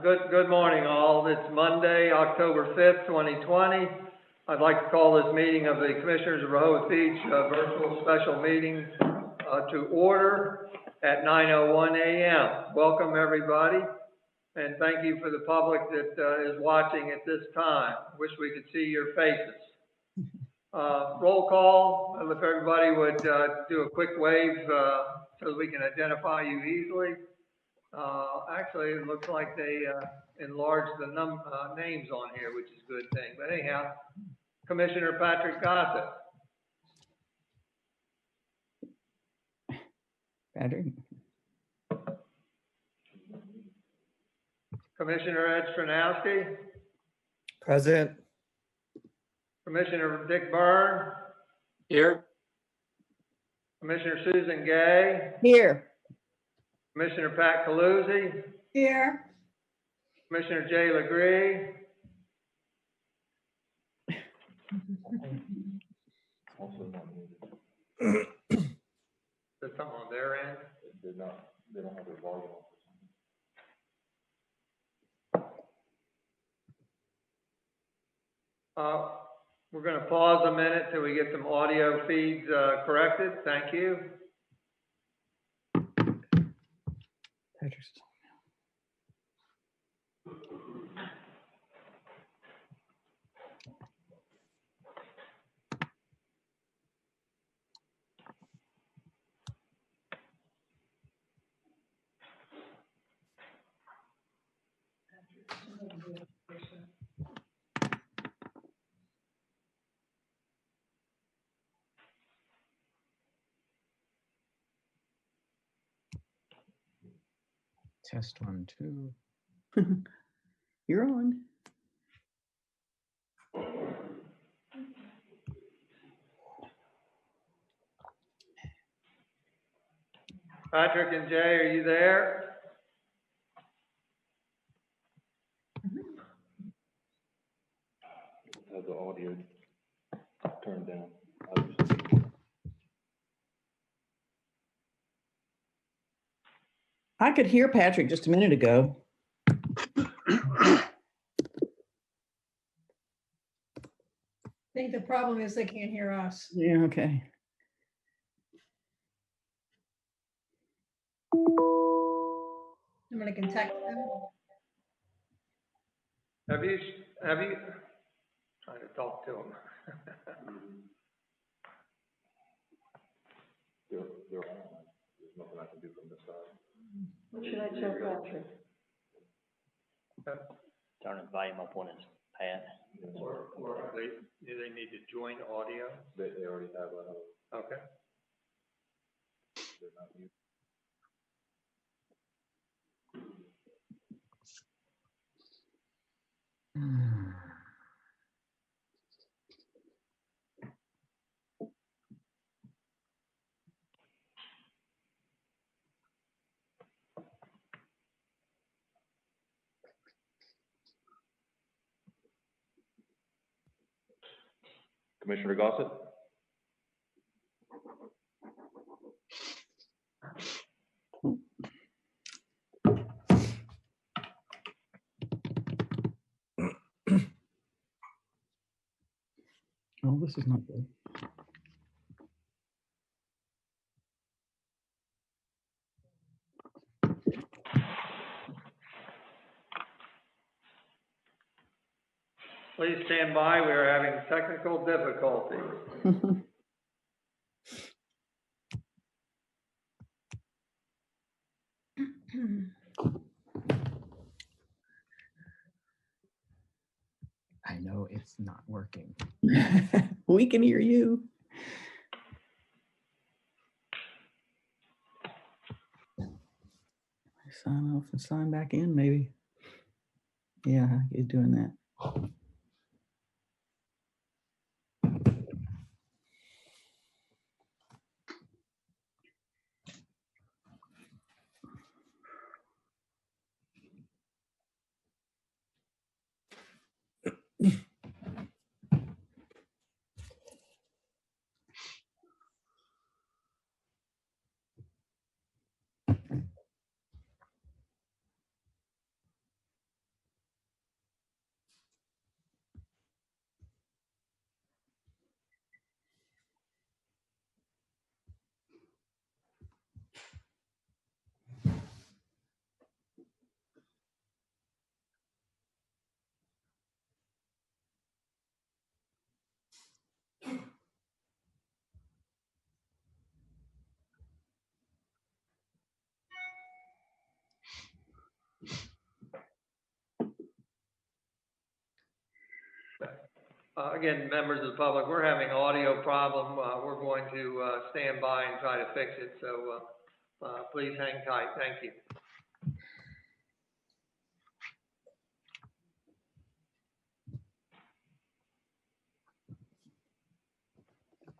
Good morning, all. It's Monday, October 5th, 2020. I'd like to call this meeting of the Commissioners of Rehoboth Beach virtual special meeting to order at 9:01 a.m. Welcome, everybody, and thank you for the public that is watching at this time. Wish we could see your faces. Roll call, if everybody would do a quick wave so that we can identify you easily. Actually, it looks like they enlarged the names on here, which is a good thing. But anyhow, Commissioner Patrick Gossett. Patrick. Commissioner Ed Stranowski. Present. Commissioner Dick Byrne. Here. Commissioner Susan Gay. Here. Commissioner Pat Caluzzi. Here. Commissioner Jay Legree. Is there something on their end? They don't have their volume on. We're going to pause a minute till we get some audio feeds corrected. Thank you. Patrick's. Test 1, 2. You're on. Patrick and Jay, are you there? Have the audio turned down. I could hear Patrick just a minute ago. I think the problem is they can't hear us. Yeah, okay. Somebody can text them. Have you trying to talk to them? They're on. There's nothing I can do from this side. What should I tell Patrick? Turn the volume up on his pad. Or do they need to join audio? They already have a. Okay. They're not used. Commissioner Gossett? Oh, this is not good. Please stand by. We are having technical difficulties. I know it's not working. We can hear you. Sign off and sign back in, maybe. Yeah, he's doing that. Again, members of the public, we're having audio problem. We're going to stand by and try to fix it. So please hang tight. Thank you.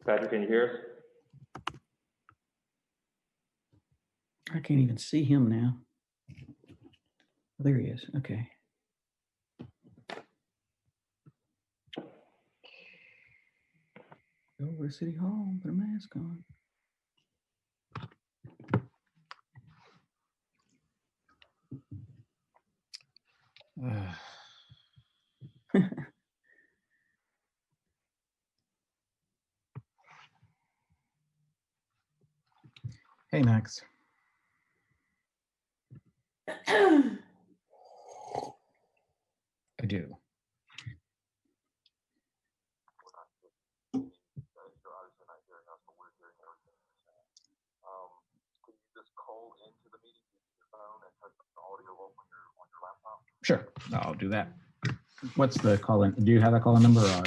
Patrick, can you hear us? I can't even see him now. There he is. Okay. Go over to City Hall, put a mask on. Hey, Max. I do. Can you just call into the meeting using your phone and turn the audio off on your laptop? Sure, I'll do that. What's the call in? Do you have a call in number or?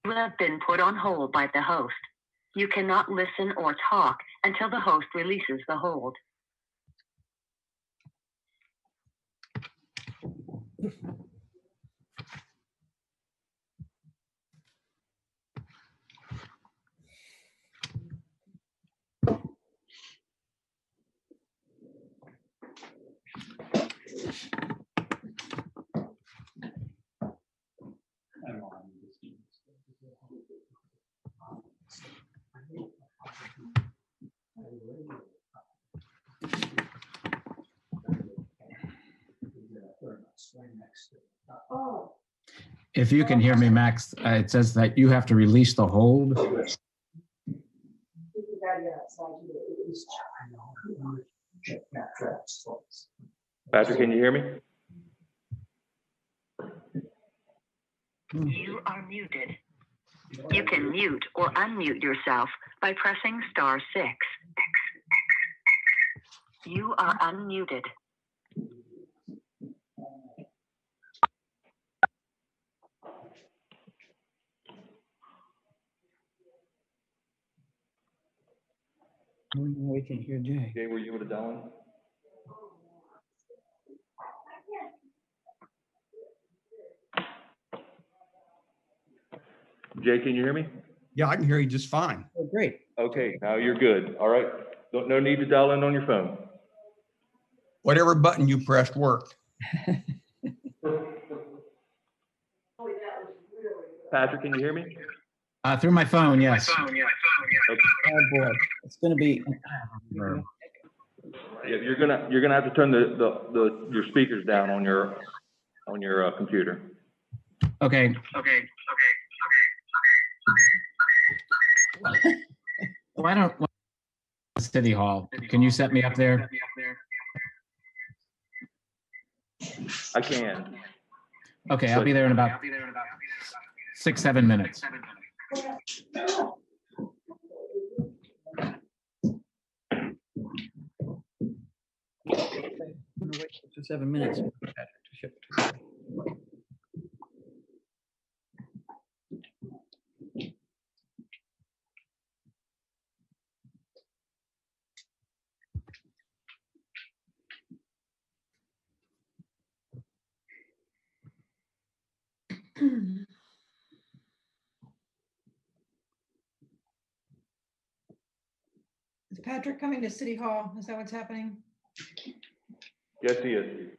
You have been put on hold by the host. You cannot listen or talk until the host releases the hold. If you can hear me, Max, it says that you have to release the hold. Patrick, can you hear me? You are muted. You can mute or unmute yourself by pressing *6. You are unmuted. We can hear Jay. Jay, were you able to dial in? Jay, can you hear me? Yeah, I can hear you just fine. Oh, great. Okay, now you're good. All right. No need to dial in on your phone. Whatever button you pressed worked. Patrick, can you hear me? Through my phone, yes. Okay. Oh boy, it's going to be. Yeah, you're gonna have to turn your speakers down on your computer. Okay. Why don't City Hall? Can you set me up there? I can. Okay, I'll be there in about 6-7 minutes. Wait 6 or 7 minutes for Patrick to show. Is Patrick coming to City Hall? Is that what's happening? Yes, he is.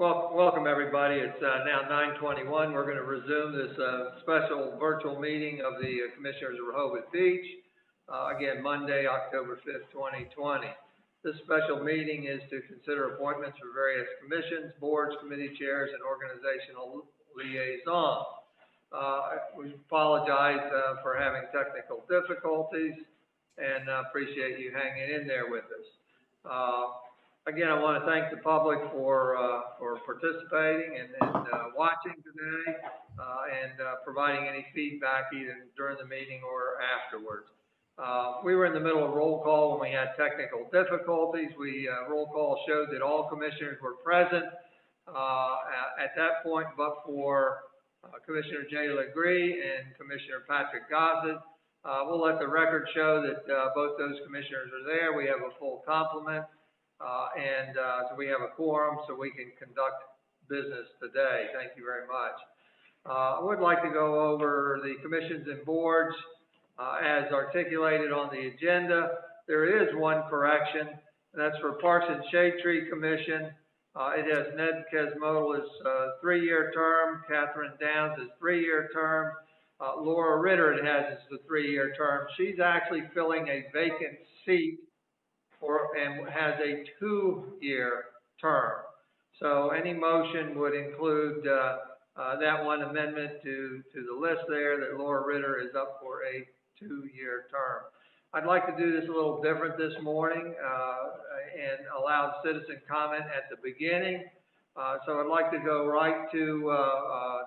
Welcome, everybody. It's now 9:21. We're going to resume this special virtual meeting of the Commissioners of Rehoboth Beach. Again, Monday, October 5th, 2020. This special meeting is to consider appointments for various commissions, boards, committee chairs, and organizational liaisons. We apologize for having technical difficulties and appreciate you hanging in there with us. Again, I want to thank the public for participating and watching today and providing any feedback either during the meeting or afterwards. We were in the middle of roll call when we had technical difficulties. Roll call showed that all commissioners were present at that point, but for Commissioner Jay Legree and Commissioner Patrick Gossett. We'll let the record show that both those commissioners are there. We have a full complement. So we have a quorum, so we can conduct business today. Thank you very much. I would like to go over the commissions and boards as articulated on the agenda. There is one correction, and that's for Parks and Shade Tree Commission. It has Ned Kesmodal as 3-year term, Catherine Downs as 3-year term, Laura Ritter it has as the 3-year term. She's actually filling a vacant seat and has a 2-year term. So any motion would include that one amendment to the list there that Laura Ritter is up for a 2-year term. I'd like to do this a little different this morning and allow citizen comment at the beginning. So I'd like to go right to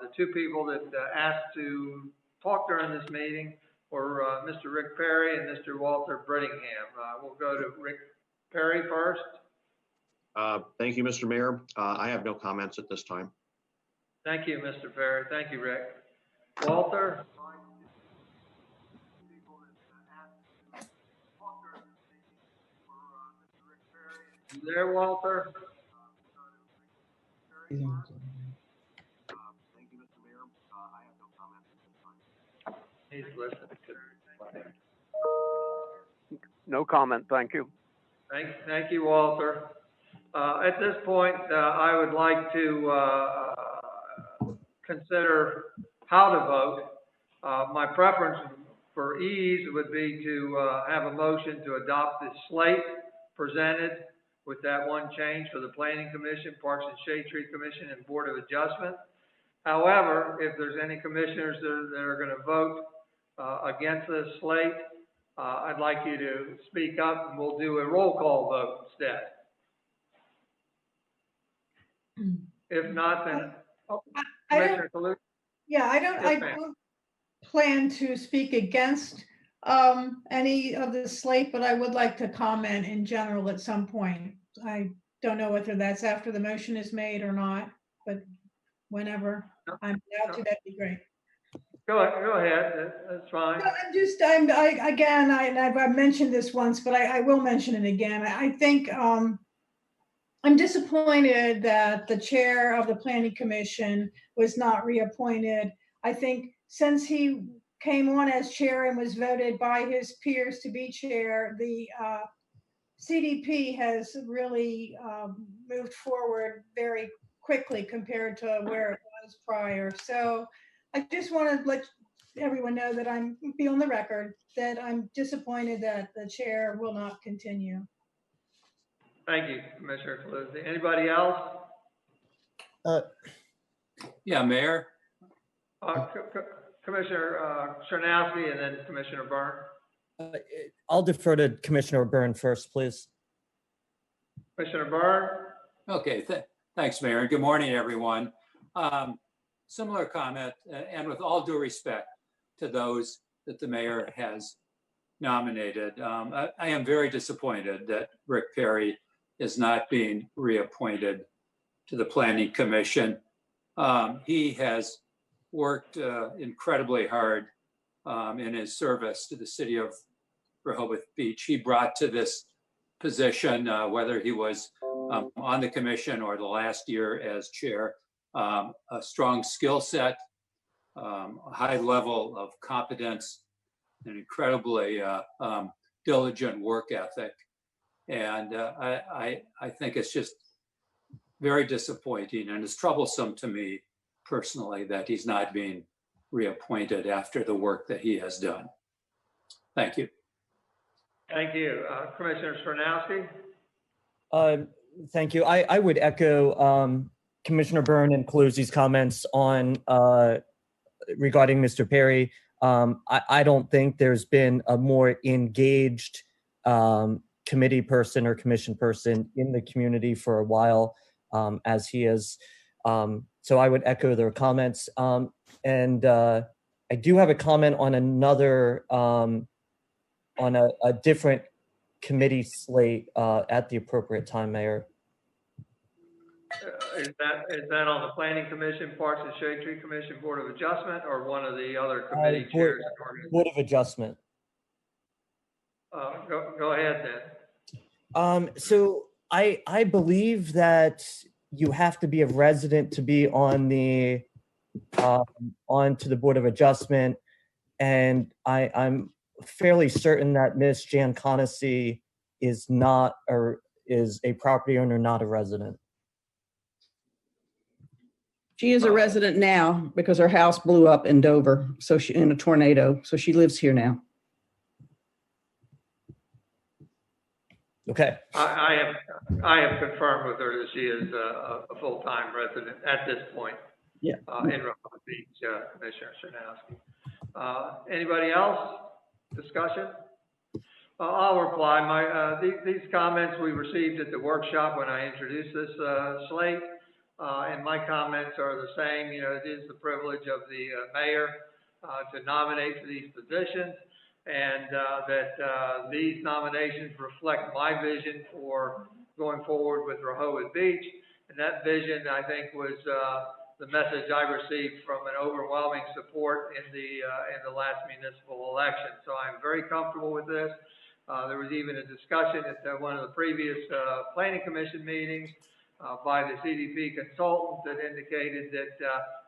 the two people that asked to talk during this meeting, or Mr. Rick Perry and Mr. Walter Brittingham. We'll go to Rick Perry first. Thank you, Mr. Mayor. I have no comments at this time. Thank you, Mr. Perry. Thank you, Rick. Walter? You there, Walter? Thank you, Mr. Mayor. I have no comments at this time. He's listening. No comment, thank you. Thank you, Walter. At this point, I would like to consider how to vote. My preference for ease would be to have a motion to adopt the slate presented with that one change for the Planning Commission, Parks and Shade Tree Commission, and Board of Adjustment. However, if there's any commissioners that are going to vote against this slate, I'd like you to speak up and we'll do a roll call vote instead. If not, then Commissioner Kaluza. Yeah, I don't plan to speak against any of the slate, but I would like to comment in general at some point. I don't know whether that's after the motion is made or not, but whenever I'm allowed to, that'd be great. Go ahead. That's fine. I've mentioned this once, but I will mention it again. I think I'm disappointed that the chair of the Planning Commission was not reappointed. I think since he came on as chair and was voted by his peers to be chair, the CDP has really moved forward very quickly compared to where it was prior. So I just want to let everyone know that I'm be on the record that I'm disappointed that the chair will not continue. Thank you, Commissioner Kaluza. Anybody else? Yeah, Mayor. Commissioner Czerniawski and then Commissioner Byrne. I'll defer to Commissioner Byrne first, please. Commissioner Byrne. Okay, thanks, Mayor. Good morning, everyone. Similar comment, and with all due respect to those that the mayor has nominated, I am very disappointed that Rick Perry is not being reappointed to the Planning Commission. He has worked incredibly hard in his service to the city of Rehoboth Beach. He brought to this position, whether he was on the commission or the last year as chair, a strong skill set, a high level of competence, an incredibly diligent work ethic. And I think it's just very disappointing, and it's troublesome to me personally that he's not being reappointed after the work that he has done. Thank you. Thank you. Commissioner Swarnowski? Thank you. I would echo Commissioner Byrne and Calusi's comments on regarding Mr. Perry. I don't think there's been a more engaged committee person or commission person in the community for a while as he is. So I would echo their comments. And I do have a comment on another, on a different committee slate at the appropriate time, Mayor. Is that on the Planning Commission, Parks and Shade Tree Commission, Board of Adjustment, or one of the other committee chairs? Board of Adjustment. Go ahead then. So I believe that you have to be a resident to be on the onto the Board of Adjustment, and I'm fairly certain that Ms. Gianconacy is not, or is a property owner, not a resident. She is a resident now because her house blew up in Dover, so she in a tornado. So she lives here now. Okay. I have confirmed with her that she is a full-time resident at this point. Yeah. In Rehoboth Beach, Commissioner Swarnowski. Anybody else? Discussion? I'll reply. These comments we received at the workshop when I introduced this slate. And my comments are the same. You know, it is the privilege of the mayor to nominate for these positions, and that these nominations reflect my vision for going forward with Rehoboth Beach. And that vision, I think, was the message I received from an overwhelming support in the last municipal election. So I'm very comfortable with this. There was even a discussion at one of the previous Planning Commission meetings by the CDP consultant that indicated that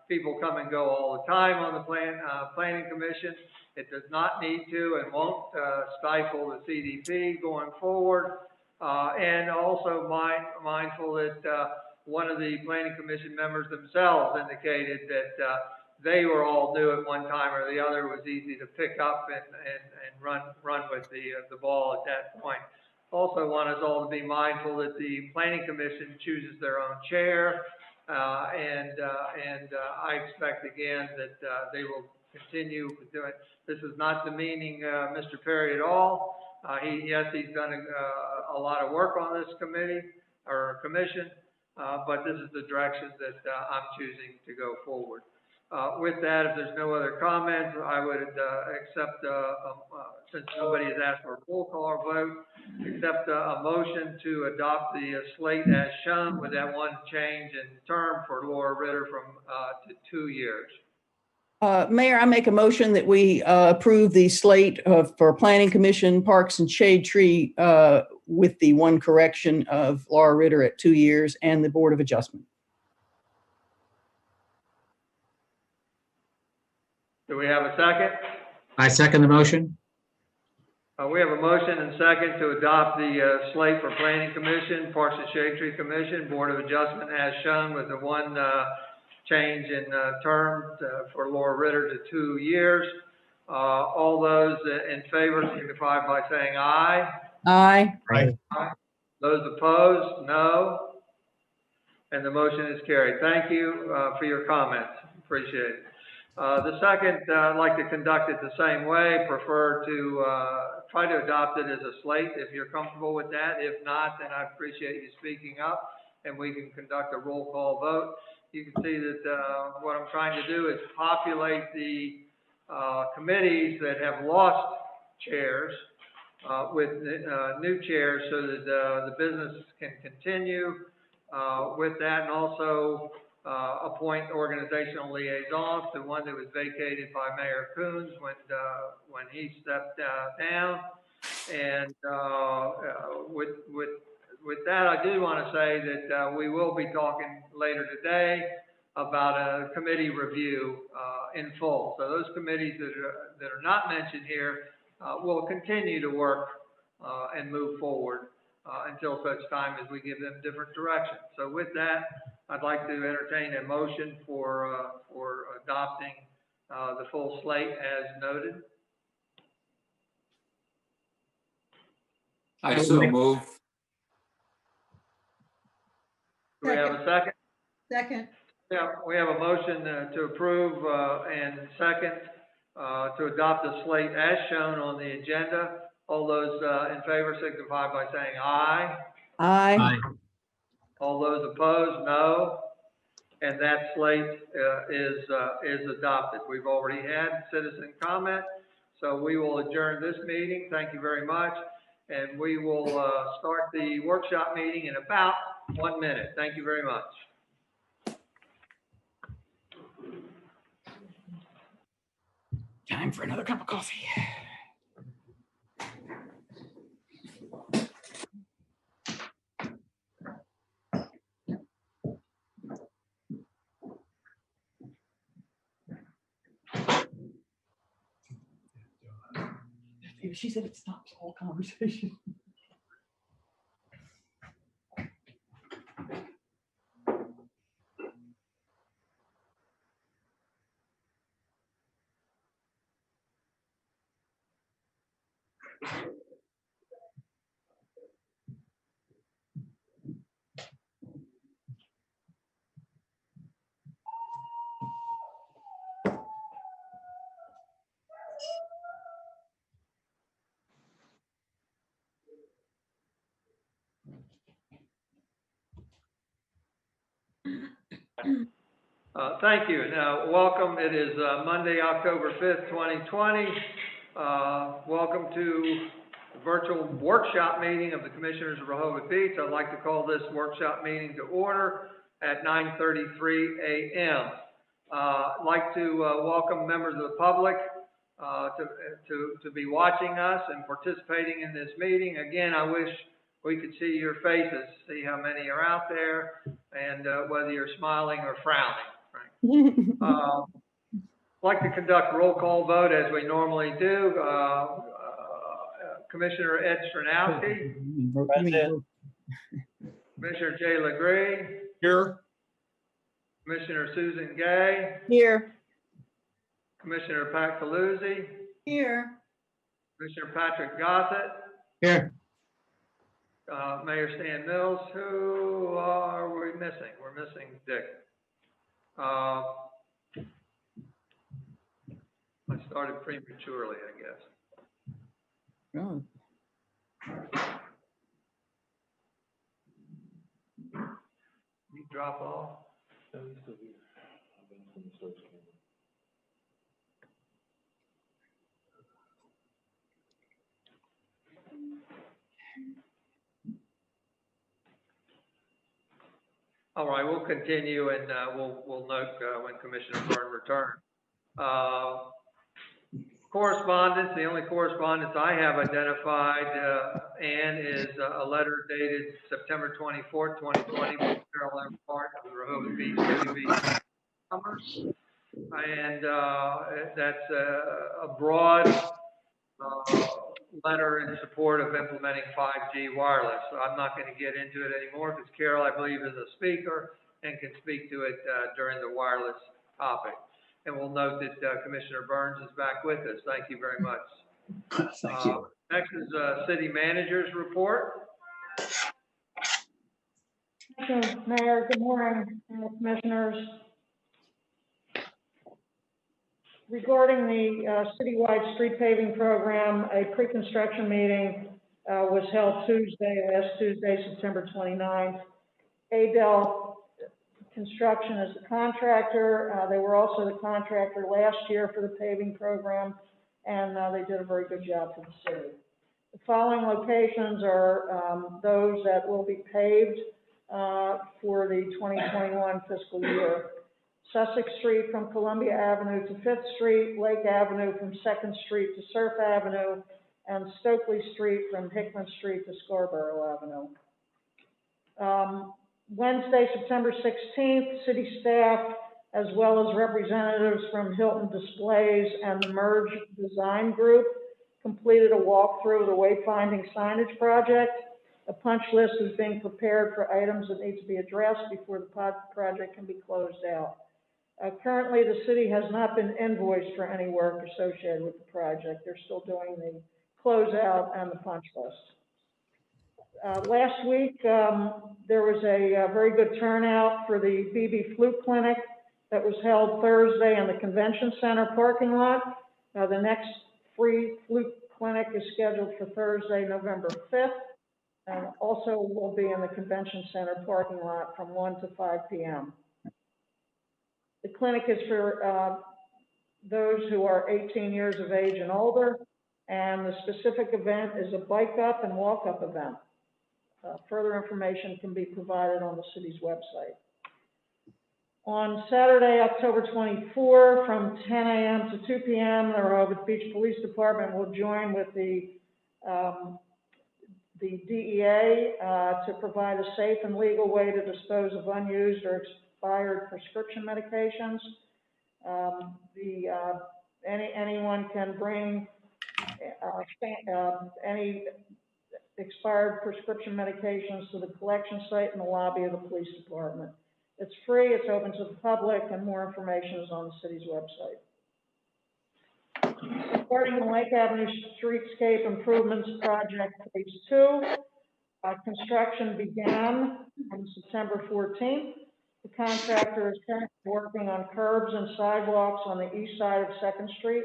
people come and go all the time on the Planning Commission. It does not need to and won't stifle the CDP going forward. And also mindful that one of the Planning Commission members themselves indicated that they were all new at one time or the other. It was easy to pick up and run with the ball at that point. Also want us all to be mindful that the Planning Commission chooses their own chair, and I expect again that they will continue doing. This is not demeaning Mr. Perry at all. Yes, he's done a lot of work on this committee or commission, but this is the direction that I'm choosing to go forward. With that, if there's no other comments, I would accept, since nobody has asked for a roll call or vote, accept a motion to adopt the slate as shown with that one change in term for Laura Ritter from to 2 years. Mayor, I make a motion that we approve the slate for Planning Commission, Parks and Shade Tree with the one correction of Laura Ritter at 2 years and the Board of Adjustment. Do we have a second? I second the motion. We have a motion and second to adopt the slate for Planning Commission, Parks and Shade Tree Commission, Board of Adjustment as shown with the one change in term for Laura Ritter to 2 years. All those in favor signify by saying aye. Aye. Aye. Aye. Those opposed, no. And the motion is carried. Thank you for your comments. Appreciate it. The second, I'd like to conduct it the same way. Prefer to try to adopt it as a slate if you're comfortable with that. If not, then I appreciate you speaking up and we can conduct a roll call vote. You can see that what I'm trying to do is populate the committees that have lost chairs with new chairs so that the business can continue with that, and also appoint organizational liaisons. The one that was vacated by Mayor Coons when he stepped down. And with that, I do want to say that we will be talking later today about a committee review in full. So those committees that are not mentioned here will continue to work and move forward until such time as we give them different direction. So with that, I'd like to entertain a motion for adopting the full slate as noted. I so move. Do we have a second? Second. Yeah, we have a motion to approve and second to adopt the slate as shown on the agenda. All those in favor signify by saying aye. Aye. All those opposed, no. And that slate is adopted. We've already had citizen comment, so we will adjourn this meeting. Thank you very much. And we will start the workshop meeting in about 1 minute. Thank you very much. Time for another cup of coffee. She said it stops all conversation. Thank you. Now, welcome. It is Monday, October 5th, 2020. Welcome to the virtual workshop meeting of the Commissioners of Rehoboth Beach. I'd like to call this workshop meeting to order at 9:33 a.m. I'd like to welcome members of the public to be watching us and participating in this meeting. Again, I wish we could see your faces, see how many are out there, and whether you're smiling or frowning. I'd like to conduct roll call vote as we normally do. Commissioner Ed Stranowski. Present. Commissioner Jay Legree. Here. Commissioner Susan Gay. Here. Commissioner Pat Caluzzi. Here. Commissioner Patrick Gossett. Here. Mayor Stan Mills. Who are we missing? We're missing Dick. I started prematurely, I guess. Oh. You drop off? All right, we'll continue and we'll note when Commissioner Byrne returns. Correspondence, the only correspondence I have identified, Ann, is a letter dated September 24th, 2020 from Carolyn Park of the Rehoboth Beach WB Commerce. And that's a broad letter in support of implementing 5G wireless. So I'm not going to get into it anymore because Carol, I believe, is a speaker and can speak to it during the wireless topic. And we'll note that Commissioner Burns is back with us. Thank you very much. Thank you. Next is City Manager's report. Thank you, Mayor. Good morning, Commissioners. Regarding the citywide street paving program, a pre-construction meeting was held last Tuesday, September 29th. Abel Construction is the contractor. They were also the contractor last year for the paving program, and they did a very good job for the city. The following locations are those that will be paved for the 2021 fiscal year. Sussex Street from Columbia Avenue to 5th Street, Lake Avenue from 2nd Street to Surf Avenue, and Stokely Street from Hickman Street to Scarborough Avenue. Wednesday, September 16th, city staff, as well as representatives from Hilton Displays and the Merge Design Group, completed a walkthrough of the wayfinding signage project. A punch list is being prepared for items that need to be addressed before the project can be closed out. Currently, the city has not been invoiced for any work associated with the project. They're still doing the closeout and the punch list. Last week, there was a very good turnout for the BB Flu Clinic that was held Thursday in the Convention Center parking lot. The next free flu clinic is scheduled for Thursday, November 5th, and also will be in the Convention Center parking lot from 1 to 5 p.m. The clinic is for those who are 18 years of age and older, and the specific event is a bike up and walk up event. Further information can be provided on the city's website. On Saturday, October 24, from 10 a.m. to 2 p.m., the Rehoboth Beach Police Department will join with the DEA to provide a safe and legal way to dispose of unused or expired prescription medications. Anyone can bring any expired prescription medications to the collection site in the lobby of the police department. It's free, it's open to the public, and more information is on the city's website. Regarding the Lake Avenue Streetscape Improvements Project Phase 2, construction began on September 14th. The contractor is currently working on curbs and sidewalks on the east side of 2nd Street.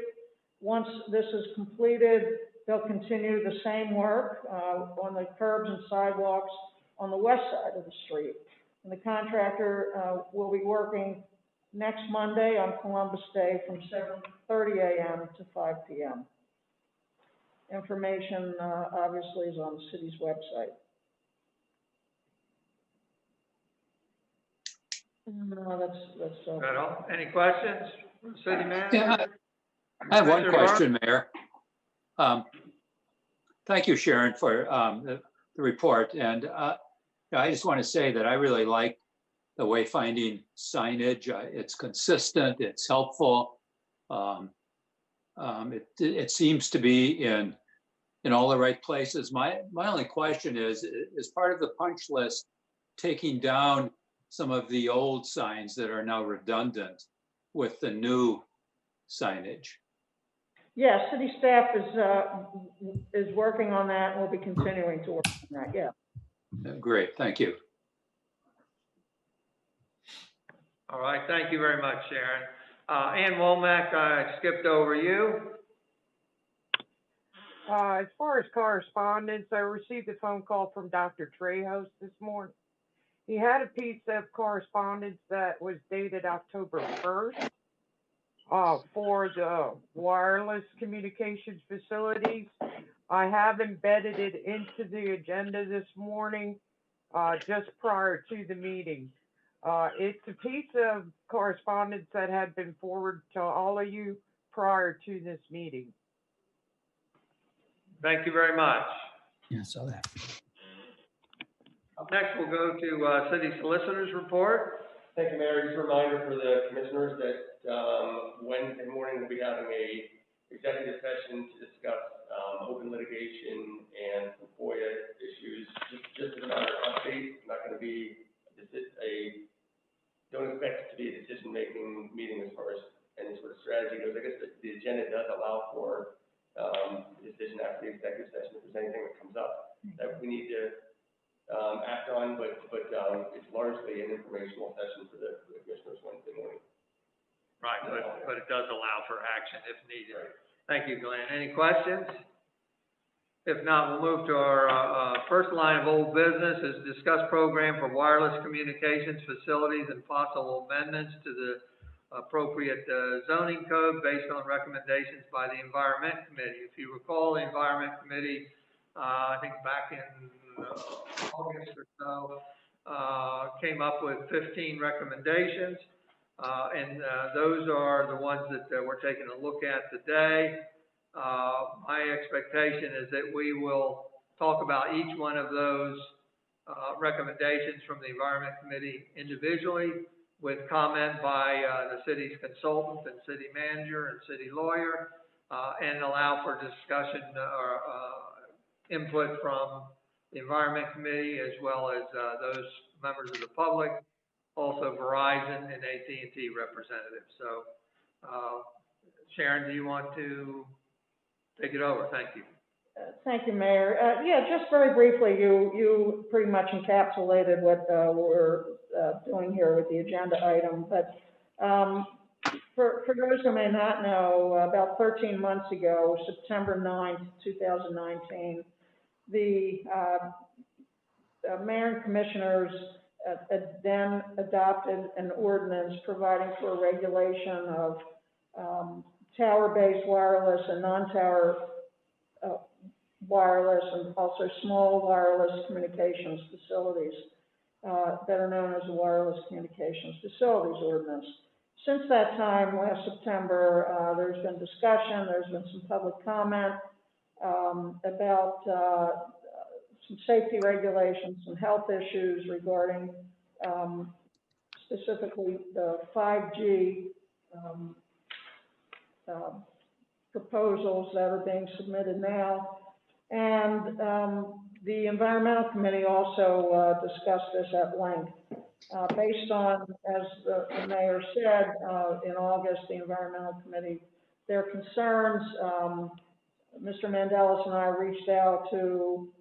Once this is completed, they'll continue the same work on the curbs and sidewalks on the west side of the street. And the contractor will be working next Monday on Columbus Day from 7:30 a.m. to 5 p.m. Information obviously is on the city's website. That's all. Any questions, City Manager? Yeah, I have one question, Mayor. Thank you, Sharon, for the report. And I just want to say that I really like the wayfinding signage. It's consistent, it's helpful. It seems to be in all the right places. My only question is part of the punch list taking down some of the old signs that are now redundant with the new signage? Yeah, city staff is working on that and will be continuing to work on that, yeah. Great, thank you. All right, thank you very much, Sharon. Ann Womack, I skipped over you. As far as correspondence, I received a phone call from Dr. Trejos this morning. He had a piece of correspondence that was dated October 1st for the wireless communications facilities. I have embedded it into the agenda this morning, just prior to the meeting. It's a piece of correspondence that had been forwarded to all of you prior to this meeting. Thank you very much. Yeah, I saw that. Up next, we'll go to City Solicitor's report. Thank you, Mayor. Just a reminder for the commissioners that Wednesday morning we'll be having a executive session to discuss open litigation and some FOIA issues. Just as a matter of update, it's not going to be don't expect it to be a decision-making meeting as far as any sort of strategy goes. I guess the agenda does allow for decision after the executive session if there's anything that comes up that we need to act on, but it's largely an informational session for the commissioners Wednesday morning. Right, but it does allow for action if needed. Right. Thank you, Glenn. Any questions? If not, we'll move to our first line of old business is discuss program for wireless communications facilities and possible amendments to the appropriate zoning code based on recommendations by the Environment Committee. If you recall, the Environment Committee, I think back in August or so, came up with 15 recommendations, and those are the ones that we're taking a look at today. My expectation is that we will talk about each one of those recommendations from the Environment Committee individually, with comment by the city's consultant and city manager and city lawyer, and allow for discussion or input from the Environment Committee, as well as those members of the public, also Verizon and AT&T representatives. So, Sharon, do you want to take it over? Thank you. Thank you, Mayor. Yeah, just very briefly, you pretty much encapsulated what we're doing here with the agenda item. But for those who may not know, about 13 months ago, September 9th, 2019, the mayor and commissioners then adopted an ordinance providing for regulation of tower-based wireless and non-tower wireless, and also small wireless communications facilities that are known as the Wireless Communications Facilities Ordinance. Since that time, last September, there's been discussion, there's been some public comment about some safety regulations, some health issues regarding specifically the 5G proposals that are being submitted now. And the Environmental Committee also discussed this at length. Based on, as the mayor said, in August, the Environmental Committee, their concerns, Mr. Mandelis and I reached out to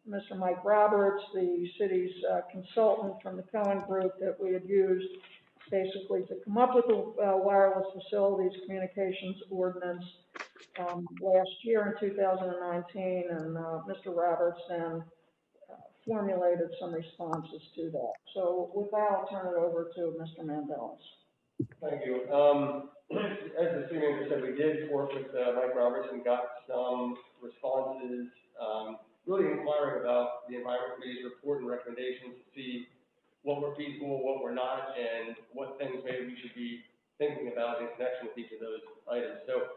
Mr. Mike Roberts, the city's consultant from the Cohen Group that we had used basically to come up with the Wireless Facilities Communications Ordinance last year in 2019, and Mr. Roberts then formulated some responses to that. So with that, I'll turn it over to Mr. Mandelis. Thank you. As the city manager said, we did work with Mike Roberts and got some responses, really inquiring about the Environment Committee's report and recommendations to see what were feasible, what were not, and what things maybe we should be thinking about in connection with each of those items. So,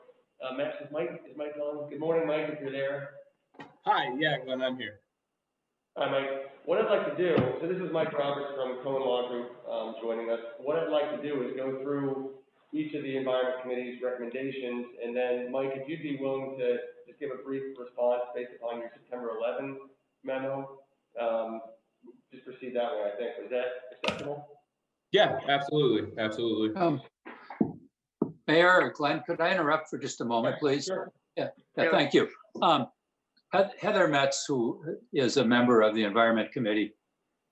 Max, is Mike on? Good morning, Mike, if you're there. Hi, yeah, Glenn, I'm here. Hi, Mike. What I'd like to do, so this is Mike Roberts from Cohen Law Group joining us. What I'd like to do is go through each of the Environment Committee's recommendations, and then, Mike, if you'd be willing to just give a brief response based upon your September 11 memo, just proceed that way, I think. Is that acceptable? Yeah, absolutely, absolutely. Mayor, Glenn, could I interrupt for just a moment, please? Sure. Yeah, thank you. Heather Metz, who is a member of the Environment Committee,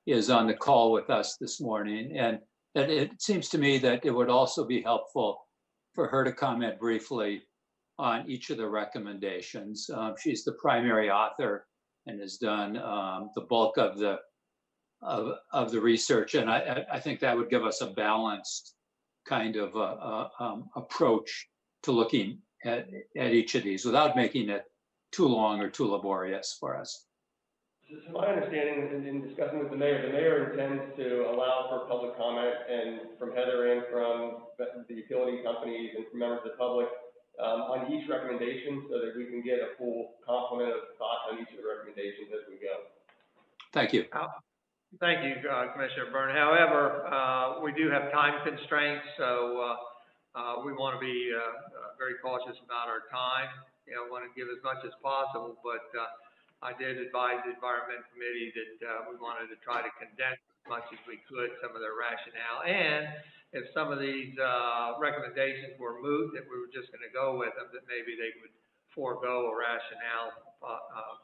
is on the call with us this morning. And it seems to me that it would also be helpful for her to comment briefly on each of the recommendations. She's the primary author and has done the bulk of the research. And I think that would give us a balanced kind of approach to looking at each of these without making it too long or too laborious for us. So my understanding in discussing with the mayor intends to allow for public comment, and from Heather and from the utility companies and from members of the public on each recommendation, so that we can get a full complement of thoughts on each of the recommendations as we go. Thank you. Thank you, Commissioner Byrne. However, we do have time constraints, so we want to be very cautious about our time. Want to give as much as possible, but I did advise the Environment Committee that we wanted to try to condense as much as we could some of their rationale. And if some of these recommendations were moot, that we were just going to go with them, that maybe they would forego a rationale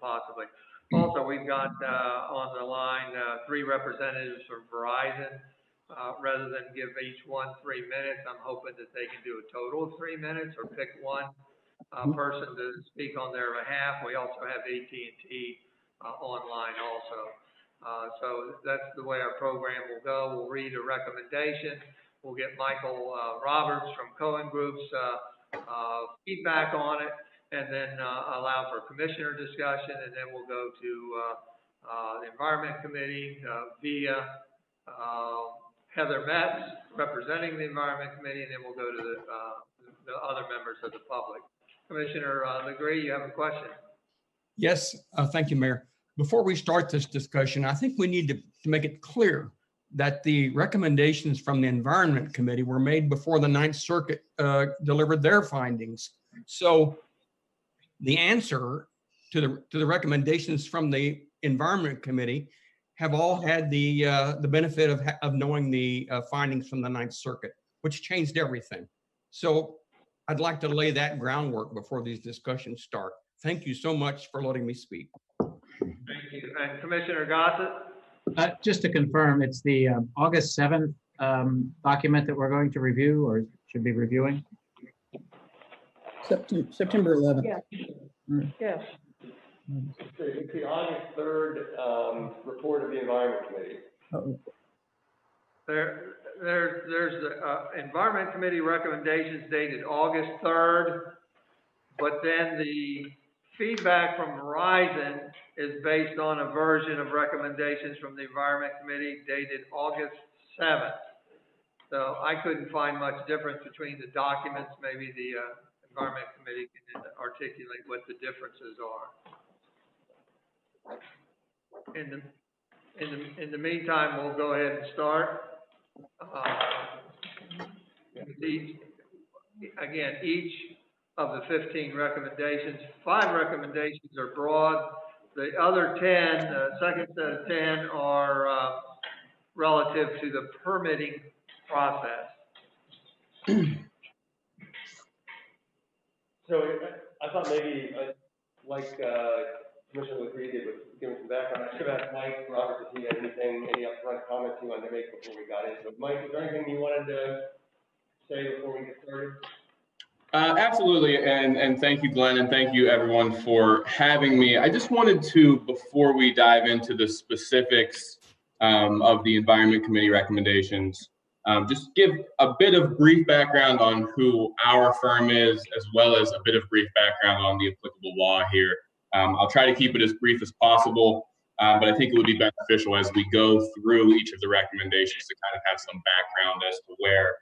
possibly. Also, we've got on the line 3 representatives from Verizon. Rather than give each one 3 minutes, I'm hoping that they can do a total of 3 minutes or pick one person to speak on their behalf. We also have AT&T online also. So that's the way our program will go. We'll read a recommendation. We'll get Michael Roberts from Cohen Group's feedback on it, and then allow for commissioner discussion, and then we'll go to the Environment Committee via Heather Metz representing the Environment Committee, and then we'll go to the other members of the public. Commissioner Legree, you have a question? Yes, thank you, Mayor. Before we start this discussion, I think we need to make it clear that the recommendations from the Environment Committee were made before the Ninth Circuit delivered their findings. So the answer to the recommendations from the Environment Committee have all had the benefit of knowing the findings from the Ninth Circuit, which changed everything. So I'd like to lay that groundwork before these discussions start. Thank you so much for letting me speak. Thank you. And Commissioner Gossett? Just to confirm, it's the August 7th document that we're going to review or should be reviewing? September 11th. Yeah. Yes. It's the August 3rd, report of the Environment Committee. Oh. There's the Environment Committee recommendations dated August 3rd, but then the feedback from Verizon is based on a version of recommendations from the Environment Committee dated August 7th. So I couldn't find much difference between the documents. Maybe the Environment Committee can articulate what the differences are. In the meantime, we'll go ahead and start. Each of the 15 recommendations, 5 recommendations are broad. The other 10, second set of 10 are relative to the permitting process. So I thought maybe, like Commissioner Lussier did with giving some background, I should have asked Mike Roberts if he had any upfront comments he wanted to make before we got into it. Mike, is there anything you wanted to say before we get started? Absolutely, and thank you, Glenn, and thank you everyone for having me. I just wanted to, before we dive into the specifics of the Environment Committee recommendations, just give a bit of brief background on who our firm is, as well as a bit of brief background on the applicable law here. I'll try to keep it as brief as possible, but I think it would be beneficial as we go through each of the recommendations to kind of have some background as to where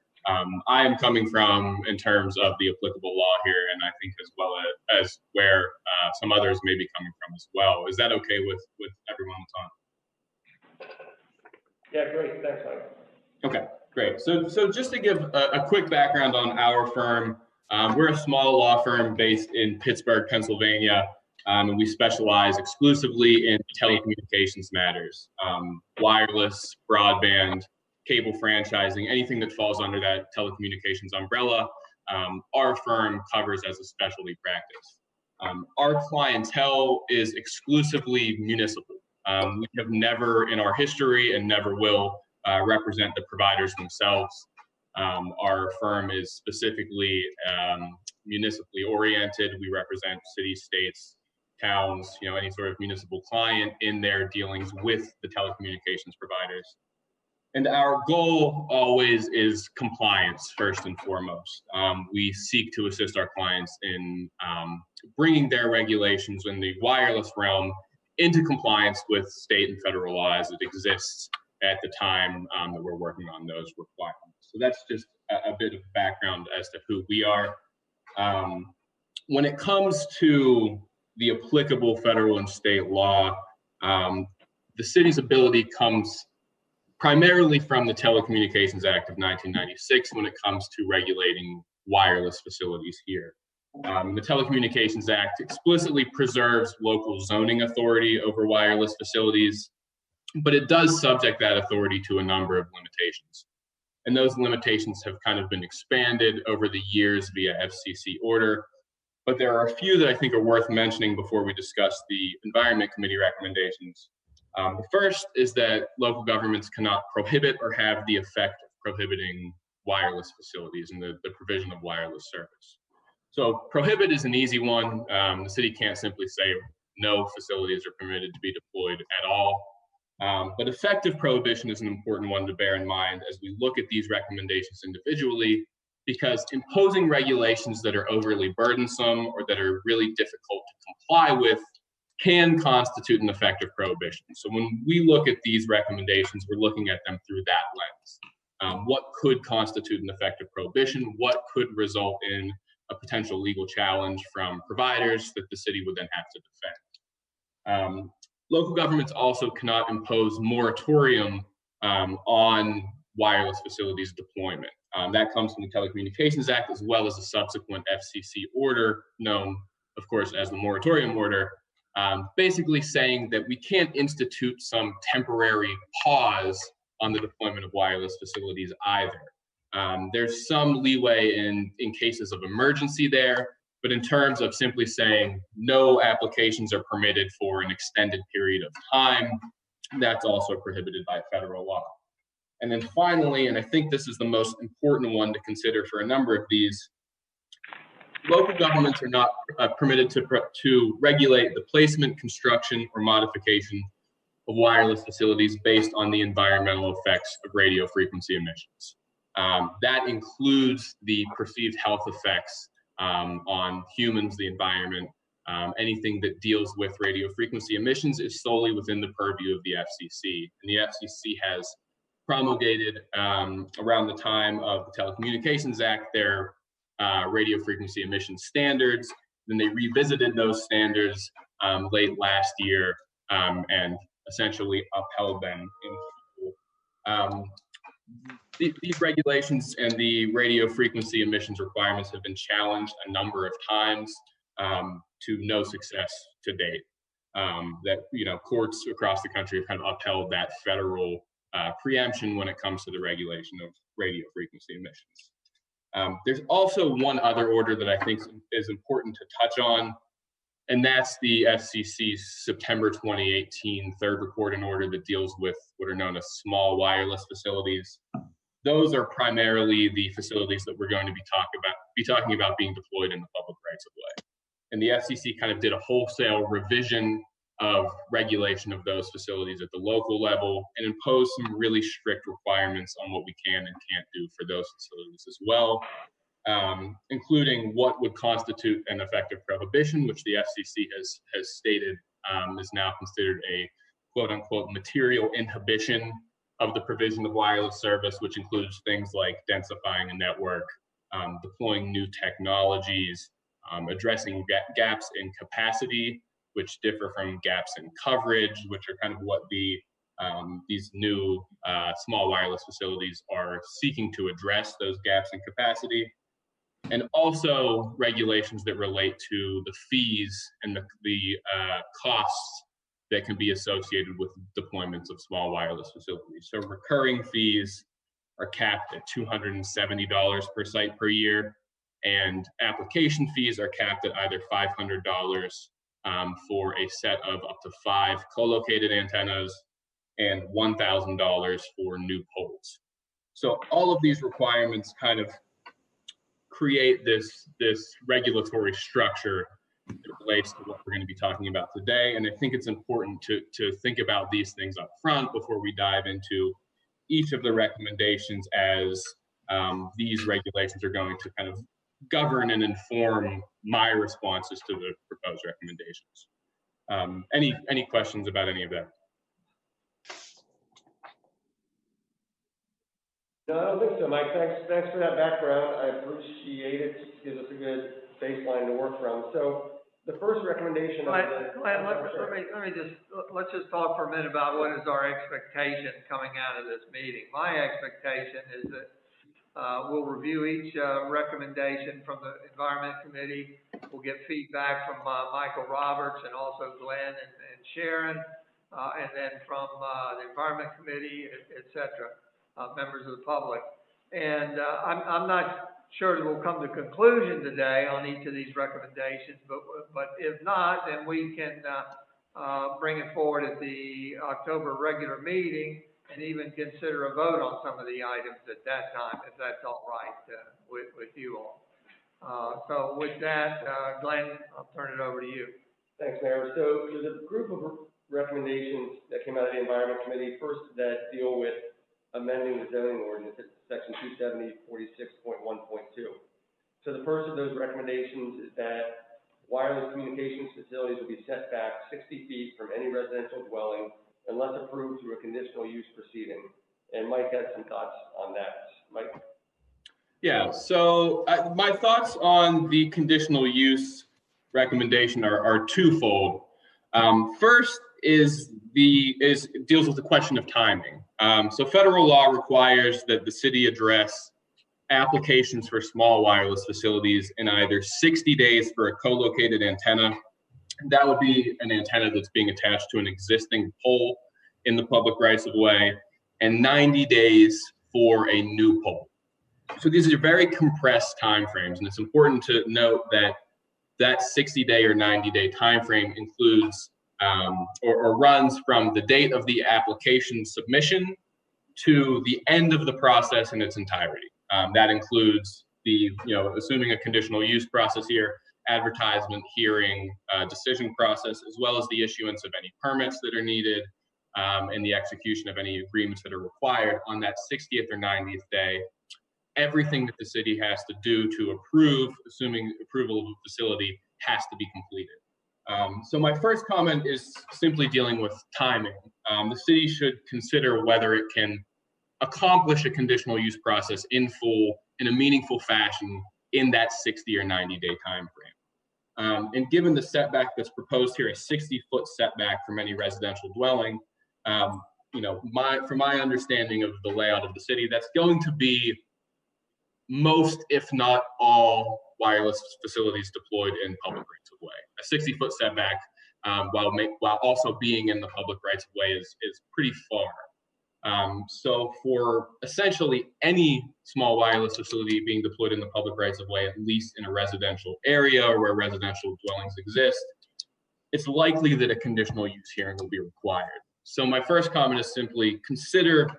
I am coming from in terms of the applicable law here, and I think as well as where some others may be coming from as well. Is that okay with everyone that's on? Yeah, great. Thanks, Mike. Okay, great. So just to give a quick background on our firm, we're a small law firm based in Pittsburgh, Pennsylvania, and we specialize exclusively in telecommunications matters, wireless, broadband, cable franchising, anything that falls under that telecommunications umbrella, our firm covers as a specialty practice. Our clientele is exclusively municipal. We have never in our history and never will represent the providers themselves. Our firm is specifically municipally oriented. We represent cities, states, towns, any sort of municipal client in their dealings with the telecommunications providers. And our goal always is compliance, first and foremost. We seek to assist our clients in bringing their regulations in the wireless realm into compliance with state and federal law as it exists at the time that we're working on those requirements. So that's just a bit of background as to who we are. When it comes to the applicable federal and state law, the city's ability comes primarily from the Telecommunications Act of 1996 when it comes to regulating wireless facilities here. The Telecommunications Act explicitly preserves local zoning authority over wireless facilities, but it does subject that authority to a number of limitations. And those limitations have kind of been expanded over the years via FCC order. But there are a few that I think are worth mentioning before we discuss the Environment Committee recommendations. The first is that local governments cannot prohibit or have the effect of prohibiting wireless facilities and the provision of wireless service. So prohibit is an easy one. The city can't simply say no facilities are permitted to be deployed at all. But effective prohibition is an important one to bear in mind as we look at these recommendations individually, because imposing regulations that are overly burdensome or that are really difficult to comply with can constitute an effective prohibition. So when we look at these recommendations, we're looking at them through that lens. What could constitute an effective prohibition? What could result in a potential legal challenge from providers that the city would then have to defend? Local governments also cannot impose moratorium on wireless facilities deployment. That comes from the Telecommunications Act as well as a subsequent FCC order known, of course, as the moratorium order. basically saying that we can't institute some temporary pause on the deployment of wireless facilities either. There's some leeway in cases of emergency there, but in terms of simply saying no applications are permitted for an extended period of time, that's also prohibited by federal law. And then finally, and I think this is the most important one to consider for a number of these, local governments are not permitted to regulate the placement, construction, or modification of wireless facilities based on the environmental effects of radio frequency emissions. That includes the perceived health effects on humans, the environment. Anything that deals with radio frequency emissions is solely within the purview of the FCC. And the FCC has promulgated around the time of the Telecommunications Act their radio frequency emission standards. Then they revisited those standards late last year and essentially upheld them in full. These regulations and the radio frequency emissions requirements have been challenged a number of times to no success to date. That courts across the country have kind of upheld that federal preemption when it comes to the regulation of radio frequency emissions. There's also one other order that I think is important to touch on, and that's the FCC's September 2018 third report and order that deals with what are known as small wireless facilities. Those are primarily the facilities that we're going to be talking about being deployed in the public rights of way. And the FCC kind of did a wholesale revision of regulation of those facilities at the local level and imposed some really strict requirements on what we can and can't do for those facilities as well, including what would constitute an effective prohibition, which the FCC has stated is now considered a quote unquote material inhibition of the provision of wireless service, which includes things like densifying a network, deploying new technologies, addressing gaps in capacity, which differ from gaps in coverage, which are kind of what these new small wireless facilities are seeking to address, those gaps in capacity. And also regulations that relate to the fees and the costs that can be associated with deployments of small wireless facilities. So recurring fees are capped at $270 per site per year, and application fees are capped at either $500 for a set of up to 5 co-located antennas and $1,000 for new poles. So all of these requirements kind of create this regulatory structure that relates to what we're going to be talking about today. And I think it's important to think about these things up front before we dive into each of the recommendations, as these regulations are going to kind of govern and inform my responses to the proposed recommendations. Any questions about any of that? No, I don't think so, Mike. Thanks for that background. I appreciate it. It gives us a good baseline to work from. So the first recommendation. Let's just talk for a minute about what is our expectation coming out of this meeting. My expectation is that we'll review each recommendation from the Environment Committee. We'll get feedback from Michael Roberts and also Glenn and Sharon, and then from the Environment Committee, et cetera. Members of the public. And I'm not sure that we'll come to conclusion today on each of these recommendations, but if not, then we can bring it forward at the October regular meeting and even consider a vote on some of the items at that time, if that's all right with you all. So with that, Glenn, I'll turn it over to you. Thanks, Mayor. So there's a group of recommendations that came out of the Environment Committee, first that deal with amending the zoning ordinance at section 270-46.1.2. So the first of those recommendations is that wireless communications facilities will be set back 60 feet from any residential dwelling unless approved through a conditional use proceeding. And Mike has some thoughts on that. Mike? Yeah, so my thoughts on the conditional use recommendation are twofold. First deals with the question of timing. So federal law requires that the city address applications for small wireless facilities in either 60 days for a co-located antenna That would be an antenna that's being attached to an existing pole in the public rights of way, and 90 days for a new pole. So these are very compressed timeframes, and it's important to note that that 60-day or 90-day timeframe includes or runs from the date of the application submission to the end of the process in its entirety. That includes the, assuming a conditional use process here, advertisement, hearing, decision process, as well as the issuance of any permits that are needed, and the execution of any agreements that are required on that 60th or 90th day. Everything that the city has to do to approve, assuming approval of a facility, has to be completed. So my first comment is simply dealing with timing. The city should consider whether it can accomplish a conditional use process in full, in a meaningful fashion, in that 60 or 90-day time frame. And given the setback that's proposed here, a 60-foot setback from any residential dwelling, from my understanding of the layout of the city, that's going to be most, if not all, wireless facilities deployed in public rights of way. A 60-foot setback, while also being in the public rights of way, is pretty far. So for essentially any small wireless facility being deployed in the public rights of way, at least in a residential area or where residential dwellings exist, it's likely that a conditional use hearing will be required. So my first comment is simply consider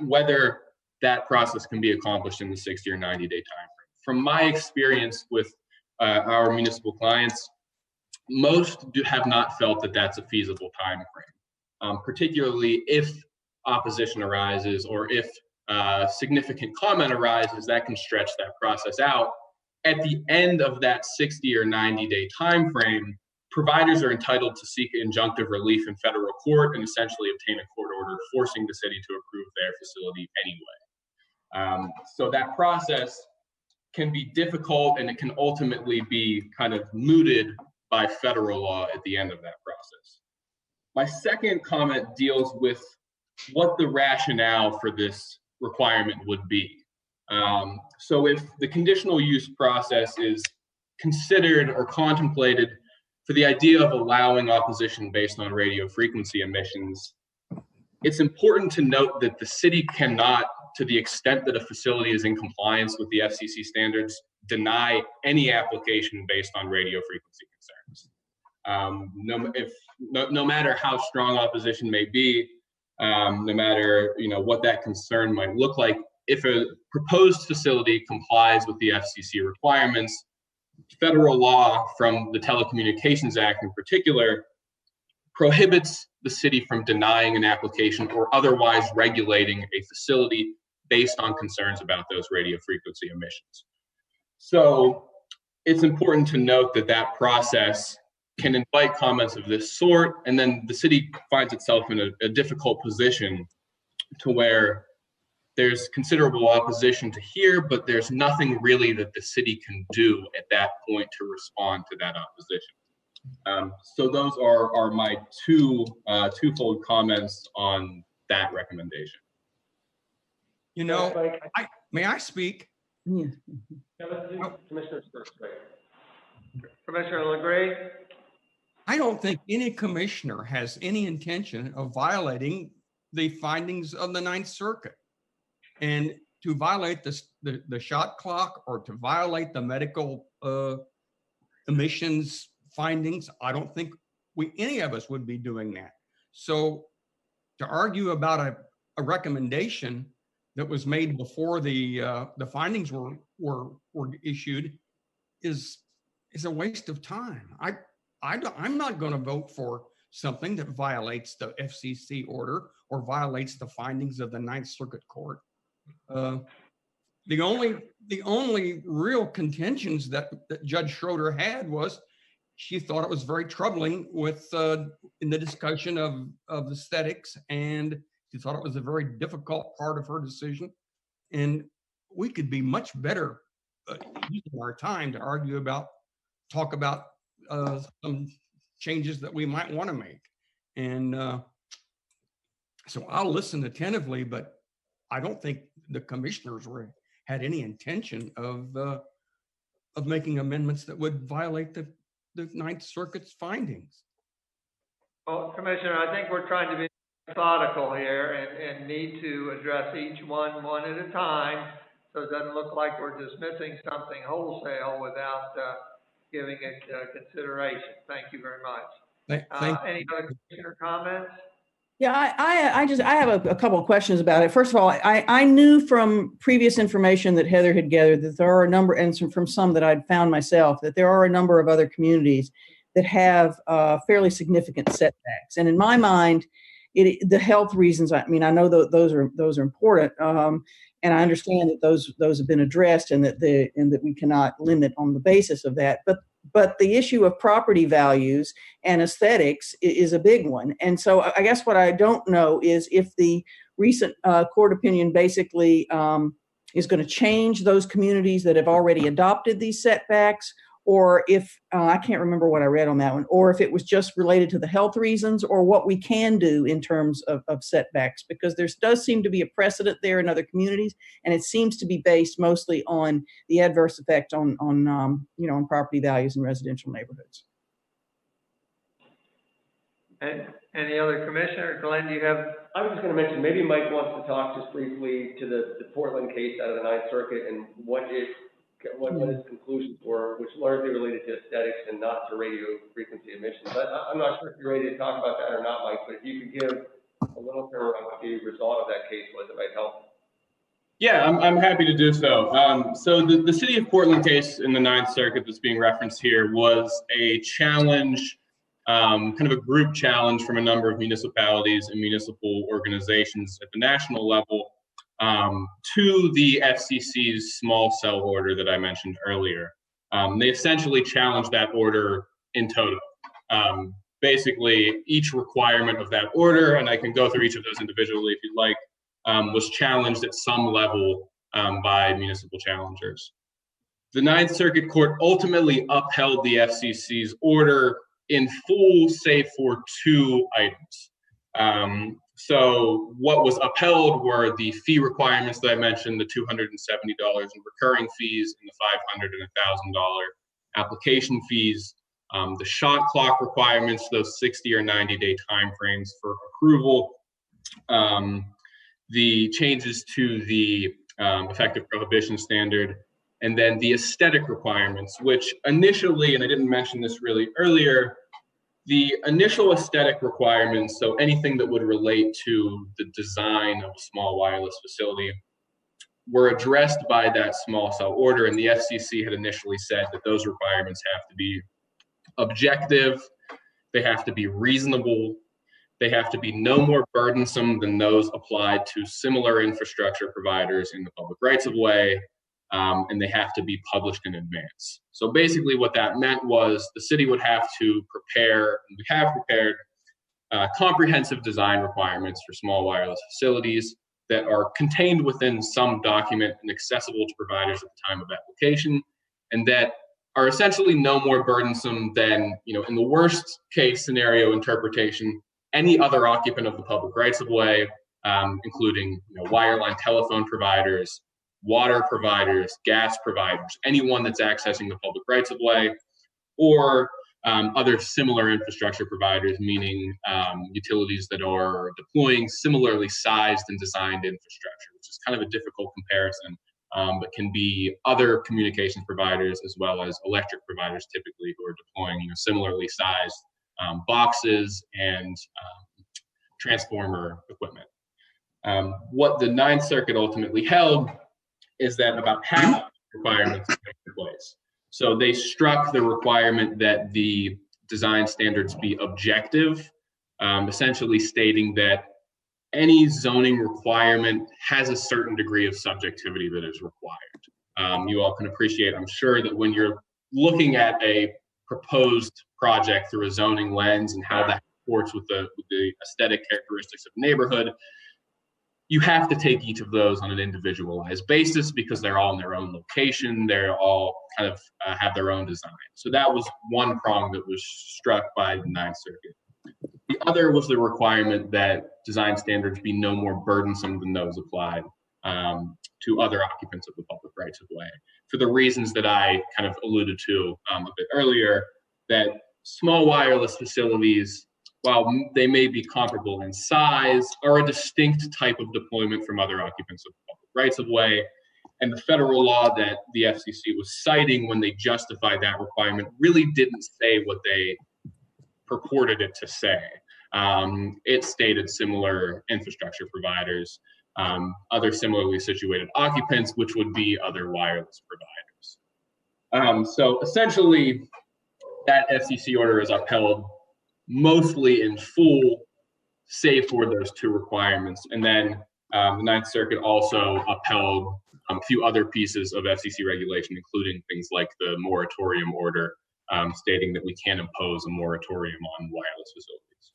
whether that process can be accomplished in the 60 or 90-day time frame. From my experience with our municipal clients, most have not felt that that's a feasible time frame, particularly if opposition arises or if significant comment arises that can stretch that process out. At the end of that 60 or 90-day time frame, providers are entitled to seek injunctive relief in federal court and essentially obtain a court order forcing the city to approve their facility anyway. So that process can be difficult, and it can ultimately be kind of mooted by federal law at the end of that process. My second comment deals with what the rationale for this requirement would be. So if the conditional use process is considered or contemplated for the idea of allowing opposition based on radio frequency emissions, it's important to note that the city cannot, to the extent that a facility is in compliance with the FCC standards, deny any application based on radio frequency concerns. No matter how strong opposition may be, no matter what that concern might look like, if a proposed facility complies with the FCC requirements, federal law from the Telecommunications Act in particular prohibits the city from denying an application or otherwise regulating a facility based on concerns about those radio frequency emissions. So it's important to note that that process can invite comments of this sort, and then the city finds itself in a difficult position to where there's considerable opposition to hear, but there's nothing really that the city can do at that point to respond to that opposition. So those are my twofold comments on that recommendation. May I speak? Yeah, let's do Commissioner's first, right? Commissioner LeGree? I don't think any commissioner has any intention of violating the findings of the Ninth Circuit. And to violate the shot clock or to violate the medical emissions findings, I don't think any of us would be doing that. So to argue about a recommendation that was made before the findings were issued is a waste of time. I'm not going to vote for something that violates the FCC order or violates the findings of the Ninth Circuit Court. The only real contentions that Judge Schroeder had was she thought it was very troubling with in the discussion of aesthetics, and she thought it was a very difficult part of her decision. And we could be much better using our time to talk about some changes that we might want to make. And so I'll listen attentively, but I don't think the commissioners had any intention of making amendments that would violate the the Ninth Circuit's findings. Well, Commissioner, I think we're trying to be methodical here and need to address each one at a time, so it doesn't look like we're dismissing something wholesale without giving it consideration. Thank you very much. Any other commissioner comments? Yeah, I have a couple of questions about it. First of all, I knew from previous information that Heather had gathered that there are a number, and from some that I'd found myself, that there are a number of other communities that have fairly significant setbacks. And in my mind, the health reasons, I mean, I know those are important, and I understand that those have been addressed, and that we cannot limit on the basis of that. But the issue of property values and aesthetics is a big one. And so I guess what I don't know is if the recent court opinion basically is going to change those communities that have already adopted these setbacks, or if, I can't remember what I read on that one, or if it was just related to the health reasons, or what we can do in terms of setbacks, because there does seem to be a precedent there in other communities, and it seems to be based mostly on the adverse effect on property values in residential neighborhoods. And any other commissioner? Glenn, do you have? I was just going to mention, maybe Mike wants to talk just briefly to the Portland case out of the Ninth Circuit and what its conclusions were, which largely related to aesthetics and not to radio frequency emissions. I'm not sure if you're ready to talk about that or not, Mike, but if you could give a little color on what the result of that case was, it might help. Yeah, I'm happy to do so. So the City of Portland case in the Ninth Circuit that's being referenced here was a challenge, kind of a group challenge from a number of municipalities and municipal organizations at the national level to the FCC's small cell order that I mentioned earlier. They essentially challenged that order in toto. Basically, each requirement of that order, and I can go through each of those individually if you'd like, was challenged at some level by municipal challengers. The Ninth Circuit Court ultimately upheld the FCC's order in full, save for two items. So what was upheld were the fee requirements that I mentioned, the $270 in recurring fees and the $500 and $1,000 application fees, the shot clock requirements, those 60 or 90-day timeframes for approval, the changes to the effective prohibition standard, and then the aesthetic requirements, which initially, and I didn't mention this really earlier, the initial aesthetic requirements, so anything that would relate to the design of a small wireless facility, were addressed by that small cell order, and the FCC had initially said that those requirements have to be objective, they have to be reasonable, they have to be no more burdensome than those applied to similar infrastructure providers in the public rights of way, and they have to be published in advance. So basically what that meant was the city would have to prepare, and we have prepared, comprehensive design requirements for small wireless facilities that are contained within some document and accessible to providers at the time of application, and that are essentially no more burdensome than, in the worst case scenario interpretation, any other occupant of the public rights of way, including wireline telephone providers, water providers, gas providers, anyone that's accessing the public rights of way, or other similar infrastructure providers, meaning utilities that are deploying similarly sized and designed infrastructure, which is kind of a difficult comparison, but can be other communications providers as well as electric providers typically who are deploying similarly sized boxes and transformer equipment. What the Ninth Circuit ultimately held is that about half of the requirements are in place. So they struck the requirement that the design standards be objective, essentially stating that any zoning requirement has a certain degree of subjectivity that is required. You all can appreciate, I'm sure, that when you're looking at a proposed project through a zoning lens and how that comports with the aesthetic characteristics of the neighborhood, you have to take each of those on an individualized basis because they're all in their own location. They're all kind of have their own design. So that was one prong that was struck by the Ninth Circuit. The other was the requirement that design standards be no more burdensome than those applied to other occupants of the public rights of way. For the reasons that I kind of alluded to a bit earlier, that small wireless facilities, while they may be comparable in size, are a distinct type of deployment from other occupants of public rights of way. And the federal law that the FCC was citing when they justified that requirement really didn't say what they purported it to say. It stated similar infrastructure providers, other similarly situated occupants, which would be other wireless providers. So essentially, that FCC order is upheld mostly in full, save for those two requirements. And then the Ninth Circuit also upheld a few other pieces of FCC regulation, including things like the moratorium order, stating that we can impose a moratorium on wireless facilities.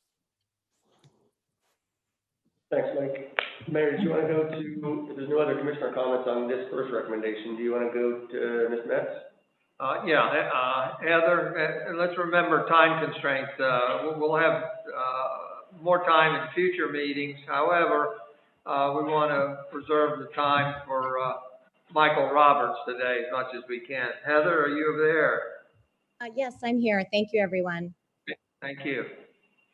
Thanks, Mike. Mayor, do you want to go to, if there's no other commissioner comments on this first recommendation, do you want to go to Ms. Metz? Heather, let's remember time constraints. We'll have more time in future meetings. However, we want to preserve the time for Michael Roberts today as much as we can. Heather, are you there? Yes, I'm here. Thank you, everyone. Thank you.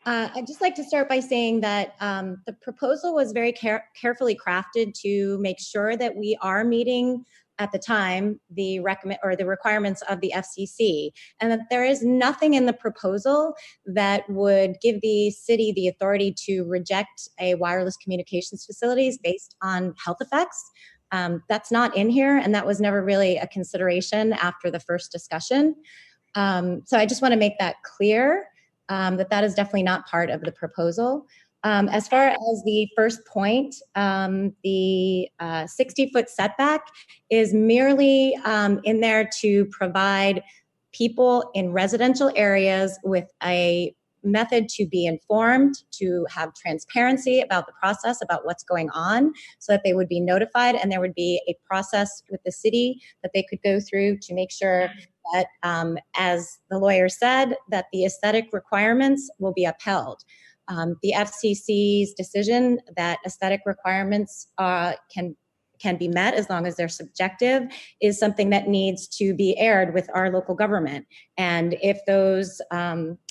I'd just like to start by saying that the proposal was very carefully crafted to make sure that we are meeting at the time the requirements of the FCC, and that there is nothing in the proposal that would give the city the authority to reject a wireless communications facilities based on health effects. That's not in here, and that was never really a consideration after the first discussion. So I just want to make that clear, that is definitely not part of the proposal. As far as the first point, the 60-foot setback is merely in there to provide people in residential areas with a method to be informed, to have transparency about the process, about what's going on, so that they would be notified, and there would be a process with the city that they could go through to make sure that, as the lawyer said, that the aesthetic requirements will be upheld. The FCC's decision that aesthetic requirements can be met as long as they're subjective is something that needs to be aired with our local government. And if those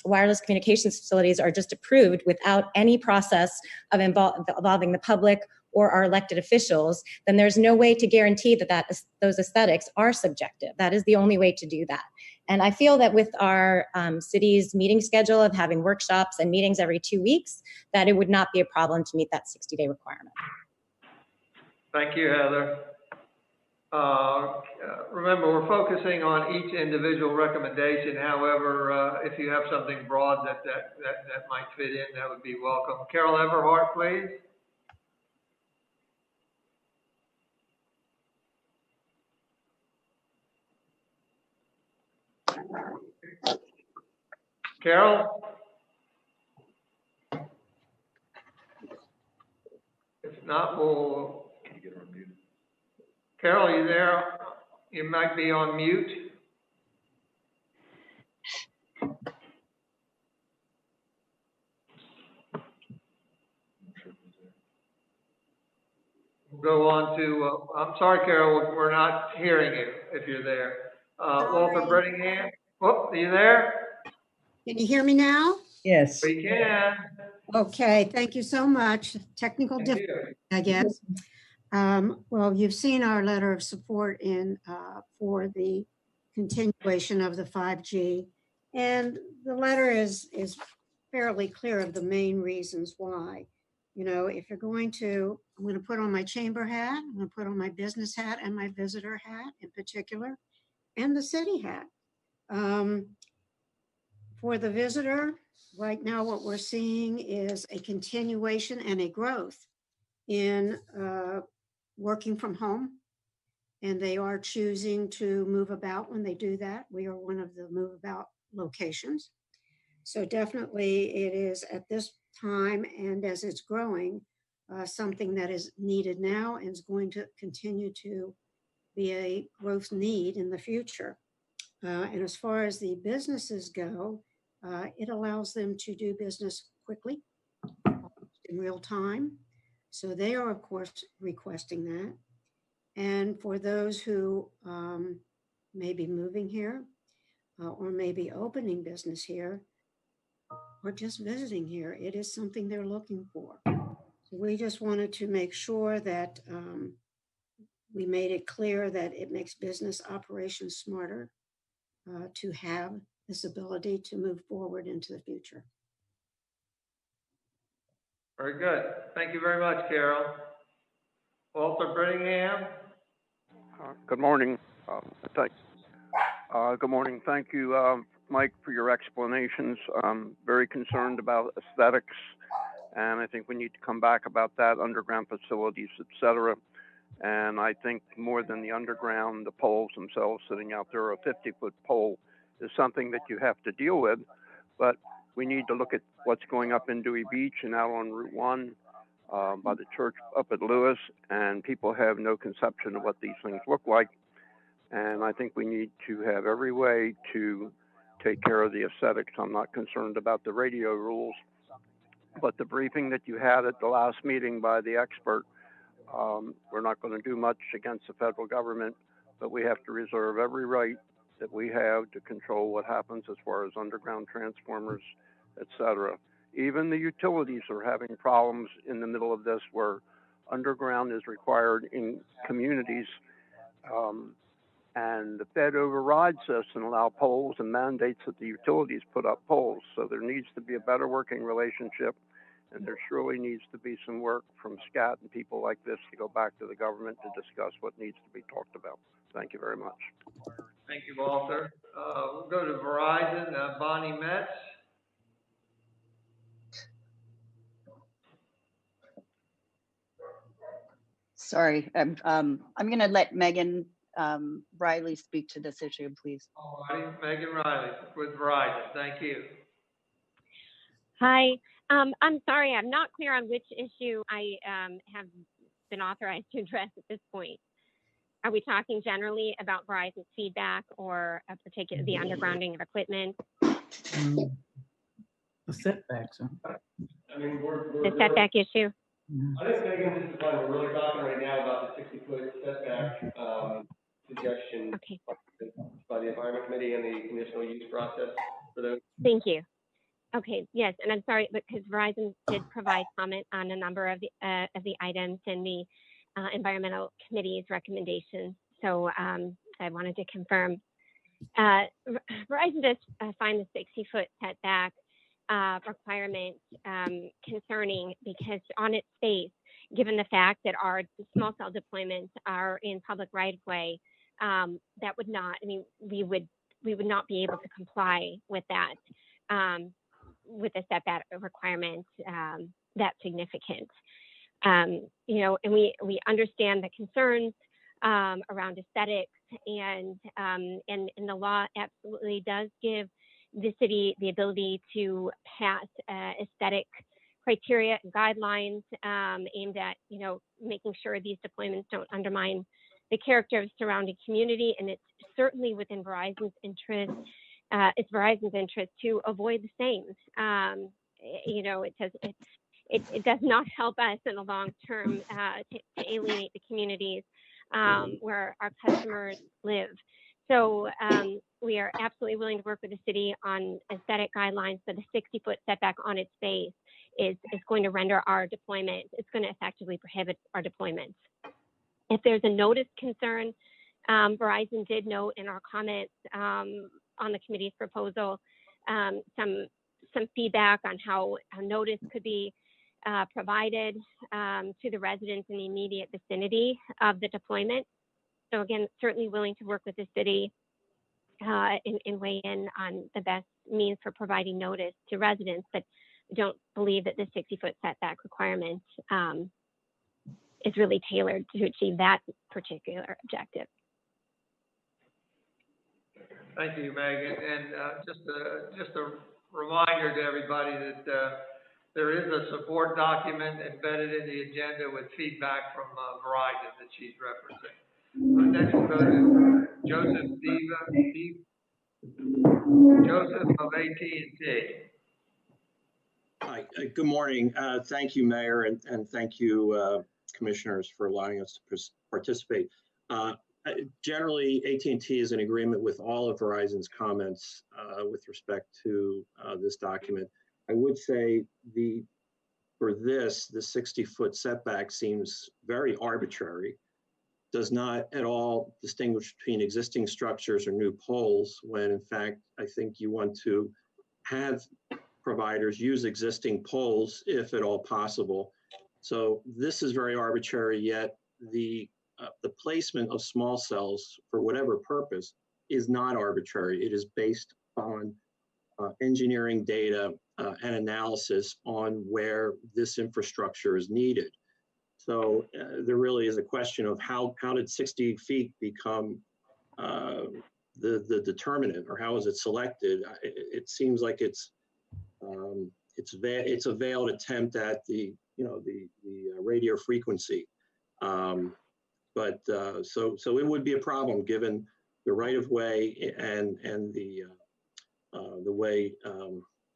wireless communications facilities are just approved without any process of involving the public or our elected officials, then there's no way to guarantee that those aesthetics are subjective. That is the only way to do that. And I feel that with our city's meeting schedule of having workshops and meetings every 2 weeks, that it would not be a problem to meet that 60-day requirement. Thank you, Heather. Remember, we're focusing on each individual recommendation. However, if you have something broad that might fit in, that would be welcome. Carol Everhart, please. Carol? If not, we'll... Carol, are you there? You might be on mute. We'll go on to, I'm sorry, Carol, we're not hearing you if you're there. Walter Brittingham, oh, are you there? Can you hear me now? Yes. We can. Okay, thank you so much. Technical difficulty, I guess. Well, you've seen our letter of support for the continuation of the 5G, and the letter is fairly clear of the main reasons why. You know, if you're going to, I'm going to put on my chamber hat, I'm going to put on my business hat and my visitor hat in particular, and the city hat. For the visitor, right now what we're seeing is a continuation and a growth in working from home, and they are choosing to move about when they do that. We are one of the move about locations. So definitely it is at this time, and as it's growing, something that is needed now and is going to continue to be a growth need in the future. And as far as the businesses go, it allows them to do business quickly in real time. So they are, of course, requesting that. And for those who may be moving here, or maybe opening business here or just visiting here. It is something they're looking for. So we just wanted to make sure that we made it clear that it makes business operations smarter to have this ability to move forward into the future. Very good. Thank you very much, Carol. Walter Brittingham? Good morning. Good morning. Thank you, Mike, for your explanations. I'm very concerned about aesthetics, and I think we need to come back about that, underground facilities, et cetera. And I think more than the underground, the poles themselves sitting out there, a 50-foot pole is something that you have to deal with. But we need to look at what's going up in Dewey Beach and out on Route 1 by the church up at Lewis, and people have no conception of what these things look like. And I think we need to have every way to take care of the aesthetics. I'm not concerned about the radio rules, but the briefing that you had at the last meeting by the expert, we're not going to do much against the federal government, but we have to reserve every right that we have to control what happens as far as underground transformers, et cetera. Even the utilities are having problems in the middle of this where underground is required in communities. And the Fed overrides this and allow poles and mandates that the utilities put up poles. So there needs to be a better working relationship, and there surely needs to be some work from SCAT and people like this to go back to the government to discuss what needs to be talked about. Thank you very much. Thank you, Walter. We'll go to Verizon, Bonnie Metz. Sorry, I'm going to let Megan Riley speak to this issue, please. All righty, Megan Riley with Verizon. Thank you. Hi. I'm sorry, I'm not clear on which issue I have been authorized to address at this point. Are we talking generally about Verizon's feedback or the undergrounding of equipment? The setbacks. I mean, The setback issue? I think, Megan, this is fine. We're really talking right now about the 60-foot setback suggestion by the Environment Committee and the conditional use process for those. Thank you. Okay, yes, and I'm sorry, because Verizon did provide comment on a number of the items in the Environmental Committee's recommendations. So I wanted to confirm. Verizon does find the 60-foot setback requirement concerning because on its face, given the fact that our small cell deployments are in public right of way, that would not, I mean, we would not be able to comply with that, with the setback requirement that significant. You know, and we understand the concerns around aesthetics, and the law absolutely does give the city the ability to pass aesthetic criteria and guidelines aimed at, you know, making sure these deployments don't undermine the character of the surrounding community. And it's certainly within Verizon's interest. It's Verizon's interest to avoid the same. You know, it does not help us in the long term to alienate the communities where our customers live. So we are absolutely willing to work with the city on aesthetic guidelines, but the 60-foot setback on its face is going to render our deployment, it's going to effectively prohibit our deployments. If there's a notice concern, Verizon did note in our comments on the committee's proposal some feedback on how notice could be provided to the residents in the immediate vicinity of the deployment. So again, certainly willing to work with the city and weigh in on the best means for providing notice to residents, but don't believe that the 60-foot setback requirement is really tailored to achieve that particular objective. Thank you, Megan. And just a reminder to everybody that there is a support document embedded in the agenda with feedback from Verizon that she's referencing. Next, we'll go to Joseph Joseph of AT&T. Hi, good morning. Thank you, Mayor, and thank you, commissioners, for allowing us to participate. Generally, AT&T is in agreement with all of Verizon's comments with respect to this document. I would say for this, the 60-foot setback seems very arbitrary, does not at all distinguish between existing structures or new poles, when in fact, I think you want to have providers use existing poles if at all possible. So this is very arbitrary, yet the placement of small cells for whatever purpose is not arbitrary. It is based on engineering data and analysis on where this infrastructure is needed. So there really is a question of how did 60 feet become the determinant, or how is it selected? It seems like it's a veiled attempt at the radio frequency. So it would be a problem given the right of way and the way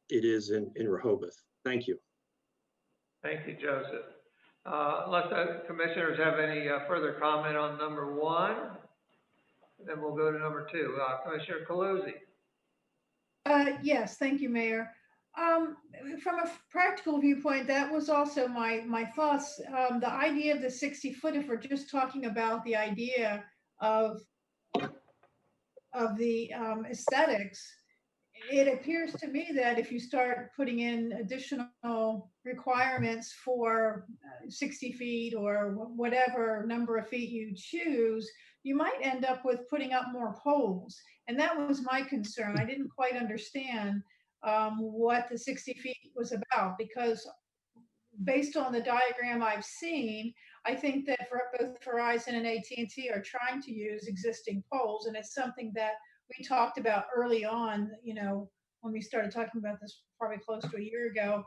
it is in Rehoboth. Thank you. Thank you, Joseph. Unless the commissioners have any further comment on number 1, then we'll go to number 2. Commissioner Calusi. Yes, thank you, Mayor. From a practical viewpoint, that was also my thoughts. The idea of the 60 foot, if we're just talking about the idea of the aesthetics, it appears to me that if you start putting in additional requirements for 60 feet or whatever number of feet you choose, you might end up with putting up more poles. And that was my concern. I didn't quite understand what the 60 feet was about, because based on the diagram I've seen, I think that both Verizon and AT&T are trying to use existing poles, and it's something that we talked about early on, when we started talking about this probably close to a year ago.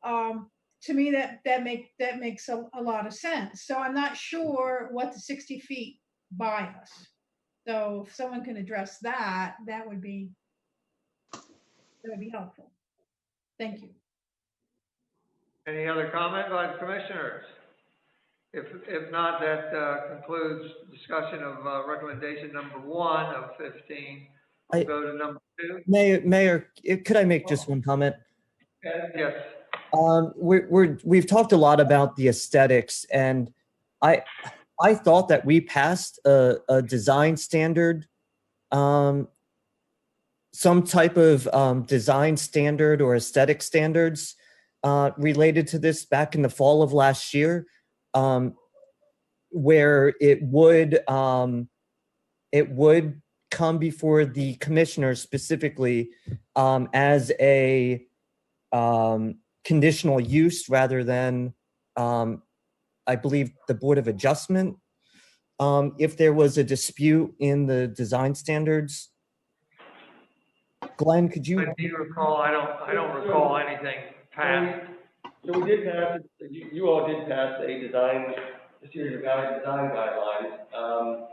To me, that makes a lot of sense. So I'm not sure what the 60 feet buy us. So if someone can address that, that would be helpful. Thank you. Any other comment by the commissioners? If not, that concludes discussion of recommendation number 1 of 15. We'll go to number 2. Mayor, could I make just one comment? Yes. We've talked a lot about the aesthetics, and I thought that we passed a design standard, some type of design standard or aesthetic standards related to this back in the fall of last year, where it would come before the commissioners specifically as a conditional use rather than, I believe, the Board of Adjustment. If there was a dispute in the design standards. Glenn, could you? Do you recall? I don't recall anything passed. So we did pass, you all did pass a series of design guidelines.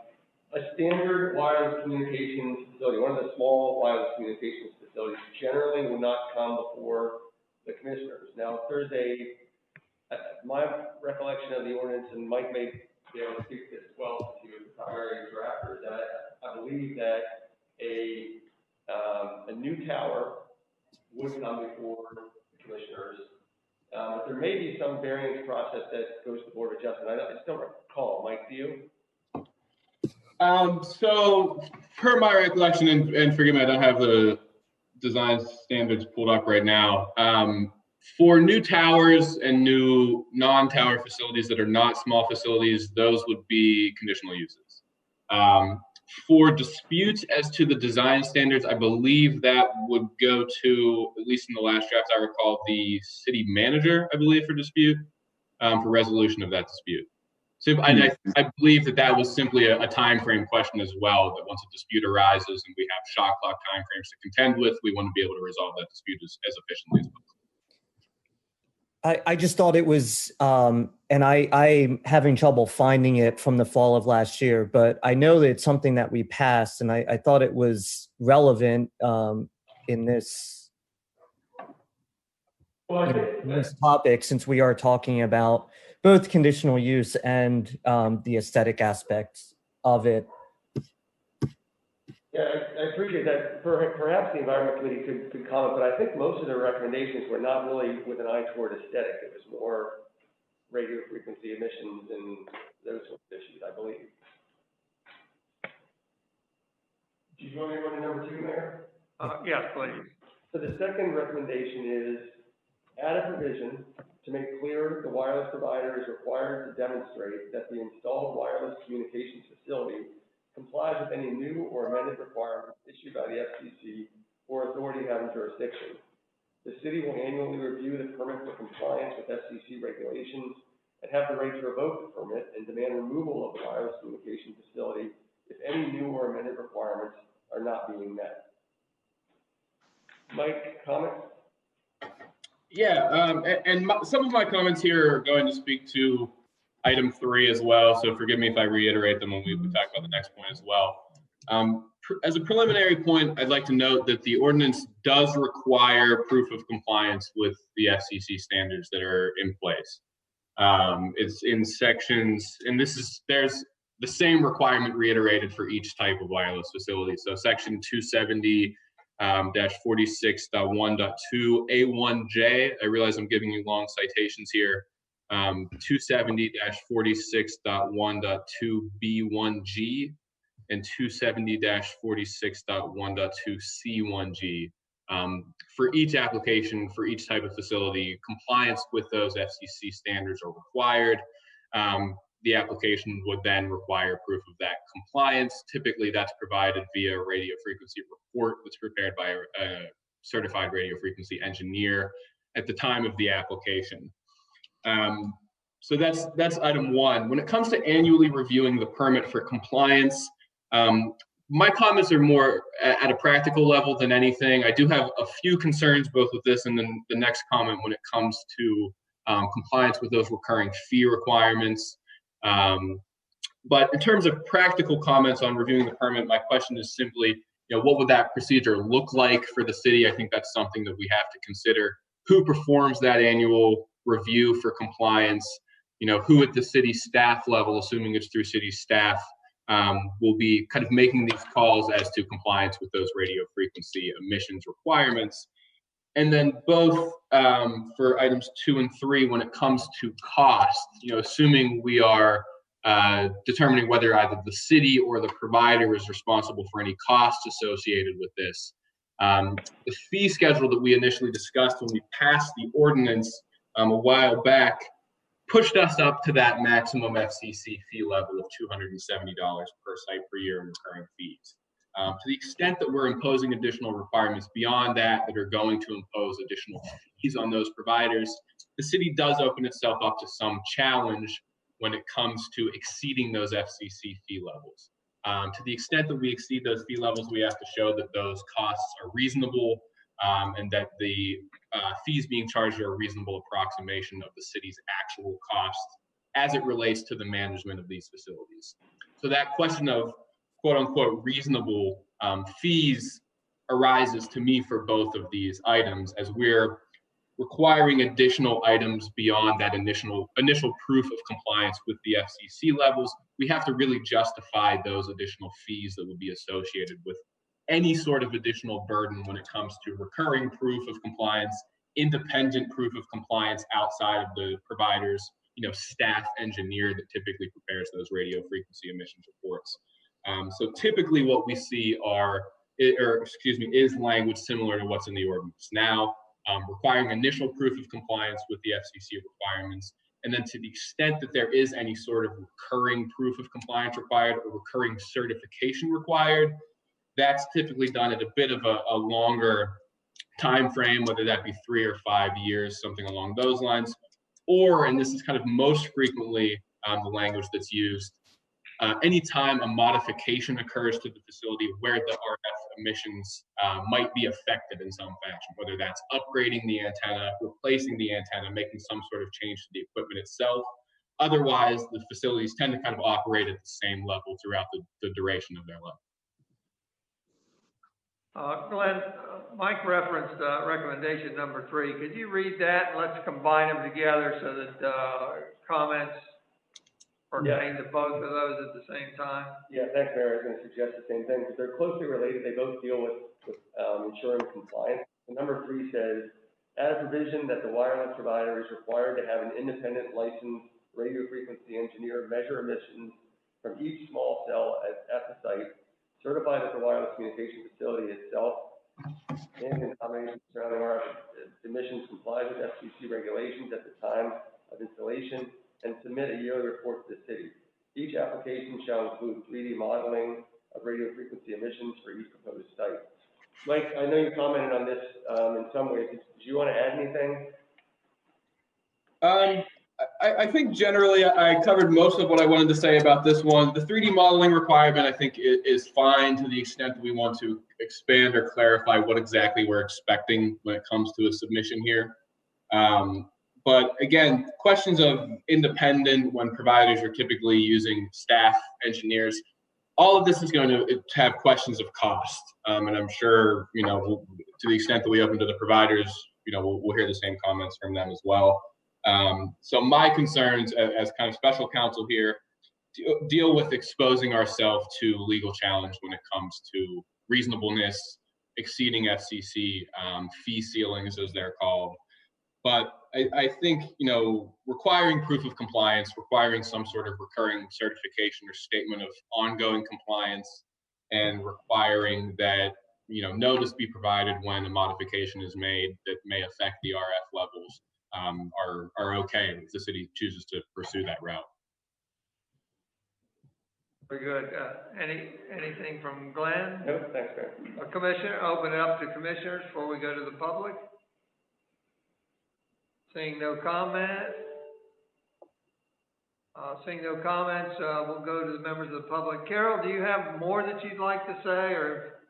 A standard wireless communications facility, one of the small wireless communications facilities, generally will not come before the commissioners. Now, Thursday, my recollection of the ordinance, and Mike may be able to speak to this as well, since he was the primary drafter, is that I believe that a new tower would come before the commissioners. But there may be some variance process that goes to the Board of Adjustment. I just don't recall. Mike, do you? So per my recollection, and forgive me, I don't have the design standards pulled up right now. For new towers and new non-tower facilities that are not small facilities, those would be conditional uses. For disputes as to the design standards, I believe that would go to, at least in the last draft I recall, the city manager, I believe, for dispute, for resolution of that dispute. So I believe that was simply a time frame question as well, that once a dispute arises and we have shot clock time frames to contend with, we want to be able to resolve that dispute as efficiently as possible. I just thought it was, and I'm having trouble finding it from the fall of last year, but I know that it's something that we passed, and I thought it was relevant in this topic, since we are talking about both conditional use and the aesthetic aspects of it. Yeah, I appreciate that. Perhaps the Environment Committee could comment, but I think most of their recommendations were not really with an eye toward aesthetic. It was more radio frequency emissions and those sorts of issues, I believe. Do you want me to go to number 2, Mayor? Yes, please. So the second recommendation is add a provision to make clear the wireless provider is required to demonstrate that the installed wireless communications facility complies with any new or amended requirements issued by the FCC or authority having jurisdiction. The city will annually review the permit for compliance with FCC regulations and have the right to revoke the permit and demand removal of the wireless communication facility if any new or amended requirements are not being met. Mike, comments? Yeah, some of my comments here are going to speak to item 3 as well, so forgive me if I reiterate them when we talk about the next point as well. As a preliminary point, I'd like to note that the ordinance does require proof of compliance with the FCC standards that are in place. It's in sections, and there's the same requirement reiterated for each type of wireless facility. So section 270 46.1.2 A1J. I realize I'm giving you long citations here. 270-46.1.2 B1G and 270-46.1.2 C1G. For each application, for each type of facility, compliance with those FCC standards are required. The application would then require proof of that compliance. Typically, that's provided via a radio frequency report that's prepared by a certified radio frequency engineer at the time of the application. So that's item 1. When it comes to annually reviewing the permit for compliance, my comments are more at a practical level than anything. I do have a few concerns both with this and then the next comment when it comes to compliance with those recurring fee requirements. But in terms of practical comments on reviewing the permit, my question is simply, what would that procedure look like for the city? I think that's something that we have to consider. Who performs that annual review for compliance? Who at the city staff level, assuming it's through city staff, will be kind of making these calls as to compliance with those radio frequency emissions requirements. And then both for items 2 and 3, when it comes to cost, assuming we are determining whether either the city or the provider is responsible for any costs associated with this. The fee schedule that we initially discussed when we passed the ordinance a while back pushed us up to that maximum FCC fee level of $270 per site per year in recurring fees. To the extent that we're imposing additional requirements beyond that are going to impose additional fees on those providers, the city does open itself up to some challenge when it comes to exceeding those FCC fee levels. To the extent that we exceed those fee levels, we have to show that those costs are reasonable and that the fees being charged are a reasonable approximation of the city's actual costs as it relates to the management of these facilities. So that question of quote unquote reasonable fees arises to me for both of these items as we're requiring additional items beyond that initial proof of compliance with the FCC levels. We have to really justify those additional fees that would be associated with any sort of additional burden when it comes to recurring proof of compliance, independent proof of compliance outside of the provider's staff engineer that typically prepares those radio frequency emissions reports. So typically what we see is language similar to what's in the ordinance now, requiring initial proof of compliance with the FCC requirements. And then to the extent that there is any sort of recurring proof of compliance required or recurring certification required, that's typically done at a bit of a longer time frame, whether that be 3 or 5 years, something along those lines. Or, and this is kind of most frequently the language that's used, anytime a modification occurs to the facility where the RF emissions might be affected in some fashion, whether that's upgrading the antenna, replacing the antenna, making some sort of change to the equipment itself. Otherwise, the facilities tend to kind of operate at the same level throughout the duration of their life. Glenn, Mike referenced recommendation number 3. Could you read that and let's combine them together so that comments pertain to both of those at the same time? Yeah, thanks, Mayor. I was gonna suggest the same thing, because they're closely related. They both deal with ensuring compliance. So number 3 says, add a provision that the wireless provider is required to have an independent licensed radio frequency engineer measure emissions from each small cell at the site, certify that the wireless communication facility itself and in combination surrounding our emissions comply with FCC regulations at the time of installation, and submit a yearly report to the city. Each application shall include 3D modeling of radio frequency emissions for each proposed site. Mike, I know you commented on this in some ways. Did you want to add anything? I think generally I covered most of what I wanted to say about this one. The 3D modeling requirement, I think, is fine to the extent that we want to expand or clarify what exactly we're expecting when it comes to a submission here. But again, questions of independent when providers are typically using staff engineers, all of this is going to have questions of cost. And I'm sure, to the extent that we open to the providers, we'll hear the same comments from them as well. So my concerns as kind of special counsel here deal with exposing ourselves to legal challenge when it comes to reasonableness, exceeding FCC fee ceilings, as they're called. But I think, requiring proof of compliance, requiring some sort of recurring certification or statement of ongoing compliance, and requiring that, notice be provided when a modification is made that may affect the RF levels are okay if the city chooses to pursue that route. Very good. Anything from Glenn? No, thanks, Mayor. Commissioner, open it up to commissioners before we go to the public. Seeing no comments. We'll go to the members of the public. Carol, do you have more that you'd like to say, or?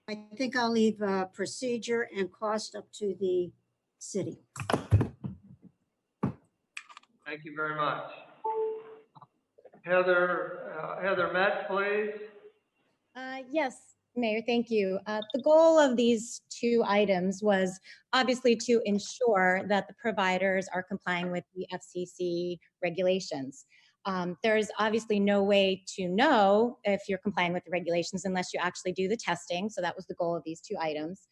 I think I'll leave procedure and cost up to the city. Thank you very much. Heather Metz, please. Yes, Mayor, thank you. The goal of these two items was obviously to ensure that the providers are complying with the FCC regulations. There's obviously no way to know if you're complying with the regulations unless you actually do the testing. So that was the goal of these two items.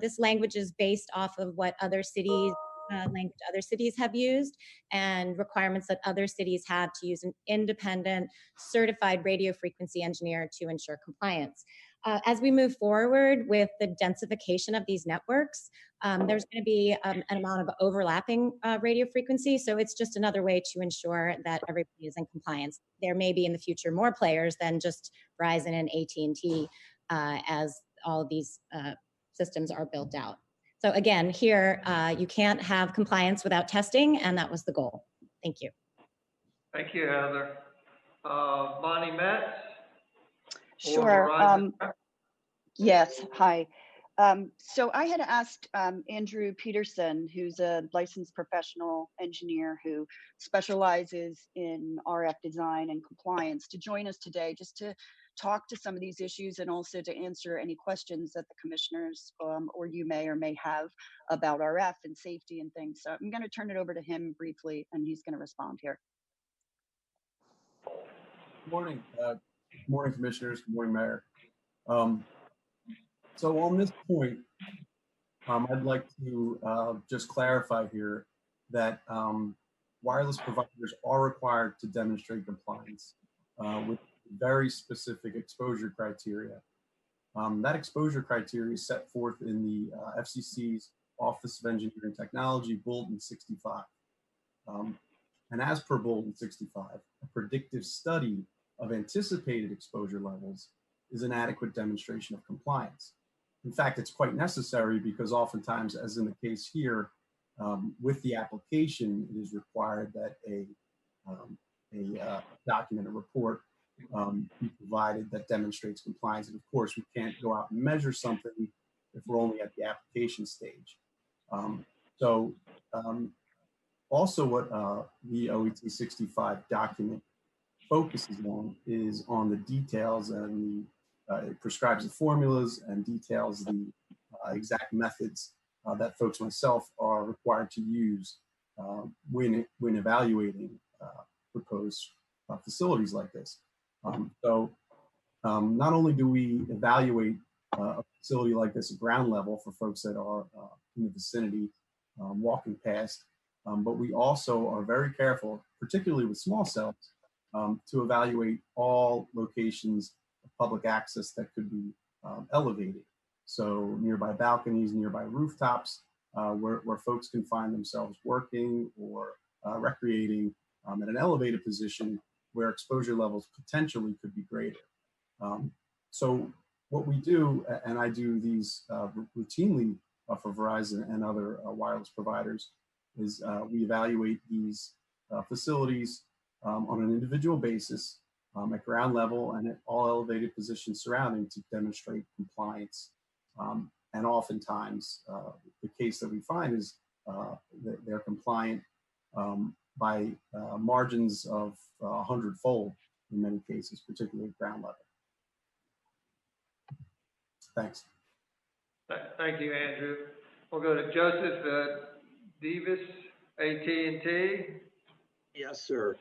This language is based off of what other cities have used, and requirements that other cities have to use an independent certified radio frequency engineer to ensure compliance. As we move forward with the densification of these networks, there's going to be an amount of overlapping radio frequency. So it's just another way to ensure that everybody is in compliance. There may be in the future more players than just Verizon and AT&T as all of these systems are built out. So again, here, you can't have compliance without testing, and that was the goal. Thank you. Thank you, Heather. Bonnie Metz? Sure. Yes, hi. So I had asked Andrew Peterson, who's a licensed professional engineer who specializes in RF design and compliance, to join us today just to talk to some of these issues and also to answer any questions that the commissioners or you may or may have about RF and safety and things. So I'm going to turn it over to him briefly, and he's going to respond here. Good morning. Good morning, commissioners. Good morning, Mayor. So on this point, I'd like to just clarify here that wireless providers are required to demonstrate compliance with very specific exposure criteria. That exposure criteria is set forth in the FCC's Office of Engineering Technology, Bulletin 65. And as per Bulletin 65, a predictive study of anticipated exposure levels is an adequate demonstration of compliance. In fact, it's quite necessary because oftentimes, as in the case here, with the application, it is required that a document, a report, be provided that demonstrates compliance. And of course, we can't go out and measure something if we're only at the application stage. Also what the OET 65 document focuses on is on the details, and it prescribes the formulas and details the exact methods that folks myself are required to use when evaluating proposed facilities like this. Not only do we evaluate a facility like this at ground level for folks that are in the vicinity walking past, but we also are very careful, particularly with small cells, to evaluate all locations of public access that could be elevated. So nearby balconies, nearby rooftops, where folks can find themselves working or recreating at an elevated position where exposure levels potentially could be greater. So what we do, and I do these routinely for Verizon and other wireless providers, is we evaluate these facilities on an individual basis at ground level and at all elevated positions surrounding to demonstrate compliance. And oftentimes, the case that we find is that they're compliant by margins of 100-fold in many cases, particularly at ground level. Thanks. Thank you, Andrew. We'll go to Joseph Davis, AT&T. Yes, sir.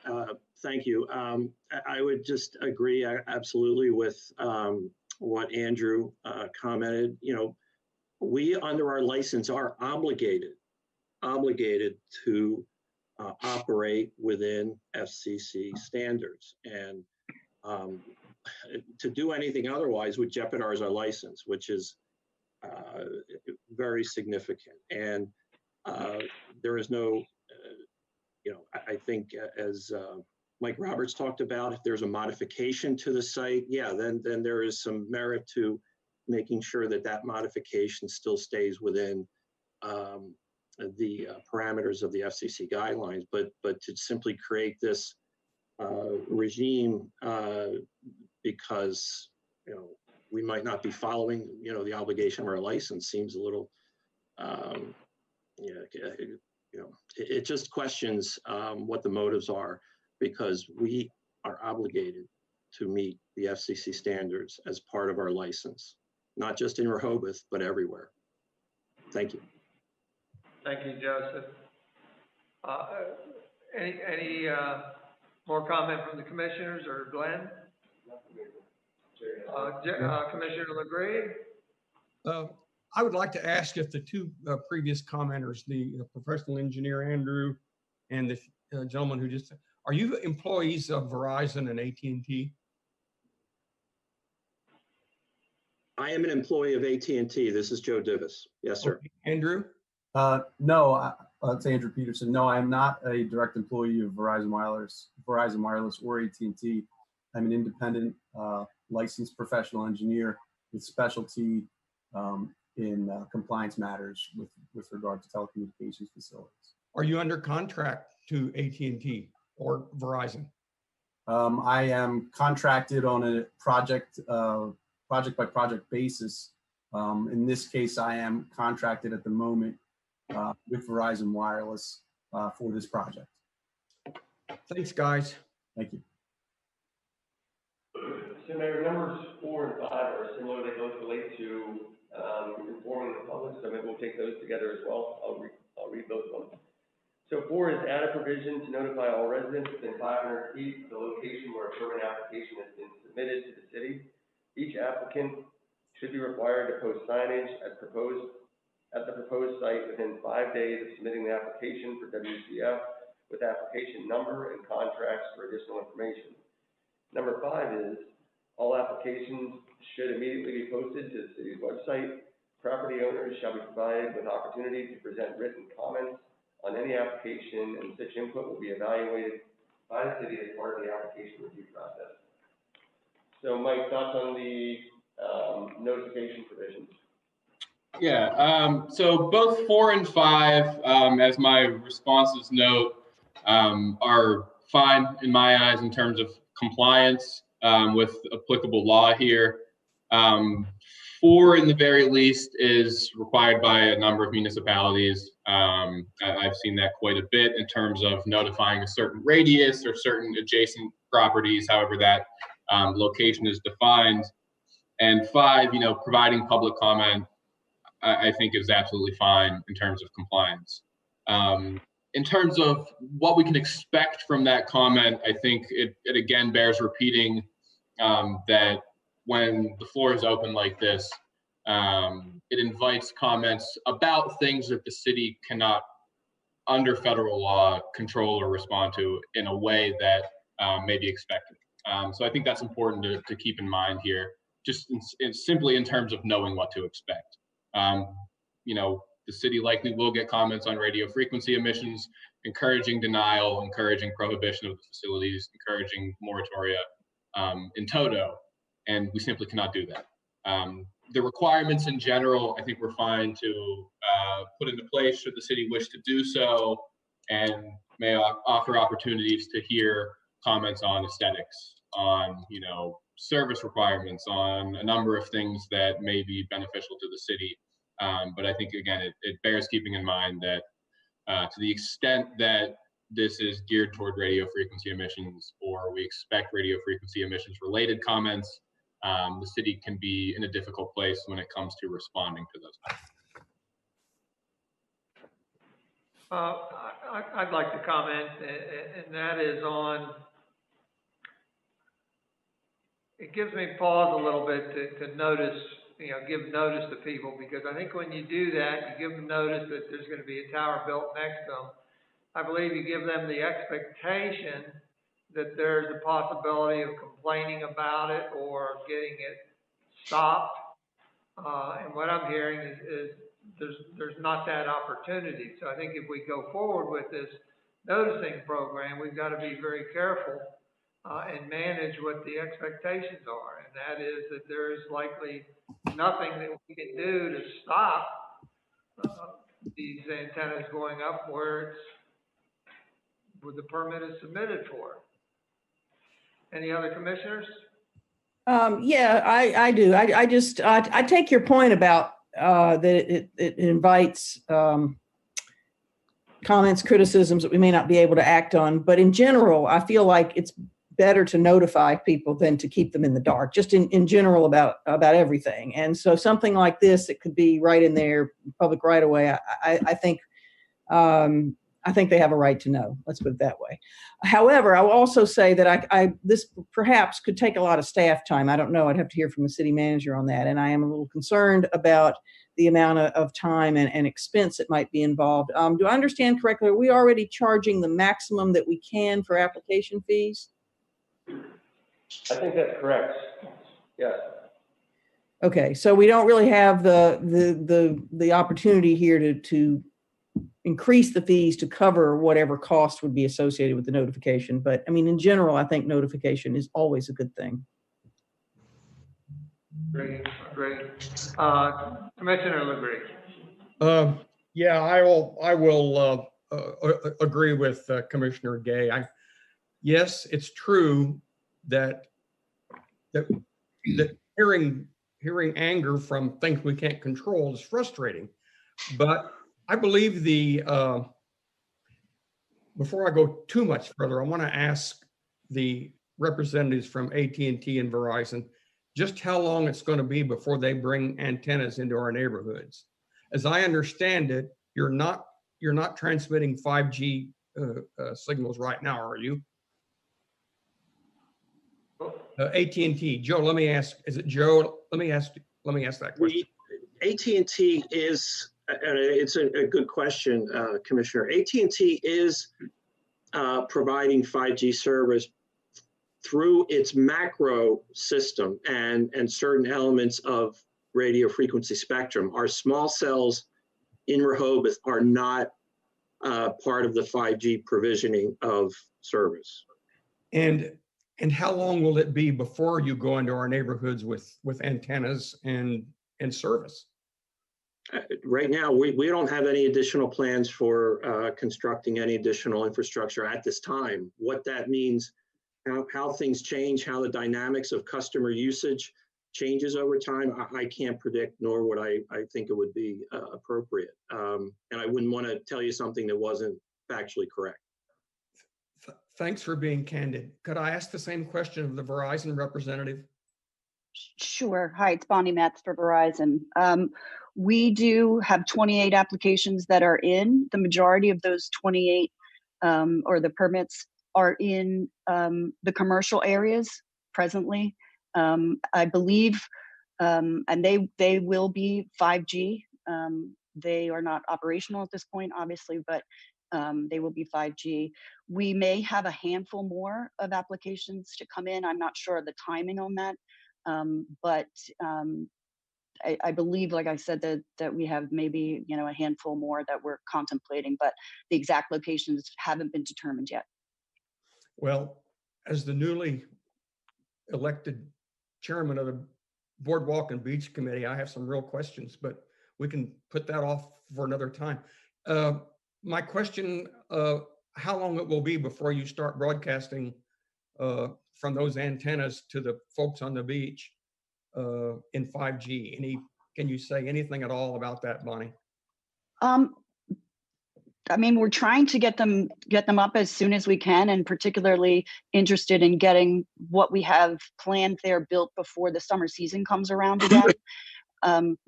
Thank you. I would just agree absolutely with what Andrew commented. You know, we under our license are obligated to operate within FCC standards, and to do anything otherwise would jeopardize our license, which is very significant. And there is no, you know, I think as Mike Roberts talked about, if there's a modification to the site, yeah, then there is some merit to making sure that that modification still stays within the parameters of the FCC guidelines. But to simply create this regime because, you know, we might not be following, you know, the obligation of our license seems a little, it just questions what the motives are, because we are obligated to meet the FCC standards as part of our license, not just in Rehoboth, but everywhere. Thank you. Thank you, Joseph. Any more comment from the commissioners or Glenn? Commissioner LeGree? I would like to ask if the two previous commenters, the professional engineer Andrew and the gentleman who just, are you employees of Verizon and AT&T? I am an employee of AT&T. This is Joe Divis. Yes, sir. Okay. Andrew? No, it's Andrew Peterson. No, I'm not a direct employee of Verizon Wireless or AT&T. I'm an independent licensed professional engineer with specialty in compliance matters with regard to telecommunications facilities. Are you under contract to AT&T or Verizon? I am contracted on a project by project basis. In this case, I am contracted at the moment with Verizon Wireless for this project. Thanks, guys. Thank you. So Mayor, numbers 4 and 5 are similar. They both relate to informing the public, so maybe we'll take those together as well. I'll read both of them. So 4 is add a provision to notify all residents within 500 feet of the location where a permit application has been submitted to the city. Each applicant should be required to post signage at the proposed site within 5 days of submitting the application for WCF with application number and contracts for additional information. Number 5 is all applications should immediately be posted to the city's website. Property owners shall be provided with opportunity to present written comments on any application, and such input will be evaluated by the city as part of the application review process. So Mike, thoughts on the notification provisions? Yeah, so both 4 and 5, as my responses note, are fine in my eyes in terms of compliance with applicable law here. 4, in the very least, is required by a number of municipalities. I've seen that quite a bit in terms of notifying a certain radius or certain adjacent properties, however that location is defined. And 5, you know, providing public comment, I think is absolutely fine in terms of compliance. in terms of what we can expect from that comment, I think it again bears repeating that when the floor is open like this, it invites comments about things that the city cannot, under federal law, control or respond to in a way that may be expected. So I think that's important to keep in mind here, just simply in terms of knowing what to expect. You know, the city likely will get comments on radio frequency emissions, encouraging denial, encouraging prohibition of the facilities, encouraging moratoria in toto, and we simply cannot do that. The requirements in general, I think we're fine to put into place should the city wish to do so, and may offer opportunities to hear comments on aesthetics, on, you know, service requirements, on a number of things that may be beneficial to the city. But I think, again, it bears keeping in mind that to the extent that this is geared toward radio frequency emissions, or we expect radio frequency emissions related comments, the city can be in a difficult place when it comes to responding to those. I'd like to comment, and that is on, it gives me pause a little bit to notice, you know, give notice to people, because I think when you do that, you give them notice that there's going to be a tower built next to them. I believe you give them the expectation that there's a possibility of complaining about it or getting it stopped. And what I'm hearing is there's not that opportunity. So I think if we go forward with this noticing program, we've got to be very careful and manage what the expectations are. And that is that there is likely nothing that we can do to stop these antennas going up where the permit is submitted for. Any other commissioners? Yeah, I do. I take your point about that it invites comments, criticisms that we may not be able to act on. But in general, I feel like it's better to notify people than to keep them in the dark, just in general about everything. And so something like this, it could be right in their public right of way. I think they have a right to know. Let's put it that way. However, I will also say that this perhaps could take a lot of staff time. I don't know. I'd have to hear from the city manager on that. And I am a little concerned about the amount of time and expense that might be involved. Do I understand correctly? Are we already charging the maximum that we can for application fees? I think that's correct. Yes. Okay, so we don't really have the opportunity here to increase the fees to cover whatever cost would be associated with the notification. But I mean, in general, I think notification is always a good thing. Great. Commissioner LeGree. Yeah, I will agree with Commissioner Gay. Yes, it's true that hearing anger from things we can't control is frustrating, but I believe before I go too much further, I want to ask the representatives from AT&T and Verizon just how long it's going to be before they bring antennas into our neighborhoods. As I understand it, you're not transmitting 5G signals right now, are you? AT&T, Joe, let me ask, is it Joe? Let me ask that question. AT&T is, it's a good question, Commissioner. AT&T is providing 5G service through its macro system and certain elements of radio frequency spectrum. Our small cells in Rehoboth are not part of the 5G provisioning of service. And how long will it be before you go into our neighborhoods with antennas and service? Right now, we don't have any additional plans for constructing any additional infrastructure at this time. What that means, how things change, how the dynamics of customer usage changes over time, I can't predict, nor would I think it would be appropriate. And I wouldn't want to tell you something that wasn't factually correct. Thanks for being candid. Could I ask the same question of the Verizon representative? Sure. Hi, it's Bonnie Metz for Verizon. We do have 28 applications that are in. The majority of those 28 or the permits are in the commercial areas presently. I believe, and they will be 5G. They are not operational at this point, obviously, but they will be 5G. We may have a handful more of applications to come in. I'm not sure of the timing on that, but I believe, like I said, that we have maybe a handful more that we're contemplating, but the exact locations haven't been determined yet. Well, as the newly elected chairman of the Boardwalk and Beach Committee, I have some real questions, but we can put that off for another time. My question, how long it will be before you start broadcasting from those antennas to the folks on the beach in 5G? Can you say anything at all about that, Bonnie? I mean, we're trying to get them up as soon as we can, and particularly interested in getting what we have planned there built before the summer season comes around again.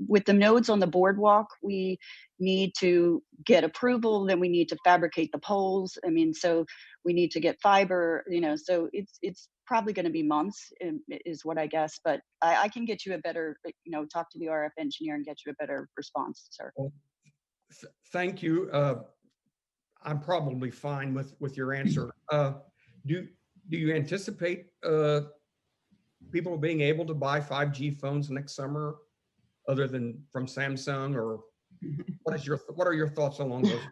With the nodes on the boardwalk, we need to get approval, then we need to fabricate the poles. I mean, so we need to get fiber, so it's probably going to be months is what I guess, but I can get you a better, talk to the RF engineer and get you a better response, sir. Well, thank you. I'm probably fine with your answer. Do you anticipate people being able to buy 5G phones next summer, other than from Samsung, or what are your thoughts along those?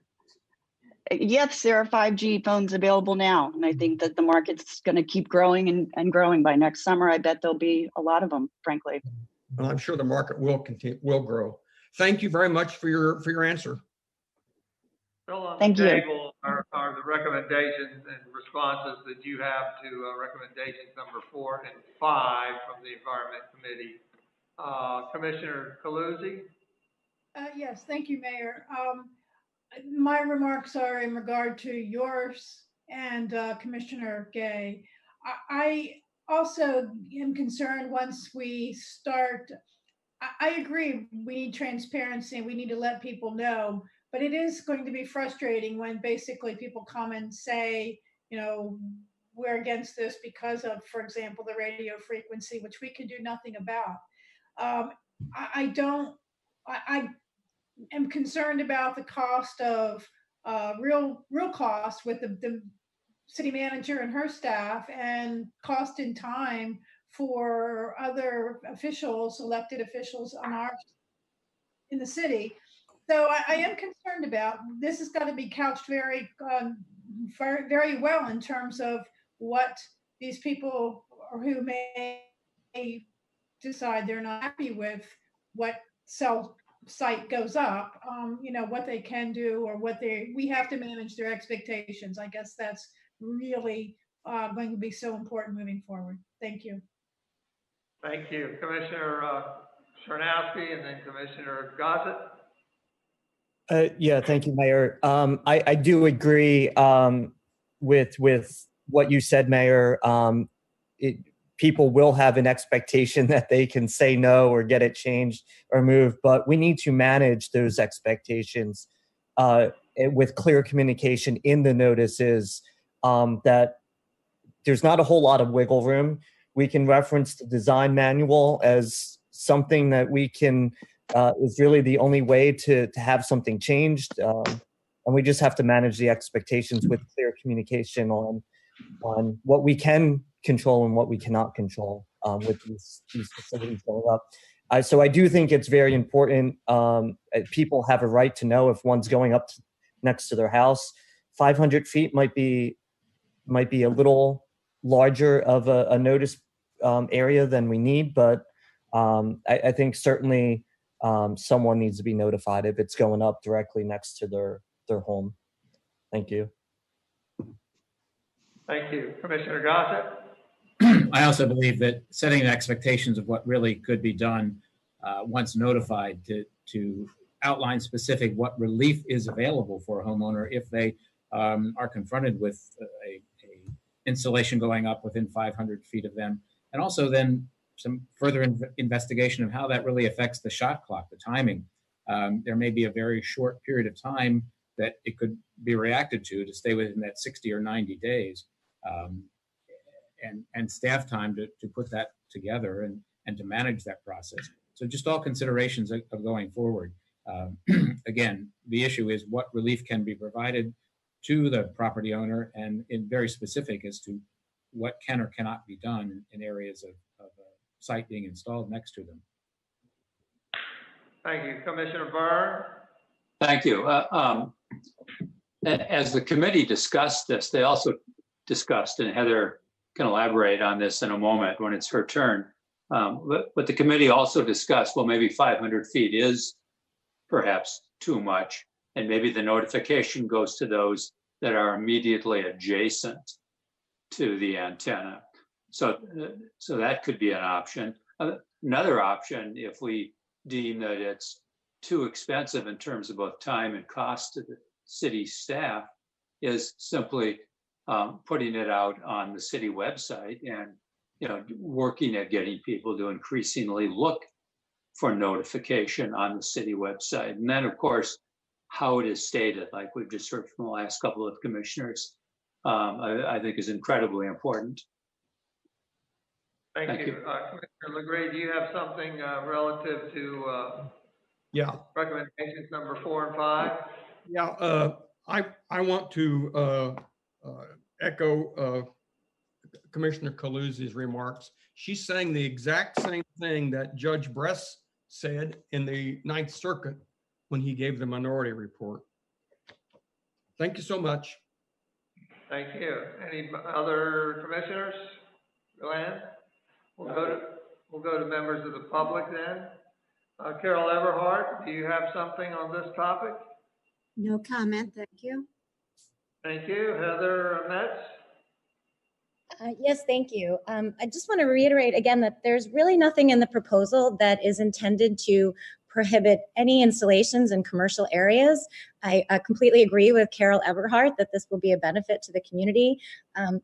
Yes, there are 5G phones available now, and I think that the market's going to keep growing and growing. By next summer, I bet there'll be a lot of them, frankly. Well, I'm sure the market will grow. Thank you very much for your answer. Still on Thank the you. table are the recommendations and responses that you have to recommendations number 4 and 5 from the Environment Committee. Commissioner Calusi? Yes, thank you, Mayor. My remarks are in regard to yours and Commissioner Gay. I also am concerned once we start, I agree, we need transparency, we need to let people know, but it is going to be frustrating when basically people come and say, we're against this because of, for example, the radio frequency, which we can do nothing about. I am concerned about the cost of real cost with the city manager and her staff, and cost in time for other officials, elected officials in the city. So I am concerned about this. Has got to be couched very very well in terms of what these people who may decide they're not happy with what cell site goes up, what they can do, or we have to manage their expectations. I guess that's really going to be so important moving forward. Thank you. Thank you. Commissioner Sharnowski, and then Commissioner Gossett. Yeah, thank you, Mayor. I do agree with what you said, Mayor. People will have an expectation that they can say no or get it changed or moved, but we need to manage those expectations with clear communication in the notices, that there's not a whole lot of wiggle room. We can reference the design manual as something that we can, is really the only way to have something changed. And we just have to manage the expectations with clear communication on what we can control and what we cannot control with these facilities going up. So I do think it's very important. People have a right to know if one's going up next to their house. 500 feet might be a little larger of a notice area than we need, but I think certainly someone needs to be notified if it's going up directly next to their home. Thank you. Thank you. Commissioner Gossett? I also believe that setting expectations of what really could be done once notified to outline specific what relief is available for a homeowner if they are confronted with a installation going up within 500 feet of them. And also then some further investigation of how that really affects the shot clock, the timing there may be a very short period of time that it could be reacted to stay within that 60 or 90 days. And staff time to put that together and to manage that process. So just all considerations of going forward. Again, the issue is what relief can be provided to the property owner, and in very specific as to what can or cannot be done in areas of a site being installed next to them. Thank you. Commissioner Byrne? Thank you. As the committee discussed this, they also discussed, and Heather can elaborate on this in a moment when it's her turn, but the committee also discussed, well, maybe 500 feet is perhaps too much, and maybe the notification goes to those that are immediately adjacent to the antenna. So that could be an option. Another option, if we deem that it's too expensive in terms of both time and cost to the city staff, is simply putting it out on the city website and working at getting people to increasingly look for notification on the city website. And then, of course, how it is stated, like we've just heard from the last couple of commissioners, I think is incredibly important. Thank you. Commissioner LeGray, do you have something relative to recommendations number 4 and 5? Yeah, I want to echo Commissioner Kaluzzi's remarks. She's saying the exact same thing that Judge Bress said in the Ninth Circuit when he gave the minority report. Thank you so much. Thank you. Any other commissioners? Glenn? We'll go to members of the public then. Carol Everhart, do you have something on this topic? No comment, thank you. Thank you. Heather Metz? Yes, thank you. I just want to reiterate again that there's really nothing in the proposal that is intended to prohibit any installations in commercial areas. I completely agree with Carol Everhart that this will be a benefit to the community.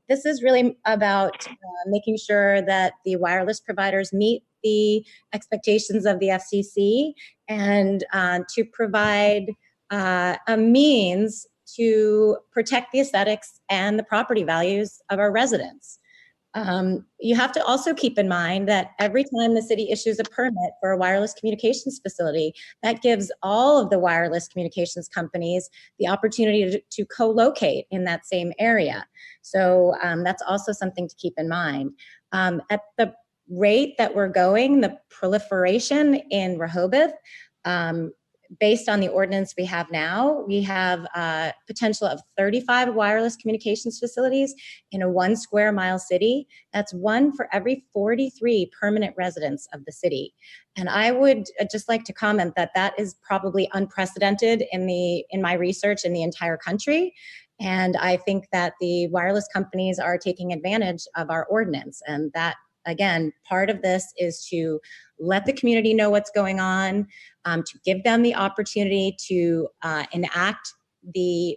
This is really about making sure that the wireless providers meet the expectations of the FCC and to provide a means to protect the aesthetics and the property values of our residents. You have to also keep in mind that every time the city issues a permit for a wireless communications facility, that gives all of the wireless communications companies the opportunity to co-locate in that same area. So that's also something to keep in mind. At the rate that we're going, the proliferation in Rehoboth, based on the ordinance we have now, we have a potential of 35 wireless communications facilities in a 1 square mile city. That's 1 for every 43 permanent residents of the city. And I would just like to comment that that is probably unprecedented in my research in the entire country. And I think that the wireless companies are taking advantage of our ordinance. And that, again, part of this is to let the community know what's going on, to give them the opportunity to enact the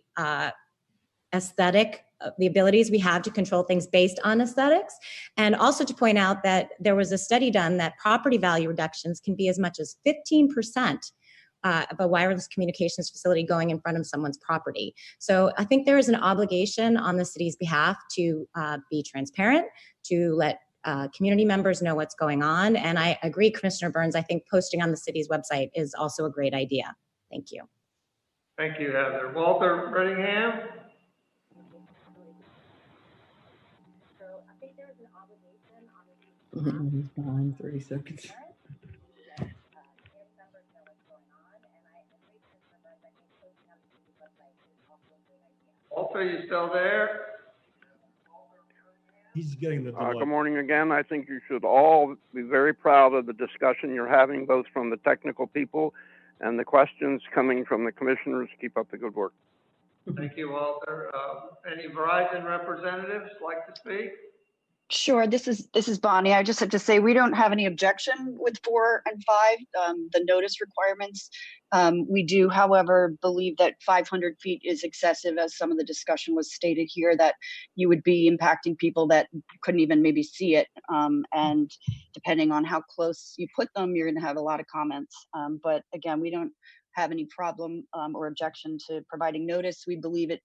aesthetic, the abilities we have to control things based on aesthetics, and also to point out that there was a study done that property value reductions can be as much as 15% of a wireless communications facility going in front of someone's property. So I think there is an obligation on the city's behalf to be transparent, to let community members know what's going on. And I agree, Commissioner Burns, I think posting on the city's website is also a great idea. Thank you. Thank you, Heather. Walter Brittingham? He's gone, 30 seconds. Walter, you still there? He's getting the delay. Good morning again. I think you should all be very proud of the discussion you're having, both from the technical people and the questions coming from the commissioners. Keep up the good work. Thank you, Walter. Any Verizon representatives like to speak? Sure. This is Bonnie. I just have to say we don't have any objection with 4 and 5, the notice requirements. We do, however, believe that 500 feet is excessive, as some of the discussion was stated here, that you would be impacting people that couldn't even maybe see it. And depending on how close you put them, you're going to have a lot of comments. But again, we don't have any problem or objection to providing notice. We believe it,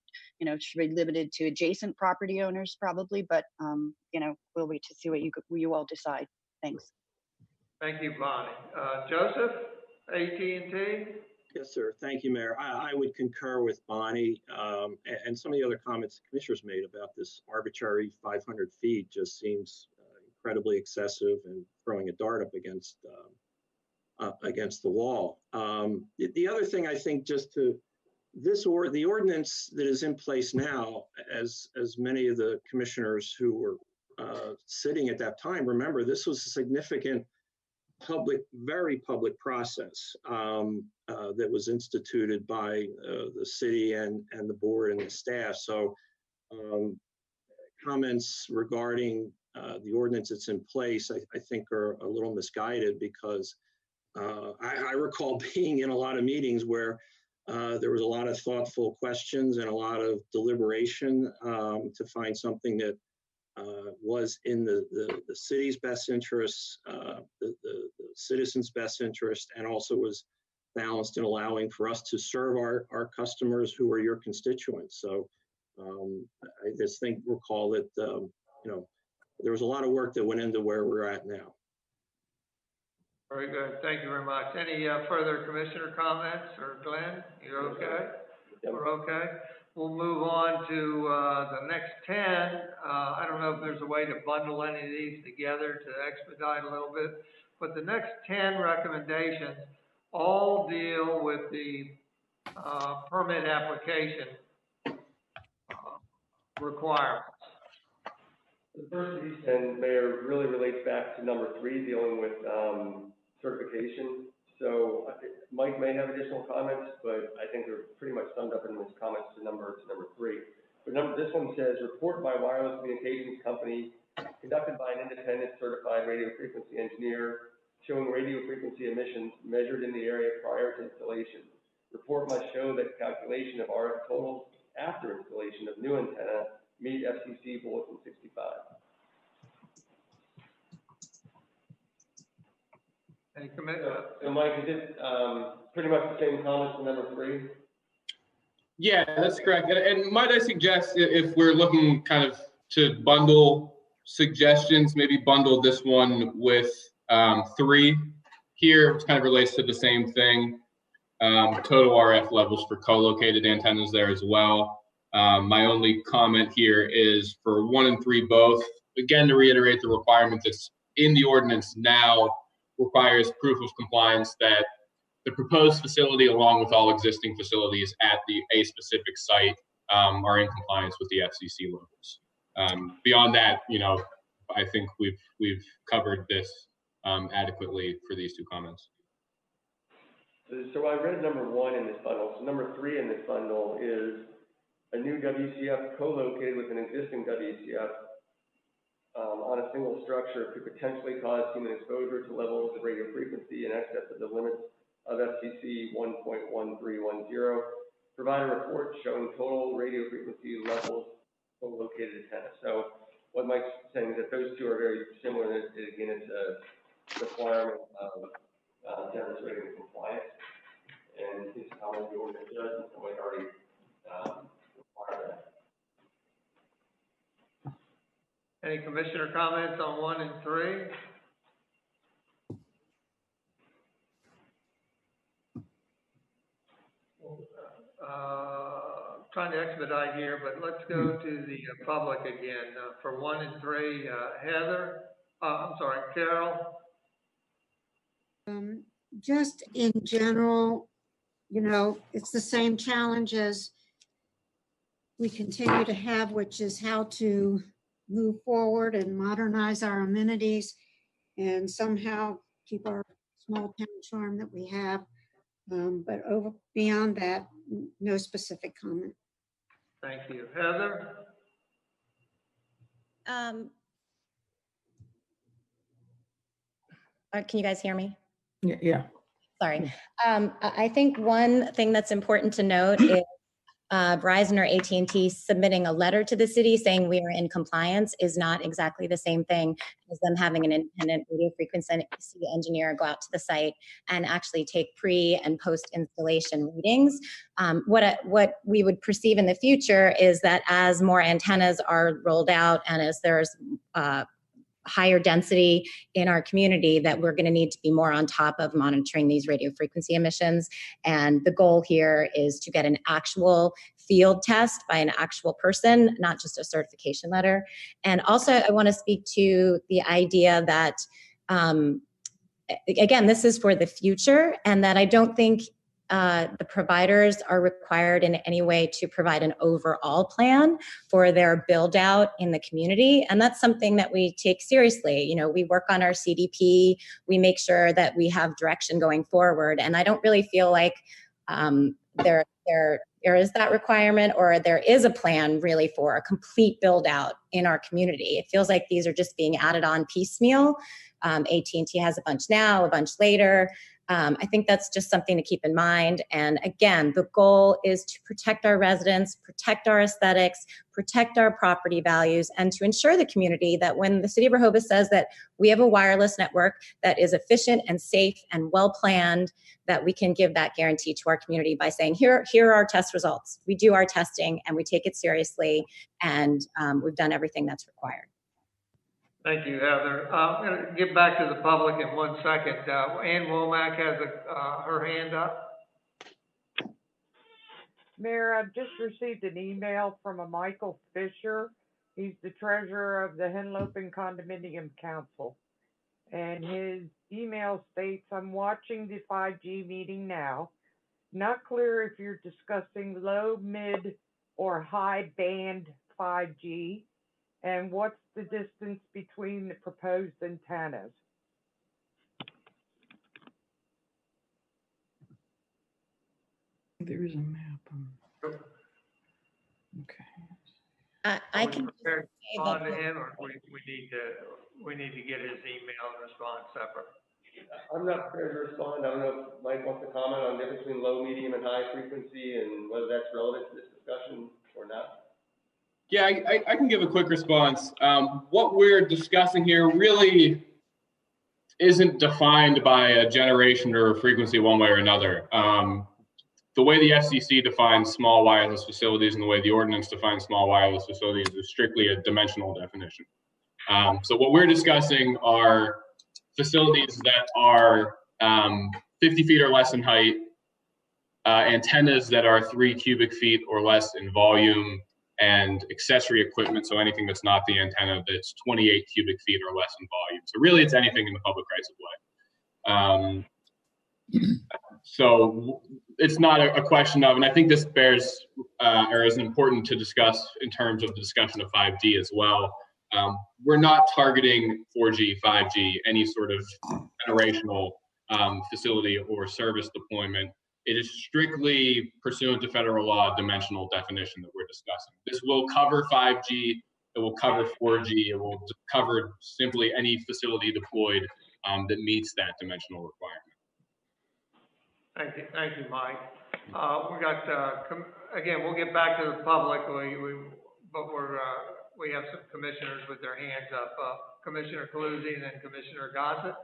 should be limited to adjacent property owners probably, but we'll wait to see what you all decide. Thanks. Thank you, Bonnie. Joseph, AT&T? Yes, sir. Thank you, Mayor. I would concur with Bonnie and some of the other comments the commissioners made about this arbitrary 500 feet just seems incredibly excessive and throwing a dart up against the wall. The other thing I think, just to the ordinance that is in place now, as many of the commissioners who were sitting at that time remember, this was a significant very public process that was instituted by the city and the board and the staff. So comments regarding the ordinance that's in place, I think are a little misguided, because I recall being in a lot of meetings where there was a lot of thoughtful questions and a lot of deliberation to find something that was in the city's best interests, the citizens' best interest, and also was balanced in allowing for us to serve our customers who are your constituents. So I just recall that, there was a lot of work that went into where we're at now. Very good. Thank you very much. Any further commissioner comments? Or Glenn, you're okay? We're okay. We'll move on to the next 10. I don't know if there's a way to bundle any of these together to expedite a little bit, but the next 10 recommendations all deal with the permit application requirements. The first of these 10, Mayor, really relates back to number 3, dealing with certification. So Mike may have additional comments, but I think they're pretty much summed up in his comments to number 3. But this one says, report by wireless communications company conducted by an independent certified radio frequency engineer showing radio frequency emissions measured in the area prior to installation. Report must show that calculation of RF totals after installation of new antenna meet FCC Bulletin 65. Any commitment? So Mike, is it pretty much the same comments to number 3? Yeah, that's correct. And might I suggest, if we're looking kind of to bundle suggestions, maybe bundle this one with 3 here, which kind of relates to the same thing. Total RF levels for co-located antennas there as well. My only comment here is for 1 and 3 both, again, to reiterate the requirement that's in the ordinance now requires proof of compliance that the proposed facility, along with all existing facilities at a specific site, are in compliance with the FCC levels. Beyond that, I think we've covered this adequately for these 2 comments. So I read number 1 in this bundle. So number 3 in this bundle is a new WCF co-located with an existing WCF on a single structure could potentially cause human exposure to levels of radio frequency in excess of the limits of FCC 1.1310. Provide a report showing total radio frequency levels co-located antenna. So what Mike's saying is that those 2 are very similar. Again, it's a requirement of demonstrating compliance. And his comment, the ordinance does in some way already require that. Any commissioner comments on 1 and 3? Trying to expedite here, but let's go to the public again. For 1 and 3, Heather, Carol. Just in general, it's the same challenges we continue to have, which is how to move forward and modernize our amenities and somehow keep our small town charm that we have. But beyond that, no specific comment. Thank you. Heather? Can you guys hear me? Yeah. Sorry. I think one thing that's important to note is Verizon or AT&T submitting a letter to the city saying we are in compliance is not exactly the same thing as them having an independent radio frequency engineer go out to the site and actually take pre and post installation readings. What we would perceive in the future is that as more antennas are rolled out and as there's higher density in our community, that we're going to need to be more on top of monitoring these radio frequency emissions. And the goal here is to get an actual field test by an actual person, not just a certification letter. And also, I want to speak to the idea that, again, this is for the future, and that I don't think the providers are required in any way to provide an overall plan for their build out in the community. And that's something that we take seriously. You know, we work on our CDP, we make sure that we have direction going forward. And I don't really feel like there is that requirement, or there is a plan really for a complete build out in our community. It feels like these are just being added on piecemeal. AT&T has a bunch now, a bunch later. I think that's just something to keep in mind. And again, the goal is to protect our residents, protect our aesthetics, protect our property values, and to ensure the community that when the city of Rehoboth says that we have a wireless network that is efficient and safe and well-planned, that we can give that guarantee to our community by saying, here are our test results. We do our testing and we take it seriously, and we've done everything that's required. Thank you, Heather. I'm going to get back to the public in 1 second. Ann Womack has her hand up. Mayor, I've just received an email from a Michael Fisher. He's the treasurer of the Henlopen Condominium Council. And his email states, I'm watching the 5G meeting now. Not clear if you're discussing low, mid, or high band 5G. And what's the distance between the proposed antennas? There is a map. Okay. I can Respond to him, or we need to get his email and respond separate. I'm not prepared to respond. I don't know if Mike wants to comment on the difference between low, medium, and high frequency and whether that's relevant to this discussion or not. Yeah, I can give a quick response. What we're discussing here really isn't defined by a generation or a frequency one way or another. The way the FCC defines small wireless facilities and the way the ordinance defines small wireless facilities is strictly a dimensional definition. So what we're discussing are facilities that are 50 feet or less in height, antennas that are 3 cubic feet or less in volume, and accessory equipment, so anything that's not the antenna that's 28 cubic feet or less in volume. So really it's anything in the public rights of way. So it's not a question of, and I think this bears or is important to discuss in terms of the discussion of 5G as well. We're not targeting 4G, 5G, any sort of generational facility or service deployment. It is strictly pursuant to federal law dimensional definition that we're discussing. This will cover 5G, it will cover 4G, it will cover simply any facility deployed that meets that dimensional requirement. Thank you, Mike. We got, again, we'll get back to the public, but we have some commissioners with their hands up. Commissioner Calusi and then Commissioner Gossett.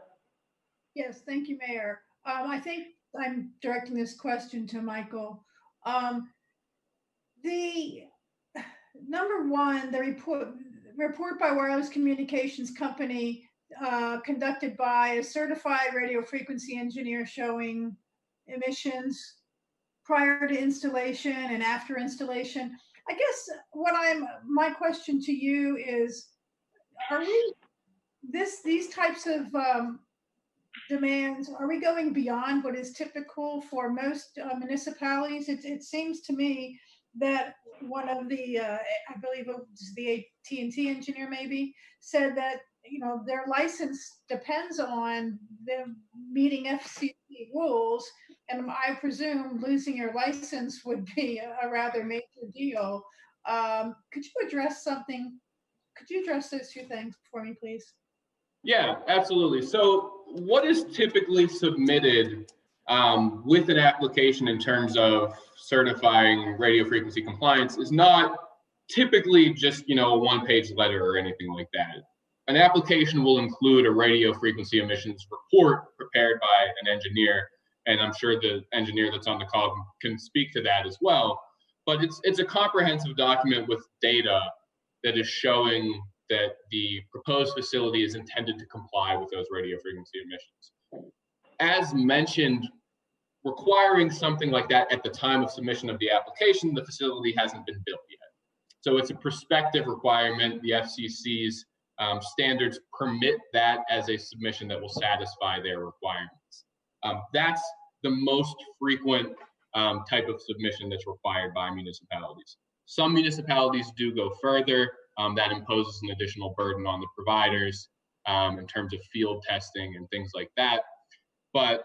Yes, thank you, Mayor. I think I'm directing this question to Michael. The number one, the report by Wireless Communications Company conducted by a certified radio frequency engineer showing emissions prior to installation and after installation. I guess my question to you is, are we these types of demands, are we going beyond what is typical for most municipalities? It seems to me that one of the, I believe it was the AT&T engineer maybe, said that, you know, their license depends on them meeting FCC rules, and I presume losing your license would be a rather major deal. Could you address those two things for me, please? Yeah, absolutely. So what is typically submitted with an application in terms of certifying radio frequency compliance is not typically just, a one-page letter or anything like that. An application will include a radio frequency emissions report prepared by an engineer, and I'm sure the engineer that's on the call can speak to that as well. But it's a comprehensive document with data that is showing that the proposed facility is intended to comply with those radio frequency emissions. As mentioned, requiring something like that at the time of submission of the application, the facility hasn't been built yet. So it's a prospective requirement. The FCC's standards permit that as a submission that will satisfy their requirements. That's the most frequent type of submission that's required by municipalities. Some municipalities do go further. That imposes an additional burden on the providers in terms of field testing and things like that. But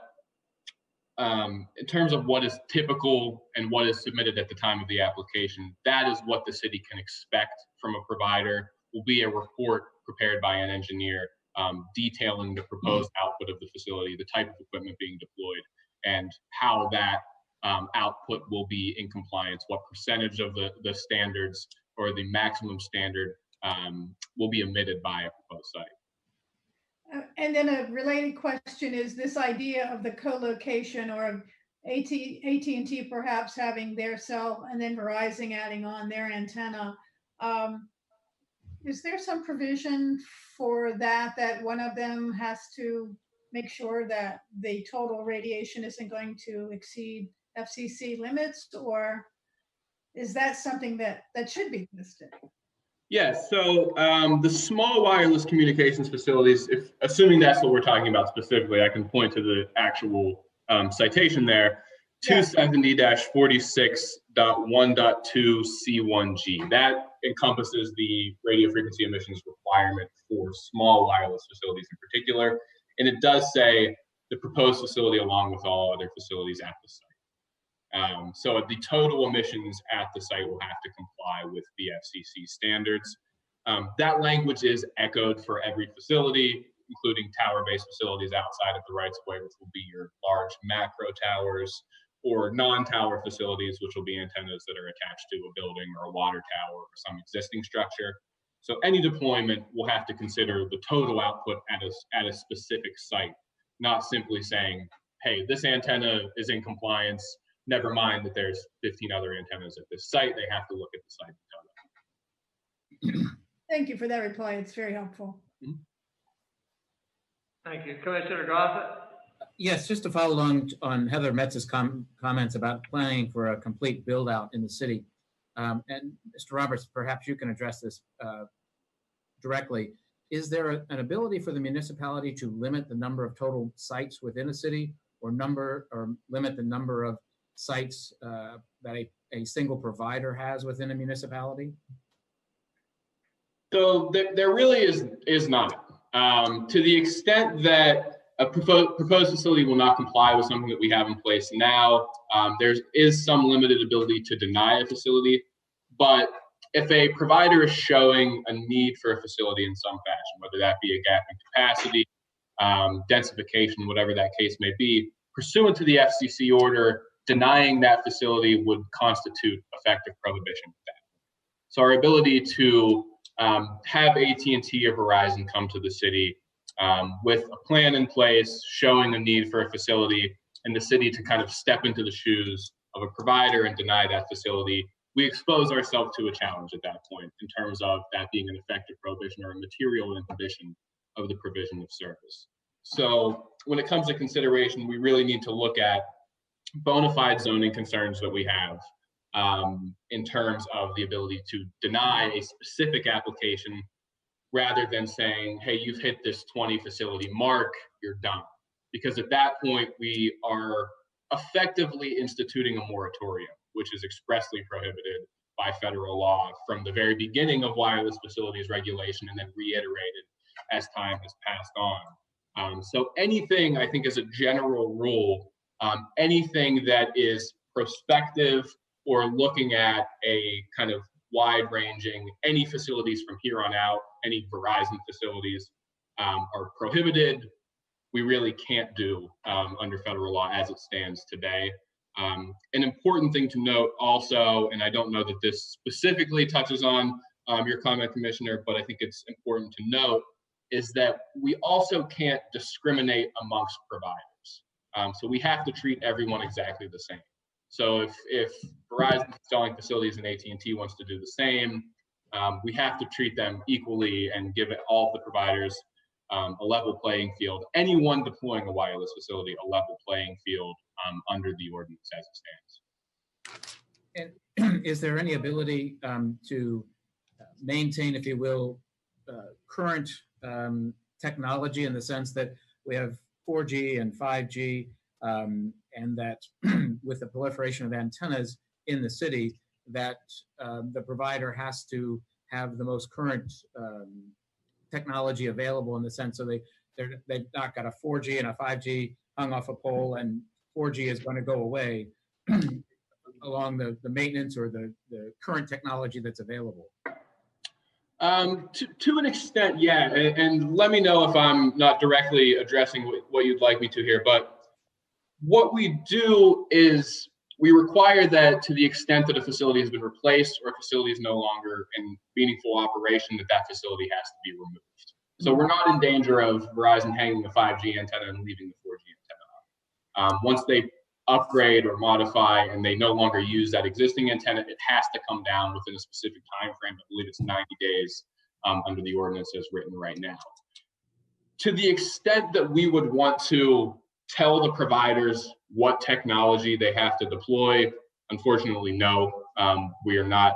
in terms of what is typical and what is submitted at the time of the application, that is what the city can expect from a provider. Will be a report prepared by an engineer detailing the proposed output of the facility, the type of equipment being deployed, and how that output will be in compliance, what percentage of the standards or the maximum standard will be emitted by a proposed site. And then a related question is this idea of the co-location or AT&T perhaps having their cell and then Verizon adding on their antenna. Is there some provision for that one of them has to make sure that the total radiation isn't going to exceed FCC limits, or is that something that should be listed? Yes, so the small wireless communications facilities, assuming that's what we're talking about specifically, I can point to the actual citation there, 270-46.1.2 C1G. That encompasses the radio frequency emissions requirement for small wireless facilities in particular. And it does say the proposed facility along with all other facilities at the site. So the total emissions at the site will have to comply with the FCC standards. That language is echoed for every facility, including tower-based facilities outside of the rights-of-way, which will be your large macro towers, or non-tower facilities, which will be antennas that are attached to a building or a water tower or some existing structure. So any deployment will have to consider the total output at a specific site, not simply saying, hey, this antenna is in compliance, never mind that there's 15 other antennas at this site. They have to look at the site. Thank you for that reply. It's very helpful. Thank you. Commissioner Gossett? Yes, just to follow on Heather Metz's comments about planning for a complete build out in the city. And Mr. Roberts, perhaps you can address this directly. Is there an ability for the municipality to limit the number of total sites within a city, or limit the number of sites that a single provider has within a municipality? So there really is not. To the extent that a proposed facility will not comply with something that we have in place now, there is some limited ability to deny a facility. But if a provider is showing a need for a facility in some fashion, whether that be a gap in capacity, densification, whatever that case may be, pursuant to the FCC order, denying that facility would constitute effective prohibition of that. So our ability to have AT&T or Verizon come to the city with a plan in place, showing a need for a facility, and the city to kind of step into the shoes of a provider and deny that facility, we expose ourselves to a challenge at that point in terms of that being an effective prohibition or a material inhibition of the provision of service. So when it comes to consideration, we really need to look at bona fide zoning concerns that we have in terms of the ability to deny a specific application rather than saying, hey, you've hit this 20 facility mark, you're done. Because at that point, we are effectively instituting a moratorium, which is expressly prohibited by federal law from the very beginning of wireless facilities regulation and then reiterated as time has passed on. So anything, I think, as a general rule, anything that is prospective or looking at a kind of wide-ranging, any facilities from here on out, any Verizon facilities, are prohibited, we really can't do under federal law as it stands today. An important thing to note also, and I don't know that this specifically touches on your comment, Commissioner, but I think it's important to note, is that we also can't discriminate amongst providers. So we have to treat everyone exactly the same. So if Verizon selling facilities and AT&T wants to do the same, we have to treat them equally and give all the providers a level playing field. Anyone deploying a wireless facility, a level playing field under the ordinance as it stands. And is there any ability to maintain, if you will, current technology in the sense that we have 4G and 5G, and that with the proliferation of antennas in the city, that the provider has to have the most current technology available, in the sense so they've not got a 4G and a 5G hung off a pole, and 4G is going to go away along the maintenance or the current technology that's available? To an extent, yeah. And let me know if I'm not directly addressing what you'd like me to here. But what we do is we require that, to the extent that a facility has been replaced or a facility is no longer in meaningful operation, that facility has to be removed. So we're not in danger of Verizon hanging the 5G antenna and leaving the 4G antenna on. Once they upgrade or modify and they no longer use that existing antenna, it has to come down within a specific time frame. I believe it's 90 days under the ordinance as written right now. To the extent that we would want to tell the providers what technology they have to deploy, unfortunately, no. We are not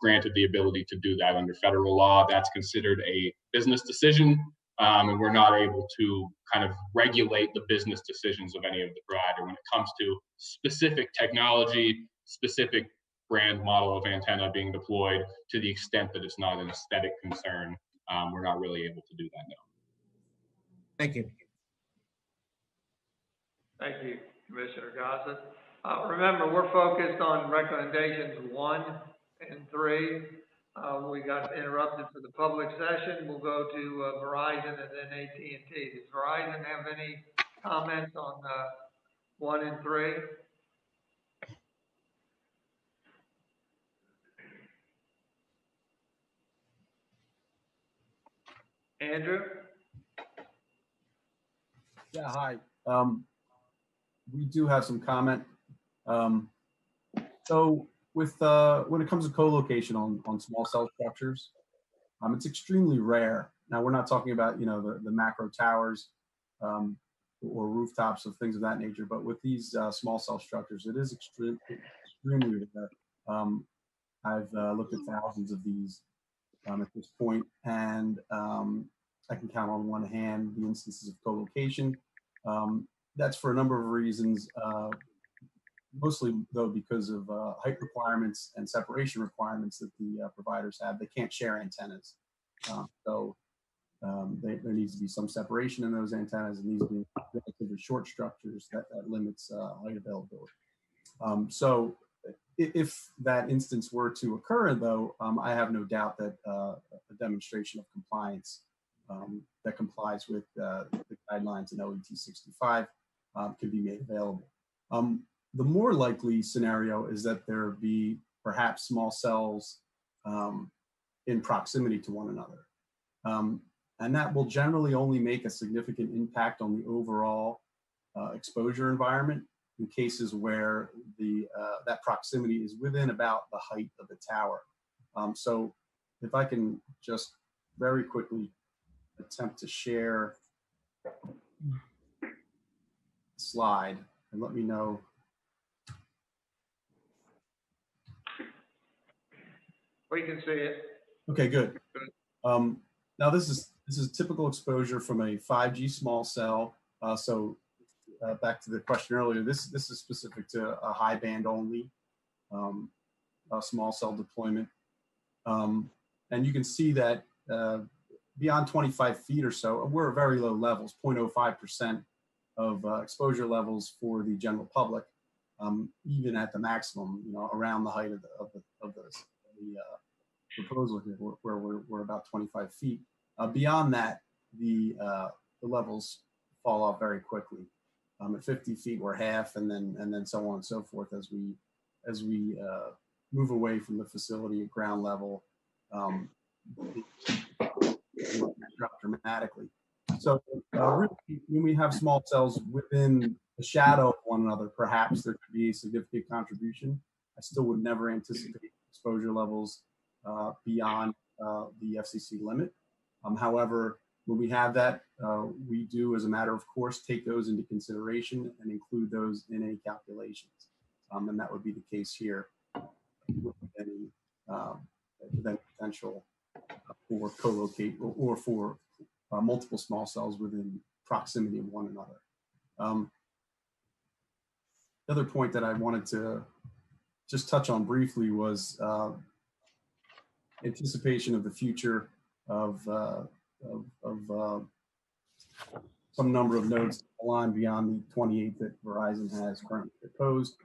granted the ability to do that under federal law. That's considered a business decision, and we're not able to kind of regulate the business decisions of any of the provider when it comes to specific technology, specific brand model of antenna being deployed. To the extent that it's not an aesthetic concern, we're not really able to do that now. Thank you. Thank you, Commissioner Gossett. Remember, we're focused on recommendations 1 and 3. We got interrupted for the public session. We'll go to Verizon and then AT&T. Does Verizon have any comments on 1 and 3? Andrew? Yeah, hi. We do have some comment. So with when it comes to co-location on small cell structures, it's extremely rare. Now, we're not talking about, the macro towers or rooftops of things of that nature, but with these small cell structures, it is extremely rare. I've looked at thousands of these at this point, and I can count on one hand the instances of co-location. That's for a number of reasons, mostly though because of height requirements and separation requirements that the providers have. They can't share antennas. So there needs to be some separation in those antennas, and these being relatively short structures that limits height availability. So if that instance were to occur, though, I have no doubt that a demonstration of compliance that complies with the guidelines in OET 65 can be made available. The more likely scenario is that there be perhaps small cells in proximity to one another. And that will generally only make a significant impact on the overall exposure environment in cases where that proximity is within about the height of the tower. So if I can just very quickly attempt to share the slide and let me know. We can see it. Okay, good. Now this is typical exposure from a 5G small cell. Back to the question earlier, this is specific to a high band only small cell deployment. And you can see that beyond 25 feet or so, we're at very low levels, 0.05% of exposure levels for the general public, even at the maximum, around the height of the proposal here, where we're about 25 feet. Beyond that, the levels fall off very quickly. At 50 feet, we're half, and then so on and so forth as we move away from the facility at ground level. Drop dramatically. So really, when we have small cells within the shadow of one another, perhaps there could be a significant contribution. I still would never anticipate exposure levels beyond the FCC limit. However, when we have that, we do, as a matter of course, take those into consideration and include those in any calculations. And that would be the case here with any potential for co-locate or for multiple small cells within proximity of one another. The other point that I wanted to just touch on briefly was anticipation of the future of some number of nodes aligned beyond the 28 that Verizon has currently proposed.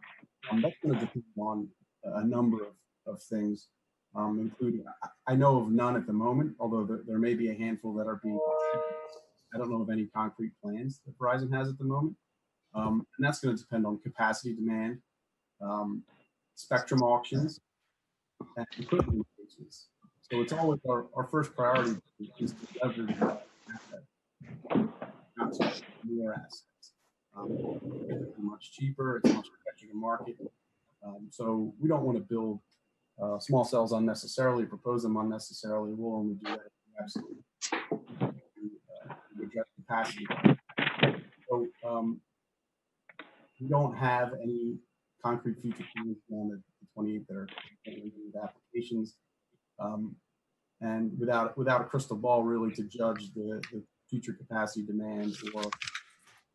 That's going to depend on a number of things, including, I know of none at the moment, although there may be a handful that are being, I don't know of any concrete plans that Verizon has at the moment. And that's going to depend on capacity demand, spectrum auctions, and equipment engagements. So it's always our first priority is to leverage that asset, not to more assets. It's much cheaper, it's much better to market. So we don't want to build small cells unnecessarily, propose them unnecessarily. We'll only do that if we absolutely address capacity. So we don't have any concrete future plans on the 28 that are with applications. And without a crystal ball really to judge the future capacity demands or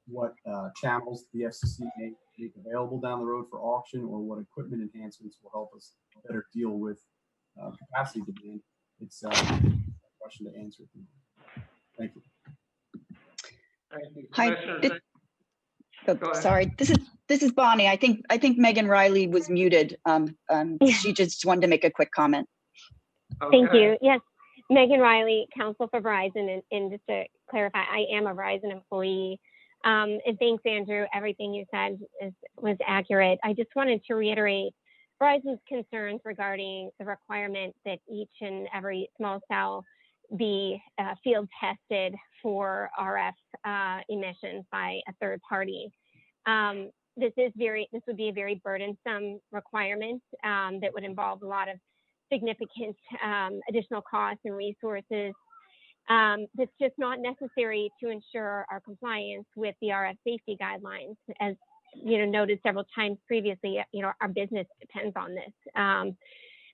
what channels the FCC may make available down the road for auction or what equipment enhancements will help us better deal with capacity demand, it's a question to answer. Thank you. Thank you. Hi. Sorry, this is Bonnie. I think Megan Riley was muted. She just wanted to make a quick comment. Okay. Thank you. Yes, Megan Riley, counsel for Verizon, and just to clarify, I am a Verizon employee. And thanks, Andrew. Everything you said was accurate. I just wanted to reiterate Verizon's concerns regarding the requirement that each and every small cell be field tested for RF emissions by a third party. This would be a very burdensome requirement that would involve a lot of significant additional costs and resources. That's just not necessary to ensure our compliance with the RF safety guidelines. As noted several times previously, our business depends on this.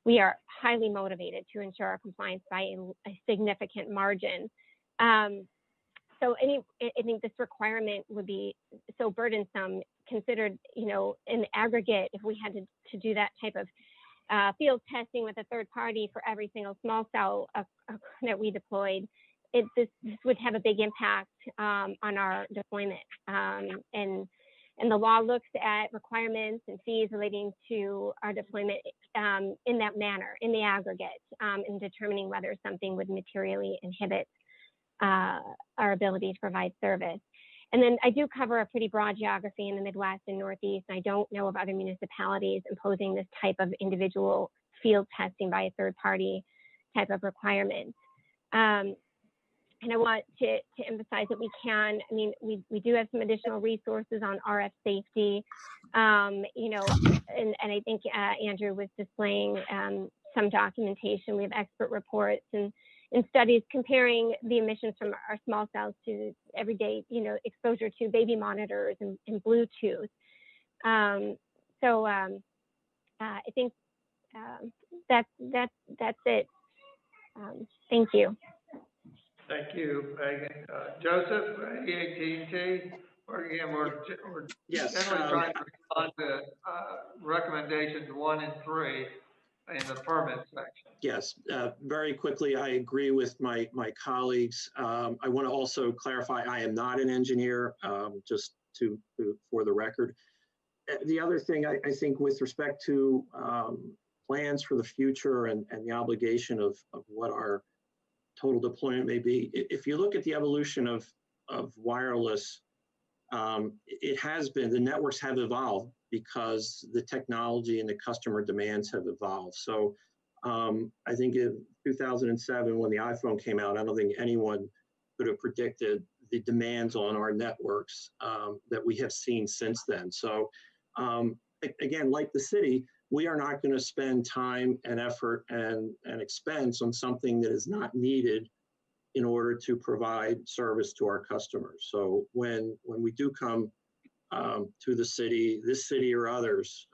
We are highly motivated to ensure our compliance by a significant margin. So I think this requirement would be so burdensome considered, in aggregate, if we had to do that type of field testing with a third party for every single small cell that we deployed, this would have a big impact on our deployment. And the law looks at requirements and fees relating to our deployment in that manner, in the aggregate, in determining whether something would materially inhibit our ability to provide service. And then I do cover a pretty broad geography in the Midwest and Northeast. And I don't know of other municipalities imposing this type of individual field testing by a third party type of requirement. And I want to emphasize that we do have some additional resources on RF safety, and I think Andrew was displaying some documentation. We have expert reports and studies comparing the emissions from our small cells to everyday, exposure to baby monitors and Bluetooth. So I think that's it. Thank you. Thank you, Megan. Joseph, AT&T, or again, we're Yes, generally trying to respond to recommendations 1 and 3 in the permit section. Yes, very quickly, I agree with my colleagues. I want to also clarify, I am not an engineer, just for the record. The other thing I think with respect to plans for the future and the obligation of what our total deployment may be. If you look at the evolution of wireless, it has been, the networks have evolved because the technology and the customer demands have evolved. So I think in 2007, when the iPhone came out, I don't think anyone could have predicted the demands on our networks that we have seen since then. So again, like the city, we are not going to spend time and effort and expense on something that is not needed in order to provide service to our customers. So when we do come to the city, this city or others,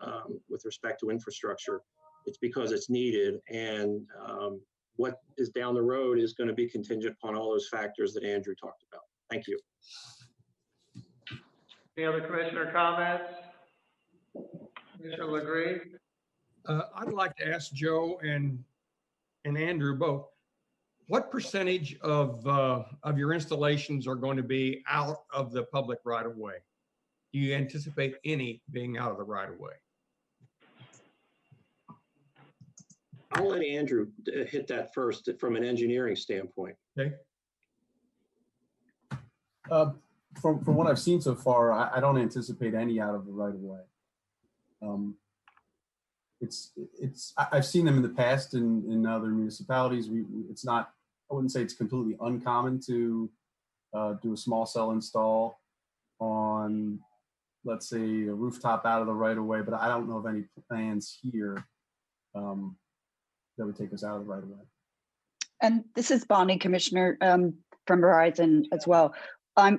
with respect to infrastructure, it's because it's needed. And what is down the road is going to be contingent upon all those factors that Andrew talked about. Thank you. Any other commissioner comments? Commissioner LeGree? I'd like to ask Joe and Andrew both, what percentage of your installations are going to be out of the public right of way? Do you anticipate any being out of the right of way? I'll let Andrew hit that first from an engineering standpoint. Okay. From what I've seen so far, I don't anticipate any out of the right of way. I've seen them in the past in other municipalities. It's not, I wouldn't say it's completely uncommon to do a small cell install on, let's say, a rooftop out of the right of way, but I don't know of any plans here that would take us out of the right of way. And this is Bonnie, Commissioner, from Verizon as well. I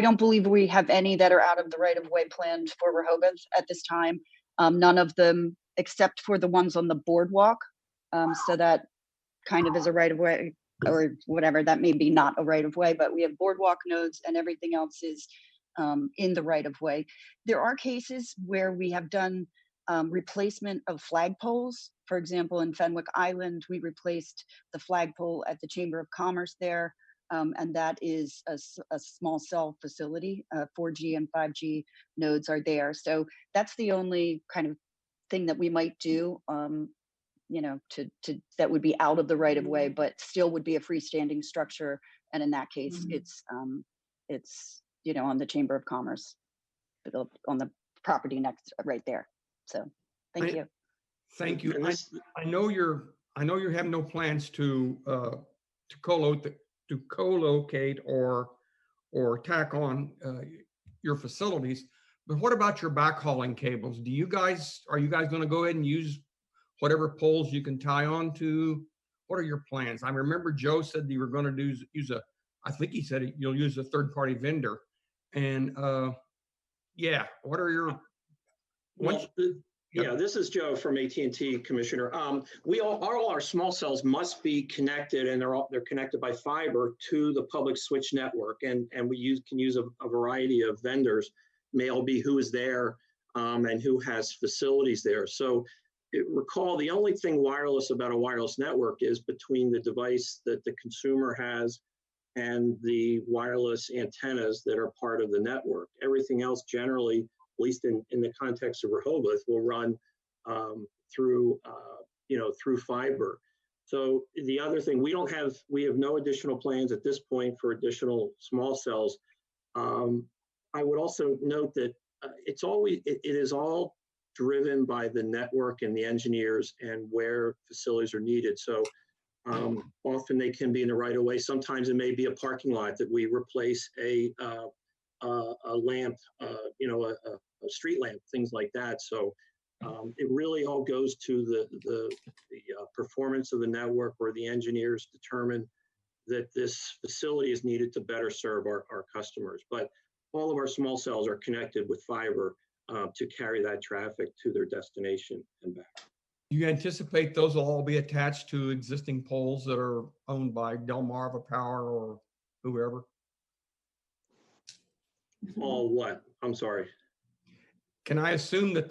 don't believe we have any that are out of the right of way planned for Rehoboth at this time. None of them, except for the ones on the boardwalk. So that kind of is a right of way or whatever, that may be not a right of way, but we have boardwalk nodes and everything else is in the right of way. There are cases where we have done replacement of flagpoles. For example, in Fenwick Island, we replaced the flagpole at the Chamber of Commerce there. And that is a small cell facility. 4G and 5G nodes are there. So that's the only kind of thing that we might do, you know, that would be out of the right of way, but still would be a freestanding structure. And in that case, it's you know, on the Chamber of Commerce, on the property next right there. So thank you. Thank you. I know you have no plans to co-locate or tack on your facilities, but what about your backhauling cables? Are you guys going to go ahead and use whatever poles you can tie on to? What are your plans? I remember Joe said that you were going to use I think he said you'll use a third-party vendor. And yeah, what are your... Yeah, this is Joe from AT&T, Commissioner. All our small cells must be connected, and they're connected by fiber to the public switch network, and we can use a variety of vendors, may all be who is there and who has facilities there. So recall, the only thing wireless about a wireless network is between the device that the consumer has and the wireless antennas that are part of the network. Everything else generally, at least in the context of Rehoboth, will run through fiber. So the other thing, we have no additional plans at this point for additional small cells. I would also note that it is all driven by the network and the engineers and where facilities are needed. So often they can be in the right of way. Sometimes it may be a parking lot that we replace a lamp, a street lamp, things like that. So it really all goes to the performance of the network, where the engineers determine that this facility is needed to better serve our customers. But all of our small cells are connected with fiber to carry that traffic to their destination and back. Do you anticipate those will all be attached to existing poles that are owned by Delmarva Power or whoever? All what? I'm sorry. Can I assume that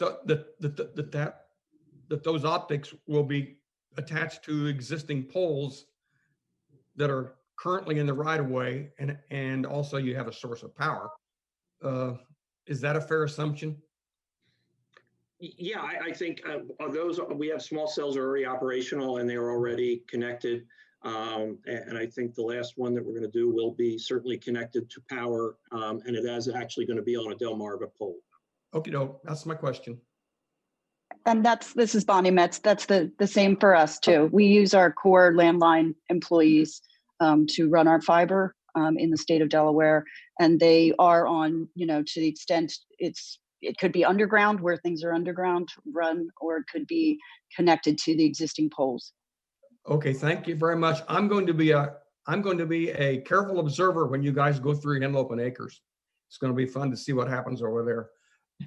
those optics will be attached to existing poles that are currently in the right of way, and also you have a source of power? Is that a fair assumption? Yeah, I think those, we have small cells are already operational and they're already connected. And I think the last one that we're going to do will be certainly connected to power, and it is actually going to be on a Delmarva pole. Okay, no, that's my question. And this is Bonnie Metz. That's the same for us too. We use our core landline employees to run our fiber in the state of Delaware, and they are on, to the extent it could be underground where things are underground run, or it could be connected to the existing poles. Okay, thank you very much. I'm going to be a careful observer when you guys go through Henlope and Acres. It's going to be fun to see what happens over there.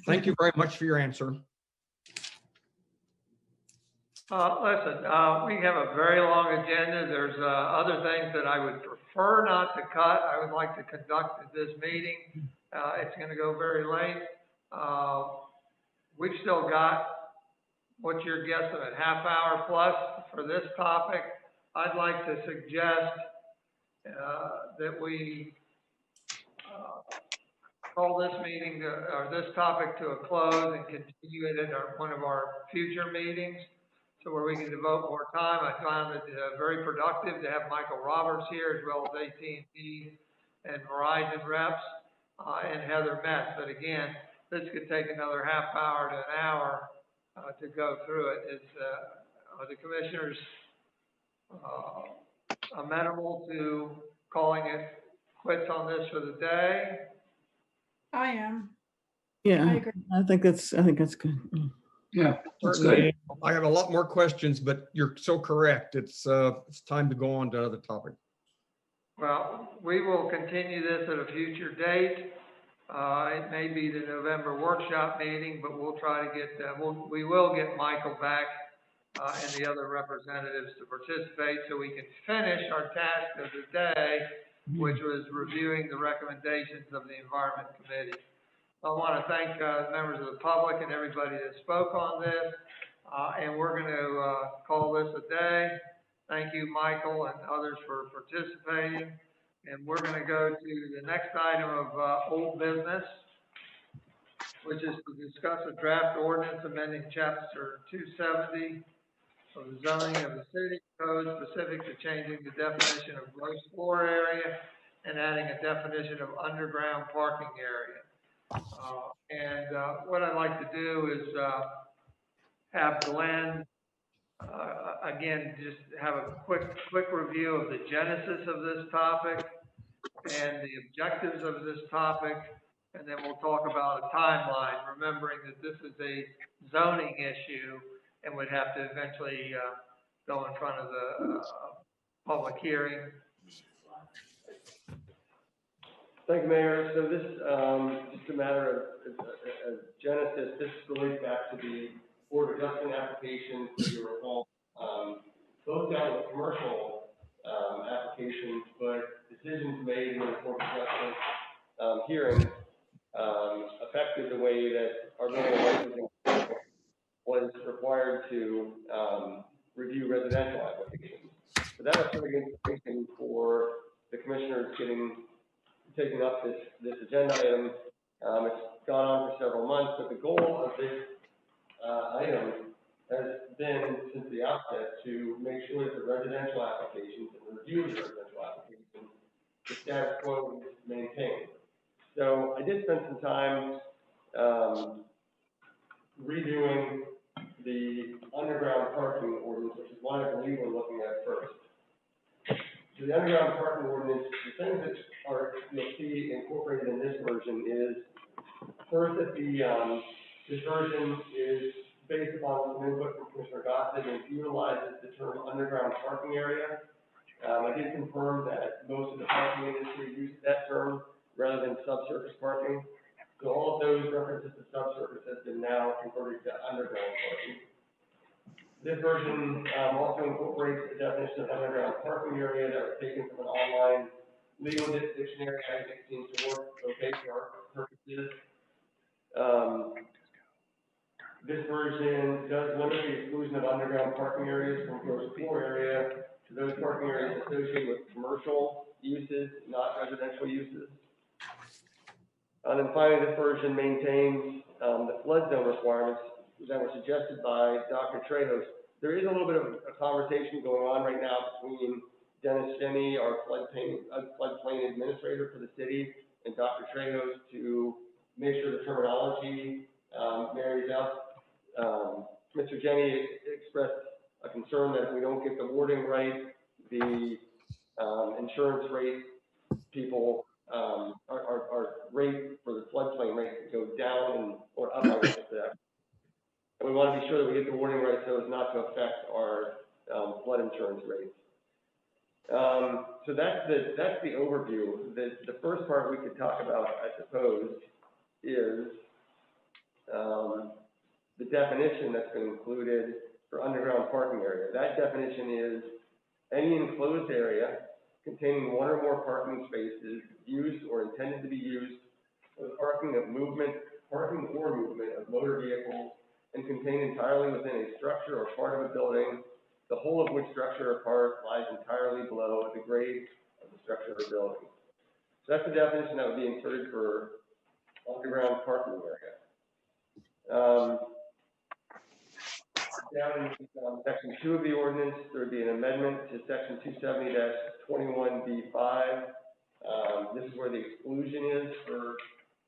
Thank you very much for your answer. Listen, we have a very long agenda. There's other things that I would prefer not to cut. I would like to conduct this meeting. It's going to go very late. We've still got, what's your guesstimate, half hour plus for this topic. I'd like to suggest that we call this meeting or this topic to a close and continue it at one of our future meetings, so where we can devote more time. I found it very productive to have Michael Roberts here, as well as AT&T and Verizon reps, and Heather Metz. But again, this could take another half hour to an hour to go through it. Are the commissioners amenable to calling it quits on this for the day? I am. Yeah, I agree. I think that's good. Yeah, certainly. I have a lot more questions, but you're so correct. It's time to go on to another topic. Well, we will continue this at a future date. It may be the November workshop meeting, but we'll try to get, we will get Michael back and the other representatives to participate so we can finish our task of the day, which was reviewing the recommendations of the Environment Committee. I want to thank members of the public and everybody that spoke on this, and we're going to call this a day. Thank you, Michael, and others for participating. And we're going to go to the next item of old business, which is to discuss a draft ordinance amending Chapter 270 of the zoning of the city code specific to changing the definition of gross floor area and adding a definition of underground parking area. What I'd like to do is have Glenn, again, just have a quick review of the genesis of this topic and the objectives of this topic, and then we'll talk about a timeline, remembering that this is a zoning issue and would have to eventually go in front of the public hearing. Thank you, Mayor. So this, just a matter of genesis, this relates back to the Board of Adjustment applications, if you recall. Both dealt with commercial applications, but decisions made in the Board of Adjustment hearing affected the way that our Board of Licensing was required to review residential applications. So that was sort of information for the commissioners taking up this agenda item. It's gone on for several months, but the goal of this item has been, since the outset, to make sure that the residential applications and review of the residential applications, the status quo is maintained. So I did spend some time redoing the underground parking ordinance, which is what I believe we're looking at first. So the underground parking ordinance, the things that you'll see incorporated in this version is, first, that this version is based upon some input from Commissioner Gossett and utilizes the term underground parking area. I did confirm that most of the parking industry uses that term rather than subsurface parking. So all of those references to subsurface has been now converted to underground parking. This version also incorporates the definition of underground parking area that was taken from an online legal dictionary. I think it seems to work okay for our purposes. This version does limit the exclusion of underground parking areas from gross floor area to those parking areas associated with commercial uses, not residential uses. And then finally, this version maintains the flood zone requirements that were suggested by Dr. Trejos. There is a little bit of a conversation going on right now between Dennis Jenny, our floodplain administrator for the city, and Dr. Trejos to make sure the terminology marries up. Mr. Jenny expressed a concern that if we don't get the wording right, the insurance rate people, our rate for the floodplain rate could go down or up, I guess, and we want to be sure that we get the wording right so as not to affect our flood insurance rates. So that's the overview. The first part we could talk about, I suppose, is the definition that's been included for underground parking area. That definition is any enclosed area containing one or more parking spaces used or intended to be used for the parking or movement of motor vehicles and contained entirely within a structure or part of a building, the whole of which structure or part lies entirely below the grade of the structure or building. So that's the definition that would be inserted for underground parking area. Down in section 2 of the ordinance, there would be an amendment to section 270-21B5. This is where the exclusion is for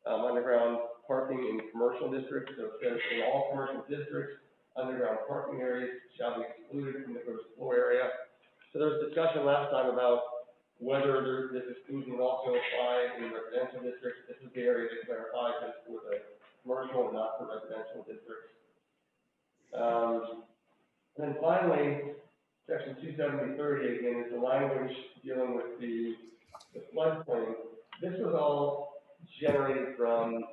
underground parking in commercial districts. So it says in all commercial districts, underground parking areas shall be excluded from the gross floor area. So there was discussion last time about whether this exclusion would also apply in residential districts. This is the area that clarifies this for the commercial and not for residential districts. And then finally, section 270-30 again is the language dealing with the floodplain. This was all generated from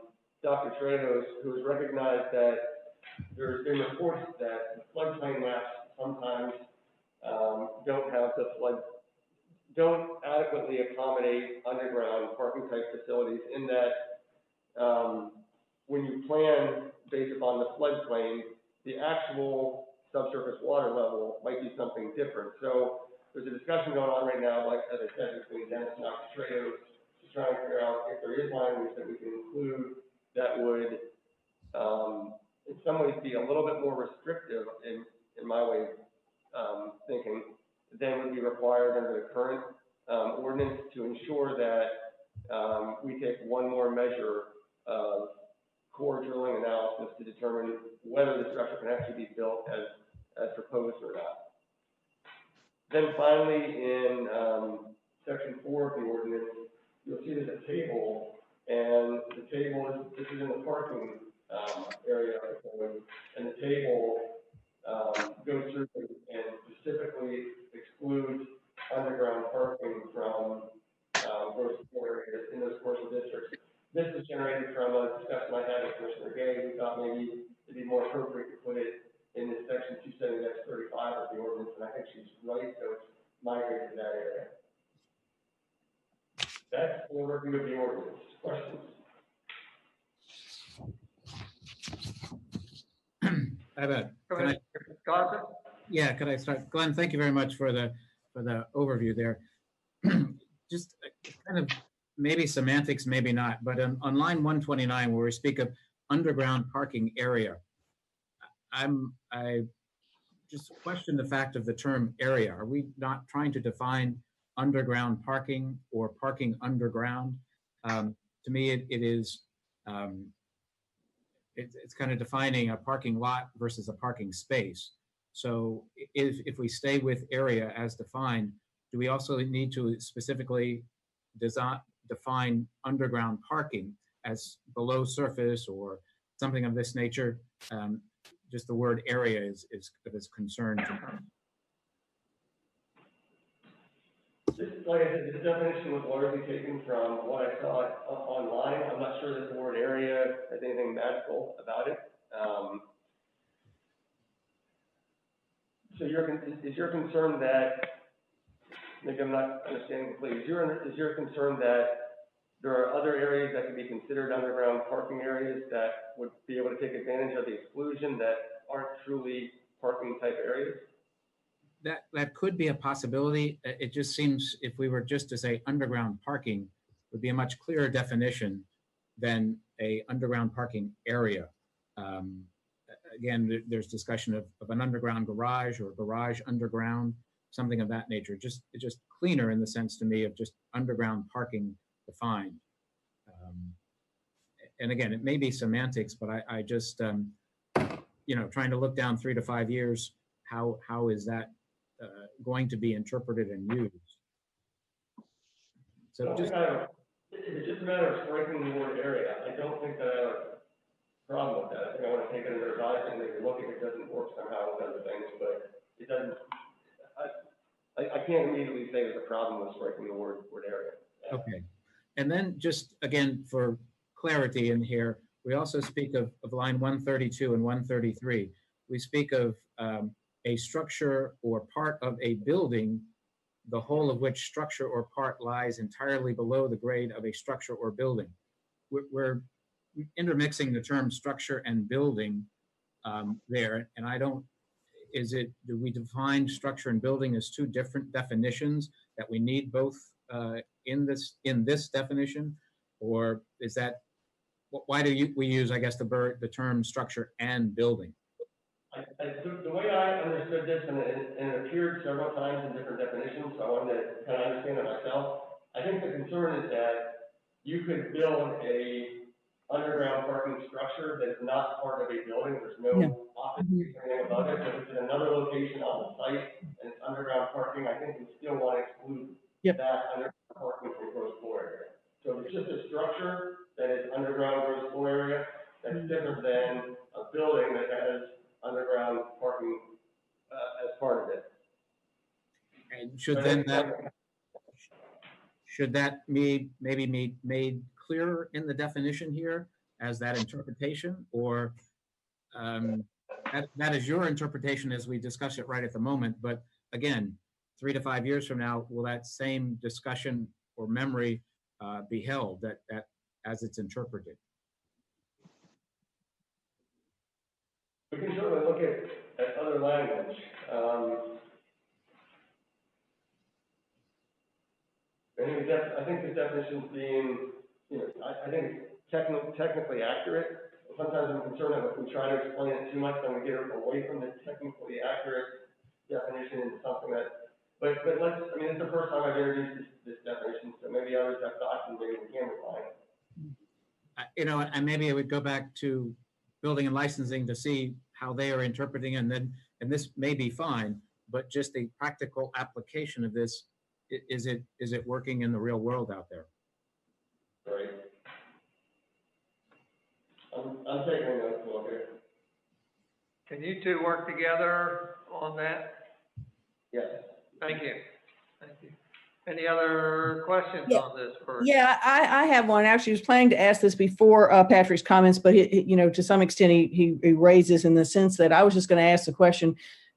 Dr. Trejos, who has recognized that there's been reports that the floodplain maps sometimes don't adequately accommodate underground parking type facilities, in that when you plan based upon the floodplain, the actual subsurface water level might be something different. So there's a discussion going on right now, like as I said, between Dennis and Dr. Trejos, to try and figure out if there is language that we can include that would, in some ways, be a little bit more restrictive in my way of thinking than would be required under the current ordinance, to ensure that we take one more measure of core drilling analysis to determine whether the structure can actually be built as proposed or not. Then finally, in section 4 of the ordinance, you'll see there's a table, and the table this is in the parking area of the code, and the table goes through and specifically excludes underground parking from gross floor areas in those commercial districts. This is generated from a discussion I had with Commissioner Gay, who thought maybe it'd be more appropriate to put it in this section 270-35 of the ordinance, and I think she's right, so it's migrated to that area. That's the overview of the ordinance. Questions? Could I start? Glenn, thank you very much for the overview there. Just kind of maybe semantics, maybe not, but on line 129, where we speak of underground parking area, I just question the fact of the term area. Are we not trying to define underground parking or parking underground? To me, it is, it's kind of defining a parking lot versus a parking space. So if we stay with area as defined, do we also need to specifically define underground parking as below surface or something of this nature? Just the word area is concern to me. Like I said, this definition was largely taken from what I saw online. I'm not sure that the word area has anything magical about it. So is your concern that, maybe I'm not understanding completely, is your concern that there are other areas that could be considered underground parking areas that would be able to take advantage of the exclusion that aren't truly parking type areas? That could be a possibility. It just seems if we were just to say underground parking would be a much clearer definition than a underground parking area. Again, there's discussion of an underground garage or a garage underground. something of that nature. Just cleaner in the sense to me of just underground parking defined. And again, it may be semantics, but I just, trying to look down 3 to 5 years, how is that going to be interpreted and used? So just. It's just a matter of striking the word area. I don't think that I have a problem with that. I think I want to take it under advisement, maybe look if it doesn't work somehow with other things, but it doesn't, I can't immediately say there's a problem with striking the word area. Okay. And then just again, for clarity in here, we also speak of line 132 and 133. We speak of a structure or part of a building, the whole of which structure or part lies entirely below the grade of a structure or building. We're intermixing the term structure and building there, and I don't, do we define structure and building as two different definitions that we need both in this definition, or is that, why do we use, I guess, the term structure and building? The way I understood this, and it appeared several times in different definitions, so I wanted to kind of understand it myself. I think the concern is that you could build a underground parking structure that is not part of a building. There's no office or anything above it. If it's in another location on the site and it's underground parking, I think we still want to exclude that underground parking from gross floor area. So if it's just a structure that is underground gross floor area, that's different than a building that has underground parking as part of it. And should that maybe be made clearer in the definition here as that interpretation, or that is your interpretation as we discuss it right at the moment? But again, 3 to 5 years from now, will that same discussion or memory be held that as it's interpreted? We can certainly look at other language. I think the definition's being, I think it's technically accurate. Sometimes I'm concerned that if we try to explain it too much, then we get away from the technically accurate definition into something that, but let's, it's the first time I've introduced this definition, so maybe others have thoughts and maybe we can refine it. And maybe I would go back to building and licensing to see how they are interpreting, and this may be fine, but just a practical application of this, is it working in the real world out there? Right. I'm taking a note to look at it. Can you two work together on that? Yes. Thank you. Thank you. Any other questions on this first? Yeah, I have one. Actually, I was planning to ask this before Patrick's comments, but to some extent he raises in the sense that I was just going to ask the question: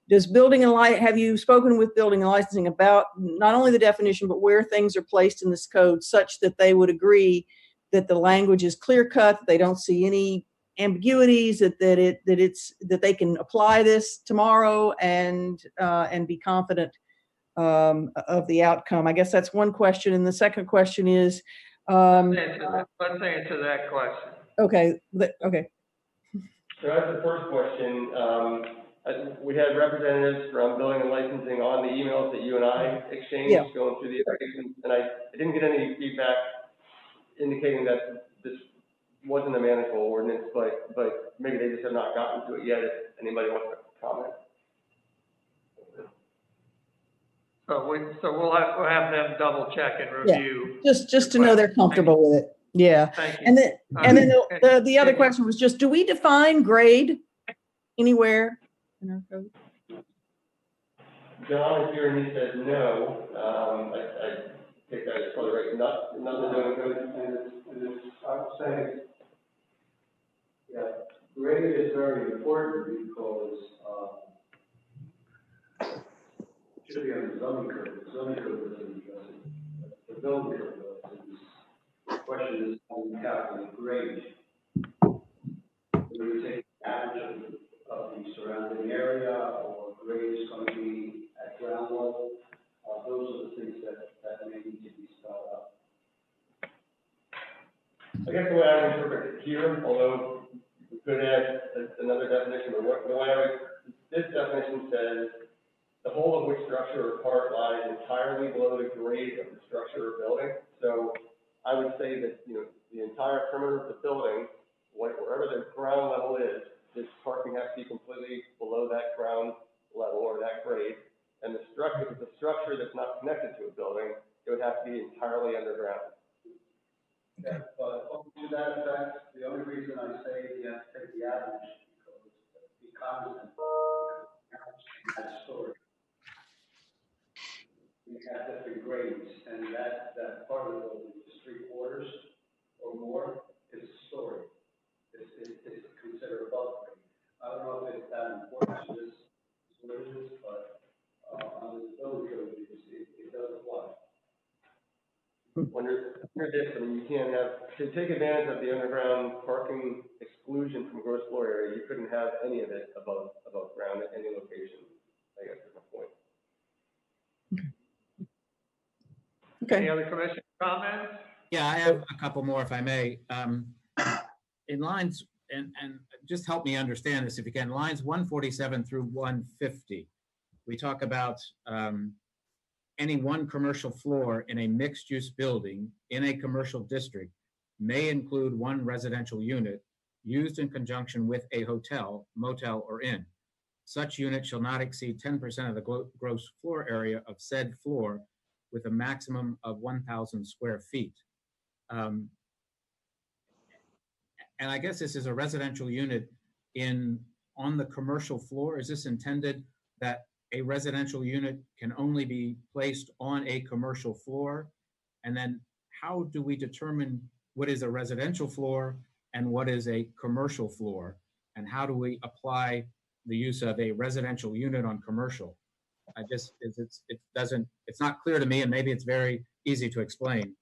have you spoken with building and licensing about not only the definition but where things are placed in this code, such that they would agree that the language is clear cut, that they don't see any ambiguities, that they can apply this tomorrow and be confident of the outcome? I guess that's one question. And the second question is, let's answer that question. Okay. So that's the first question. We had representatives from building and licensing on the emails that you and I exchanged going through the applications, and I didn't get any feedback indicating that this wasn't a mandatory ordinance, but maybe they just have not gotten to it yet. If anybody wants to comment. So we'll have them double check and review. Just to know they're comfortable with it. Yeah. Thank you. And then the other question was just, do we define grade anywhere in our code? John is here and he says no. I take that as probably right. Not the zoning code. And I would say, grade is very important because it should be on the zoning code. The zoning code doesn't address it. The building code does. The question is how we calculate grade. Whether we take the average of the surrounding area, or grade is going to be at ground level. Those are the things that may need to be spelled out. I guess the way I interpret it here, although we could add another definition, but the way this definition says the whole of which structure or part lies entirely below the grade of the structure or building. So I would say that, the entire perimeter of the building, wherever the ground level is, this parking has to be completely below that ground level or that grade. And the structure, if it's a structure that's not connected to a building, it would have to be entirely underground. Okay, but to that effect, the only reason I say you have to take the average because be cognizant that story. We have different grades, and that part of the building is 3/4 or more is a story. It's considered above grade. I don't know if it's that important to this, what it is, but on the building code, it does apply. Under this, you can't to take advantage of the underground parking exclusion from gross floor area, you couldn't have any of it above ground at any location. I guess is my point. Okay. Any other commission comments? Yeah, I have a couple more if I may. In lines, and just help me understand this if you can, lines 147 through 150, we talk about any one commercial floor in a mixed-use building in a commercial district may include one residential unit used in conjunction with a hotel, motel, or inn. Such unit shall not exceed 10% of the gross floor area of said floor with a maximum of 1,000 square feet. And I guess this is a residential unit on the commercial floor. Is this intended that a residential unit can only be placed on a commercial floor? And then how do we determine what is a residential floor and what is a commercial floor? And how do we apply the use of a residential unit on commercial? It's not clear to me, and maybe it's very easy to explain.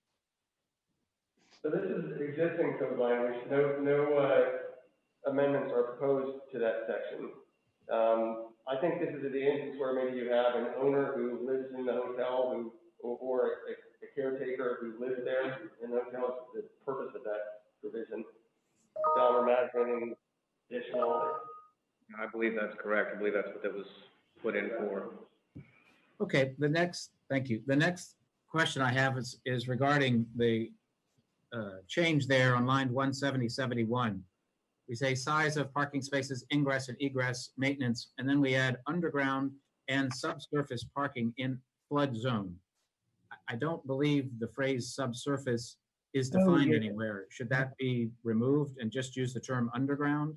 So this is existing code language. No amendments are proposed to that section. I think this is the instance where maybe you have an owner who lives in the hotel or a caretaker who lives there in the hotel. The purpose of that provision. Dollar management, additional. I believe that's correct. I believe that's what that was put in for. Okay, thank you. The next question I have is regarding the change there on line 170-71. We say size of parking spaces, ingress and egress, maintenance, and then we add underground and subsurface parking in flood zone. I don't believe the phrase subsurface is defined anywhere. Should that be removed and just use the term underground?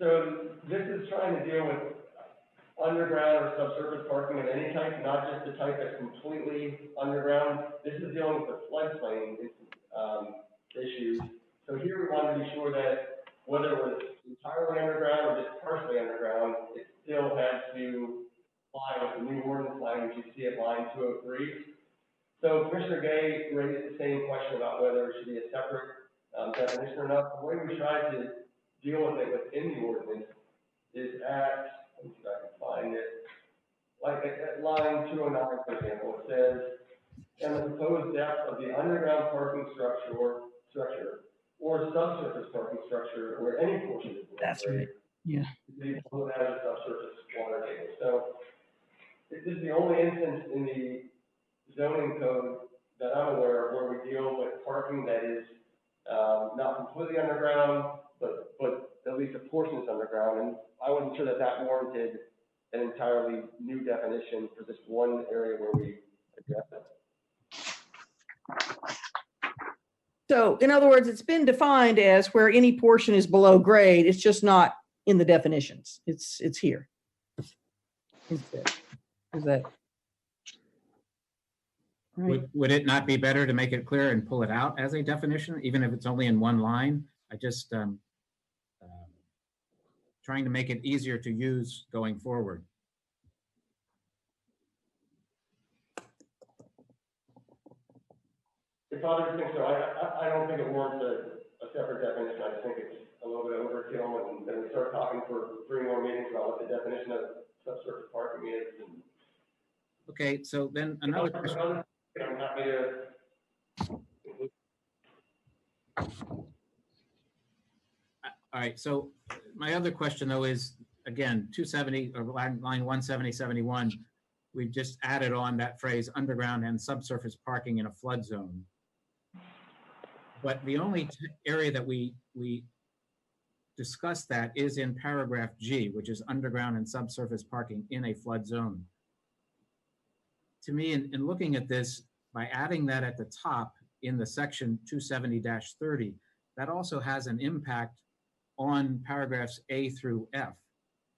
So this is trying to deal with underground or subsurface parking of any type, not just the type that's completely underground. This is dealing with the floodplain issues. So here we want to be sure that whether it was entirely underground or just partially underground, it still has to apply with the new ordinance language you see at line 203. So Commissioner Gay raised the same question about whether it should be a separate definition or not. The way we tried to deal with it within the ordinance is let me see if I can find it. Like at line 209, for example, it says, and the proposed depth of the underground parking structure or subsurface parking structure where any portion is That's right. Yeah. They will have a subsurface water table. So this is the only instance in the zoning code that I'm aware of where we deal with parking that is not completely underground, but at least a portion is underground. And I wasn't sure that warranted an entirely new definition for this one area where we address it. So in other words, it's been defined as where any portion is below grade. It's just not in the definitions. It's here. Is that right? Would it not be better to make it clear and pull it out as a definition, even if it's only in one line? I just trying to make it easier to use going forward. If others think so, I don't think it warrants a separate definition. I just think it's a little bit overkill, and then we start talking for 3 more meetings about what the definition of subsurface parking is. And okay, so then another question. I'm happy to. All right, so my other question though is, again, 270, or line 17071, we've just added on that phrase, underground and subsurface parking in a flood zone. But the only area that we discuss that is in paragraph G, which is underground and subsurface parking in a flood zone. To me, in looking at this, by adding that at the top in the section 270-30, that also has an impact on paragraphs A through F.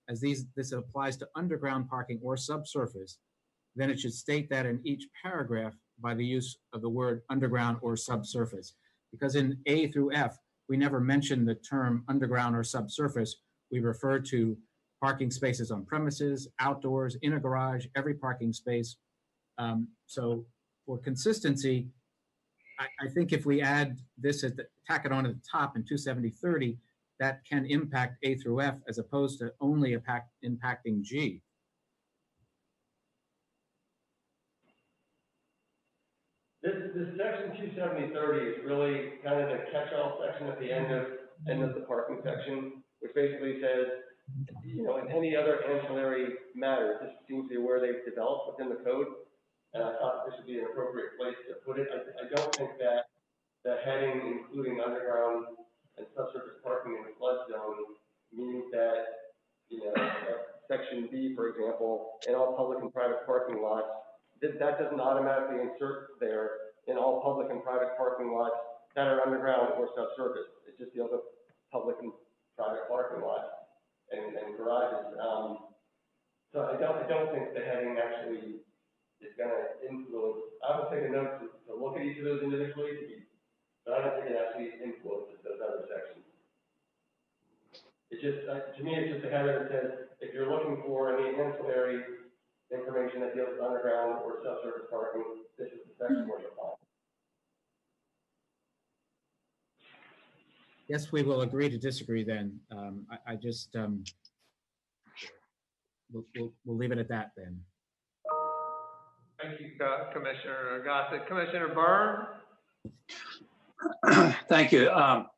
As this applies to underground parking or subsurface, then it should state that in each paragraph by the use of the word underground or subsurface. Because in A through F, we never mention the term underground or subsurface. We refer to parking spaces on premises, outdoors, in a garage, every parking space. So for consistency, I think if we add this, tack it on at the top in 270-30, that can impact A through F as opposed to only impacting G. This section 270-30 is really kind of the catch-all section at the end of the parking section, which basically says, you know, in any other ancillary matters, this seems to be where they've developed within the code, and I thought this would be an appropriate place to put it. I don't think that the heading including underground and subsurface parking in the flood zone means that, you know, section B, for example, in all public and private parking lots, that doesn't automatically insert there in all public and private parking lots that are underground or subsurface. It just deals with public and private parking lots and garages. So I don't think the heading actually is going to influence. I will take a note to look at each of those individually, but I don't think it actually influences those other sections. It's just, to me, it's just a header that says, if you're looking for any ancillary information that deals with underground or subsurface parking, this is the section where you'll find. Yes, we will agree to disagree then. I just, we'll leave it at that then. Thank you, Commissioner Gossett. Commissioner Byrne? Thank you. Well,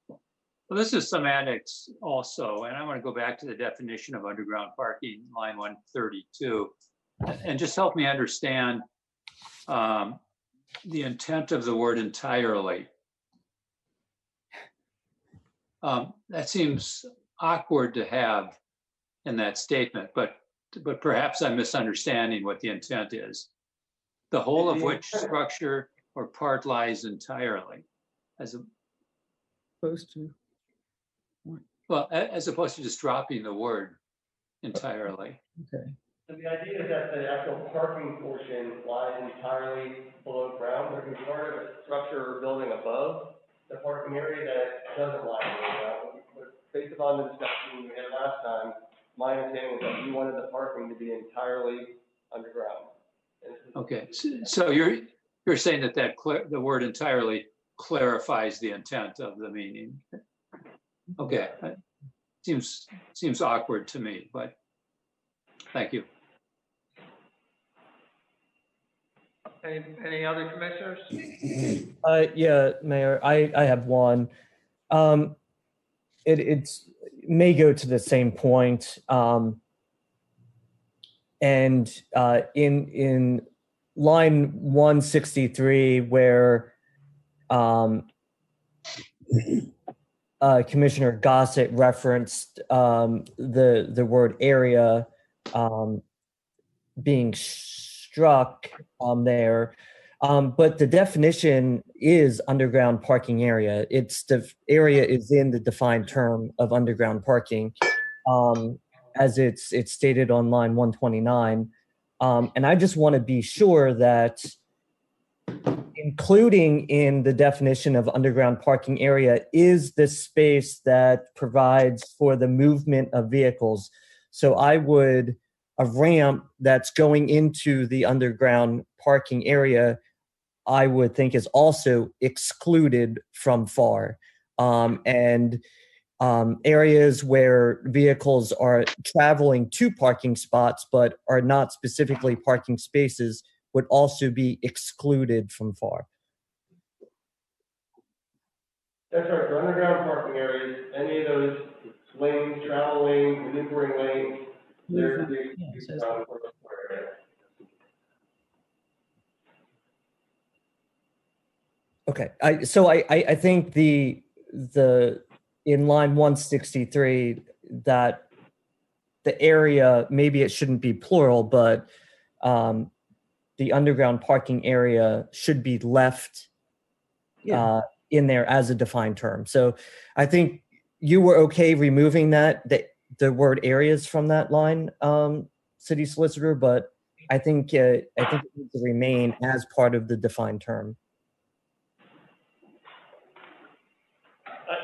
this is semantics also, and I want to go back to the definition of underground parking, line 132, and just help me understand the intent of the word entirely. That seems awkward to have in that statement, but perhaps I'm misunderstanding what the intent is. The whole of which structure or part lies entirely, as opposed to just dropping the word entirely. Okay. So the idea is that the actual parking portion lies entirely below ground. There can be part of a structure or building above the parking area that doesn't lie below ground. But based upon the discussion we had last time, my understanding was that you wanted the parking to be entirely underground. Okay, so you're saying that the word entirely clarifies the intent of the meaning. Okay, seems awkward to me, but thank you. Any other commissioners? Yeah, Mayor, I have one. It's may go to the same point. And in line 163, where Commissioner Gossett referenced the word area being struck there, but the definition is underground parking area. It's the area is in the defined term of underground parking, as it's stated on line 129. And I just want to be sure that including in the definition of underground parking area is the space that provides for the movement of vehicles. So a ramp that's going into the underground parking area, I would think is also excluded from FAR. Areas where vehicles are traveling to parking spots but are not specifically parking spaces would also be excluded from FAR. That's right. For underground parking areas, any of those lanes, travel lanes, maneuvering lanes, There's the, Yeah, it says ground floor area. Okay, I think the in line 163 that the area, maybe it shouldn't be plural, but the underground parking area should be left in there as a defined term. So I think you were okay removing the word areas from that line, city solicitor, but I think it needs to remain as part of the defined term.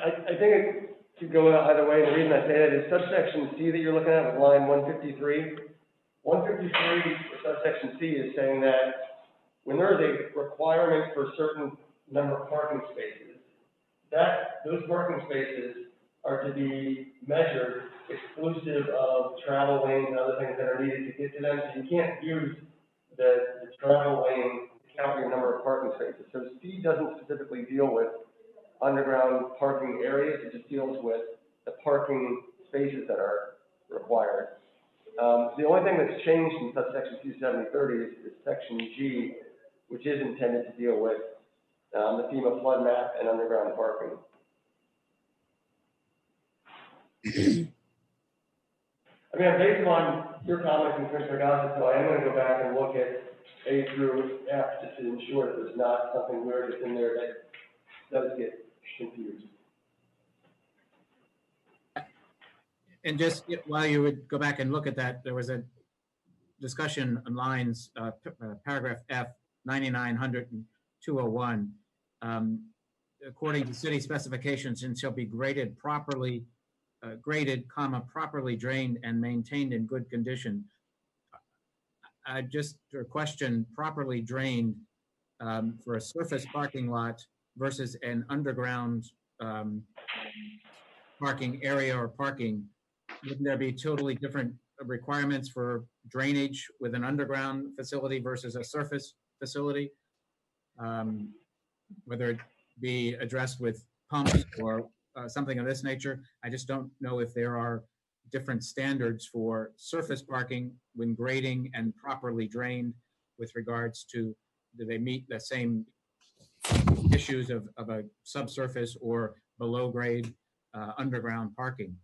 I think it could go either way. The reason I say that is subsection C that you're looking at with line 153. 153 subsection C is saying that when there is a requirement for a certain number of parking spaces, that those parking spaces are to be measured exclusive of travel lanes and other things that are needed to get to them. So you can't use the travel lane to count your number of parking spaces. So C doesn't specifically deal with underground parking areas. It just deals with the parking spaces that are required. The only thing that's changed in subsection 27030 is section G, which is intended to deal with the FEMA flood map and underground parking. I mean, based on your comments and Commissioner Gossett, so I am going to go back and look at A through F just to ensure that there's not something weird that's in there that does get confused. And just while you would go back and look at that, there was a discussion on lines, paragraph F, 9900 and 201. According to city specifications, and shall be graded, properly drained and maintained in good condition. I just question properly drained for a surface parking lot versus an underground parking area or parking. Wouldn't there be totally different requirements for drainage with an underground facility versus a surface facility? Whether it be addressed with pumps or something of this nature. I just don't know if there are different standards for surface parking when grading and properly drained with regards to, do they meet the same issues of a subsurface or below grade underground parking,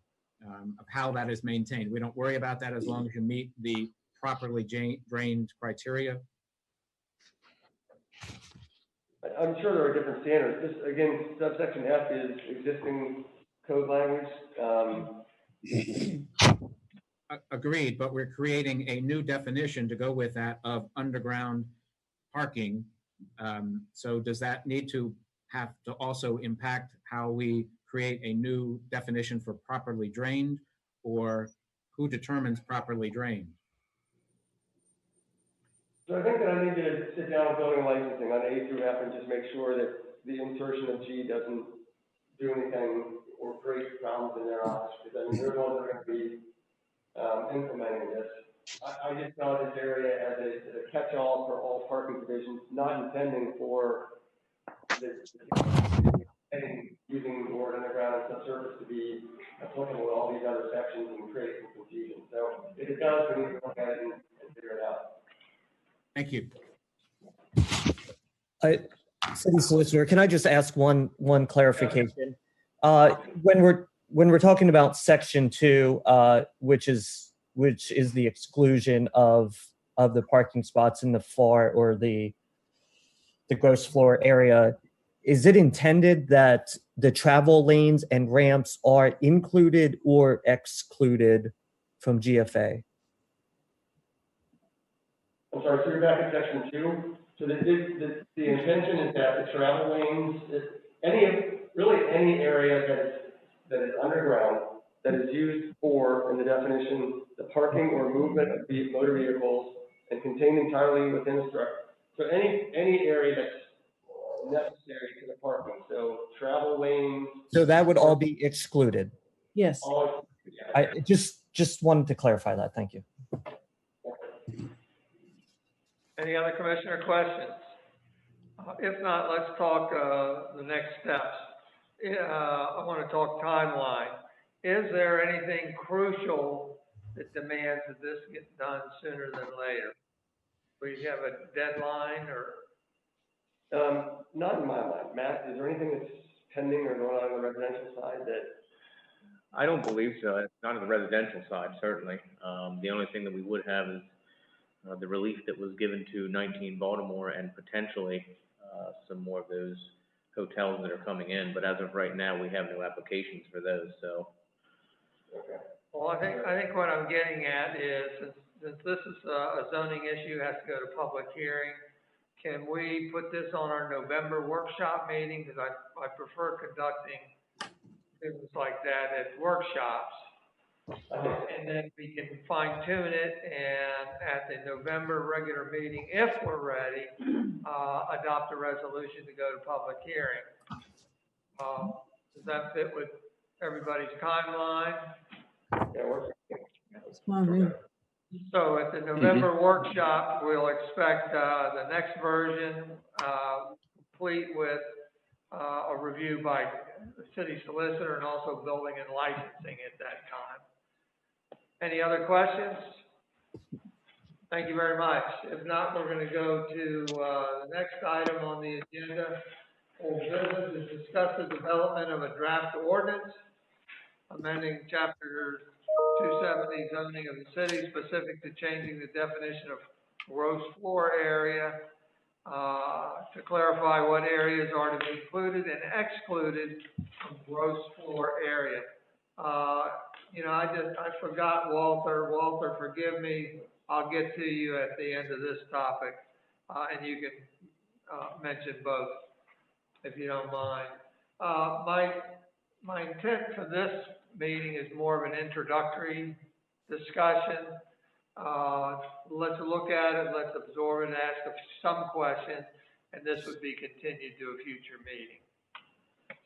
of how that is maintained. We don't worry about that as long as you meet the properly drained criteria. I'm sure there are different standards. This, again, subsection F is existing code language. Agreed, but we're creating a new definition to go with that of underground parking. So does that need to have to also impact how we create a new definition for properly drained, or who determines properly drained? So I think that I need to sit down with building and licensing on A through F and just make sure that the insertion of G doesn't do anything or create problems in their office, because I mean, they're the ones that are going to be implementing this. I just saw this area as a catch-all for all parking provisions, not intending for using the word underground and subsurface to be applicable to all these other sections and create some confusion. So if it does, we need to look at it and figure it out. Thank you. City Solicitor, can I just ask one clarification? When we're talking about section 2, which is the exclusion of the parking spots in the FAR or the gross floor area, is it intended that the travel lanes and ramps are included or excluded from GFA? I'm sorry, so you're back in section 2. So the intention is that the travel lanes, any area that is underground, that is used for, in the definition, the parking or movement of motor vehicles and contained entirely within a structure. So any area that's necessary to the parking. So travel lanes. So that would all be excluded. Yes. I just wanted to clarify that. Thank you. Any other commissioner questions? If not, let's talk the next steps. I want to talk timeline. Is there anything crucial that demands that this get done sooner than later? We have a deadline or? Not in my mind. Matt, is there anything that's pending or going on the residential side that? I don't believe so. It's not on the residential side, certainly. The only thing that we would have is the relief that was given to 19 Baltimore and potentially some more of those hotels that are coming in. But as of right now, we have no applications for those. So. Okay. Well, I think what I'm getting at is since this is a zoning issue, has to go to public hearing. Can we put this on our November workshop meeting? Because I prefer conducting things like that at workshops. And then we can fine tune it and at the November regular meeting, if we're ready, adopt a resolution to go to public hearing. Does that fit with everybody's timeline? So at the November workshop, we'll expect the next version complete with a review by the city solicitor and also building and licensing at that time. Any other questions? Thank you very much. If not, we're going to go to the next item on the agenda. Old business is discuss the development of a draft ordinance amending chapter 270 zoning of the city specific to changing the definition of gross floor area to clarify what areas are to be included and excluded from gross floor area. You know, I forgot Walter. Walter, forgive me. I'll get to you at the end of this topic, and you can mention both if you don't mind. My intent for this meeting is more of an introductory discussion. Let's look at it, let's absorb it, ask some questions, and this would be continued to a future meeting.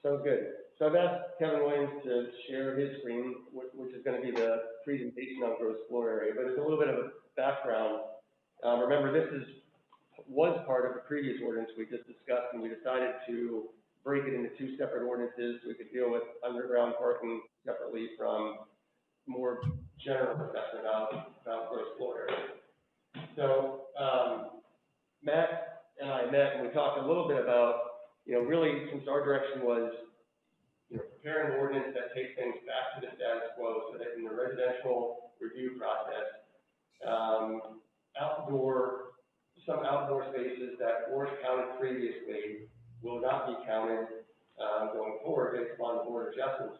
Sounds good. So I've asked Kevin Williams to share his screen, which is going to be the presentation on gross floor area, but it's a little bit of a background. Remember, this was part of the previous ordinance we just discussed, and we decided to break it into two separate ordinances so we could deal with underground parking separately from more general discussion about gross floor area. So Matt and I met and we talked a little bit about, you know, really since our direction was, you know, preparing an ordinance that takes things back to the status quo so that in the residential review process, some outdoor spaces that weren't counted previously will not be counted going forward based upon the board adjustments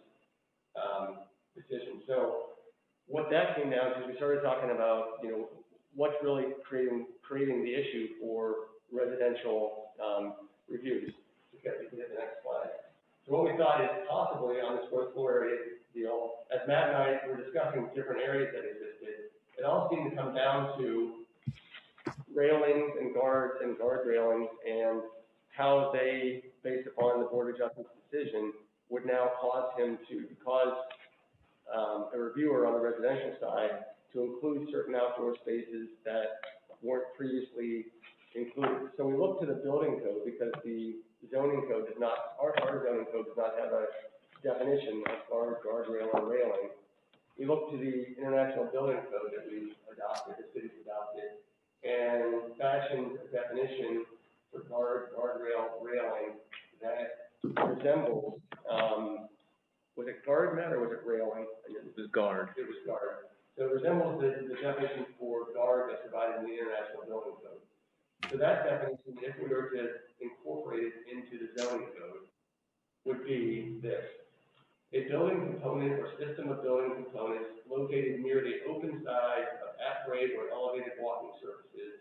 decision. So what that came down to is we started talking about, you know, what's really creating the issue for residential reviews. Just got to get the next slide. So what we thought is possibly on this gross floor area deal, as Matt and I were discussing different areas that existed, it all seemed to come down to railings and guards and guard railings and how they, based upon the board adjustments decision, would now cause a reviewer on the residential side to include certain outdoor spaces that weren't previously included. So we looked to the building code because the zoning code does not, our zoning code does not have a definition of guardrail or railing. We looked to the international building code that we adopted, the city's adopted, and fashioned a definition for guardrail railing that resembles, was it guard, Matt, or was it railing? It was guard. It was guard. So it resembles the definition for guard that's provided in the international building code. So that definition, if we were to incorporate it into the zoning code, would be this: a building component or system of building components located near the open side of at-grade or elevated walking surfaces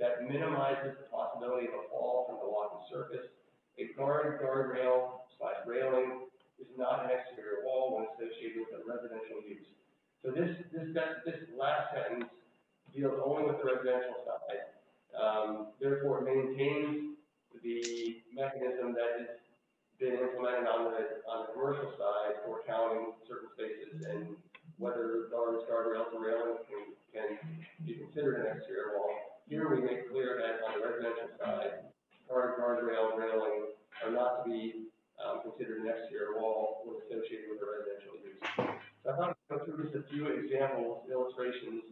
that minimizes the possibility of a fall from the walking surface. A guardrail/railing is not an exterior wall when associated with a residential use. So this last sentence deals only with the residential side. Therefore, it maintains the mechanism that has been implemented on the commercial side for counting certain spaces and whether guardrails or railings can be considered an exterior wall. Here we make clear that on the residential side, guardrail, railing are not to be considered next to your wall when associated with a residential use. So I thought I'd go through just a few examples, illustrations,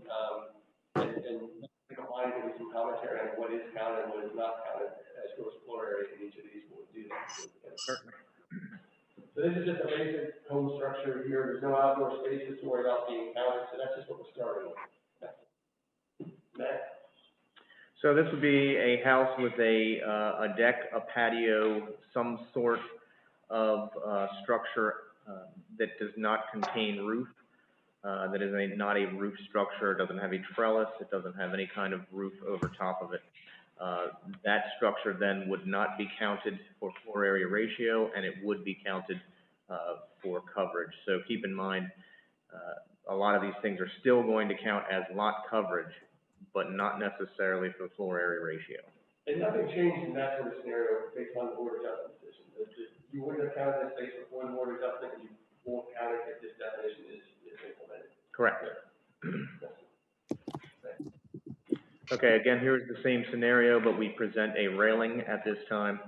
and combine it with some commentary on what is counted and what is not counted as gross floor area in each of these. We'll do that. Certainly. So this is just a basic home structure here. There's no outdoor spaces to worry about being counted, so that's just what we're starting with. Matt? So this would be a house with a deck, a patio, some sort of structure that does not contain roof. That is not a roof structure. It doesn't have a trellis. It doesn't have any kind of roof over top of it. That structure then would not be counted for floor area ratio, and it would be counted for coverage. So keep in mind, a lot of these things are still going to count as lot coverage, but not necessarily for floor area ratio. And nothing changed in that sort of scenario based on the board adjustment decision. You wouldn't have counted this based before the board adjustment, and you won't count it if this definition is implemented. Correct. Okay, again, here's the same scenario, but we present a railing at this time.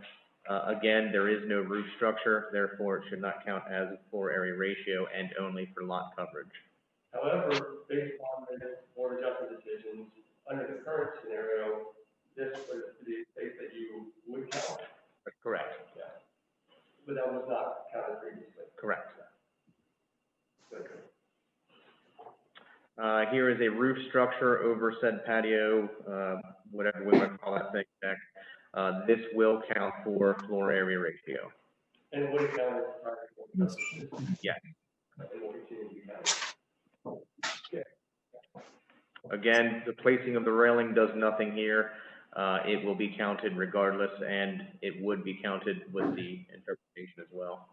Again, there is no roof structure, therefore it should not count as a floor area ratio and only for lot coverage. However, based on the board adjustment decisions, under the current scenario, this was the space that you would count. Correct. Yeah. But that was not counted previously. Correct. Good. Here is a roof structure over said patio, whatever we want to call that thing back. This will count for floor area ratio. And it would have counted prior to Yes. and will continue to be counted. Okay. Again, the placing of the railing does nothing here. It will be counted regardless, and it would be counted with the interpretation as well.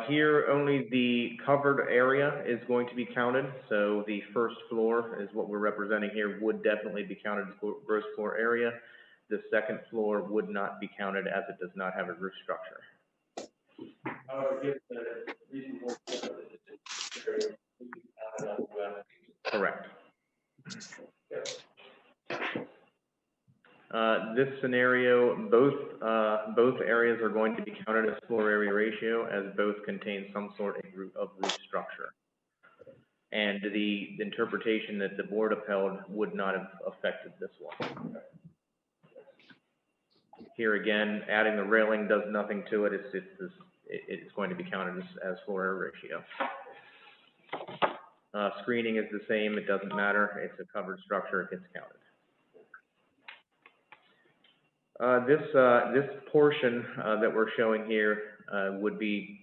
Here, only the covered area is going to be counted. So the first floor is what we're representing here, would definitely be counted as gross floor area. The second floor would not be counted as it does not have a roof structure. Given the recent board adjustment decision, Correct. This scenario, both areas are going to be counted as floor area ratio, as both contain some sort of roof structure. And the interpretation that the board upheld would not have affected this one. Here again, adding the railing does nothing to it. It's going to be counted as floor area ratio. Screening is the same. It doesn't matter. It's a covered structure. It gets counted. This portion that we're showing here would be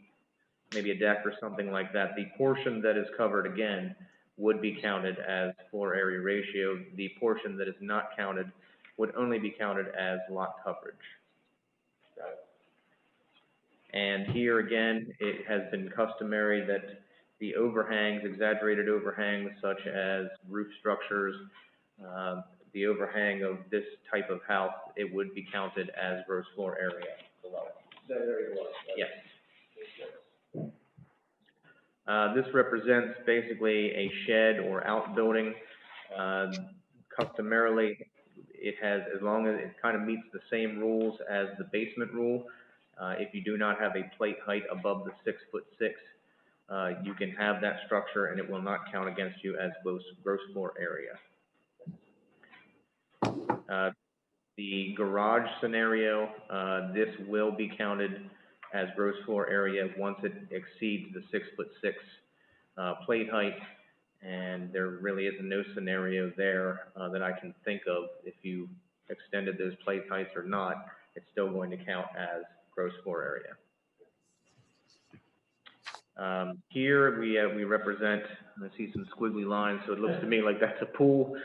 maybe a deck or something like that. The portion that is covered again would be counted as floor area ratio. The portion that is not counted would only be counted as lot coverage. And here again, it has been customary that the overhangs, exaggerated overhangs such as roof structures, the overhang of this type of house, it would be counted as gross floor area below. That area was. Yes. This represents basically a shed or outbuilding. Customarily, it has, as long as it kind of meets the same rules as the basement rule, if you do not have a plate height above the 6'6", you can have that structure and it will not count against you as gross floor area. The garage scenario, this will be counted as gross floor area once it exceeds the 6'6" plate height, and there really is no scenario there that I can think of. If you extended those plate heights or not, it's still going to count as gross floor area. Here we represent, I see some squiggly lines, so it looks to me like that's a pool.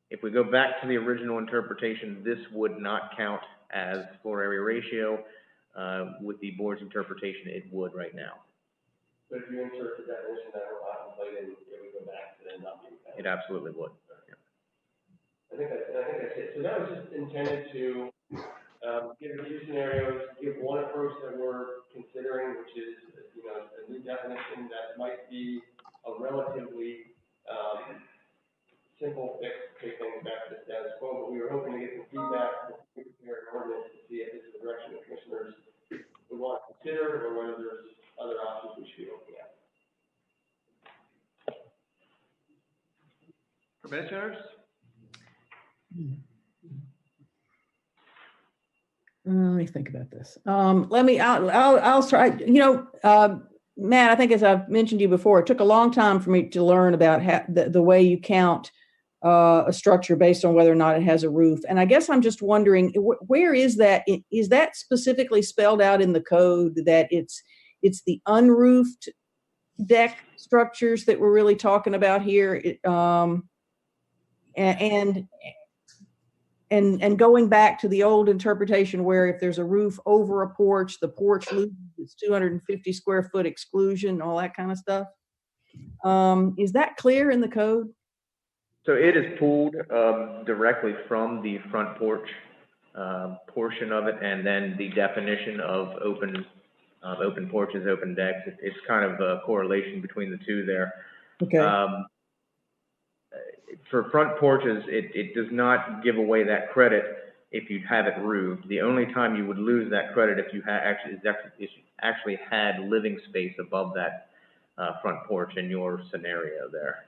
If we go back to the original interpretation, this would not count as floor area ratio. With the board's interpretation, it would right now. But if you insert the definition that we're contemplating, it would go back to then not being counted. It absolutely would. Yeah. I think that's it. So that was just intended to give a few scenarios, give one approach that we're considering, which is, a new definition that might be a relatively Commissioners? Let me think about this. I'll try, Matt, I think as I've mentioned to you before, it took a long time for me to learn about the way you count a structure based on whether or not it has a roof. And I guess I'm just wondering, where is that? Is that specifically spelled out in the code that it's the unroofed deck structures that we're really talking about here? And going back to the old interpretation where if there's a roof over a porch, the porch loses its 250 square foot exclusion, all that kind of stuff. Is that clear in the code? So it is pulled directly from the front porch portion of it, and then the definition of open porches, open decks. It's kind of a correlation between the two there. Okay. For front porches, it does not give away that credit if you have it roofed. The only time you would lose that credit if you actually had living space above that front porch in your scenario there.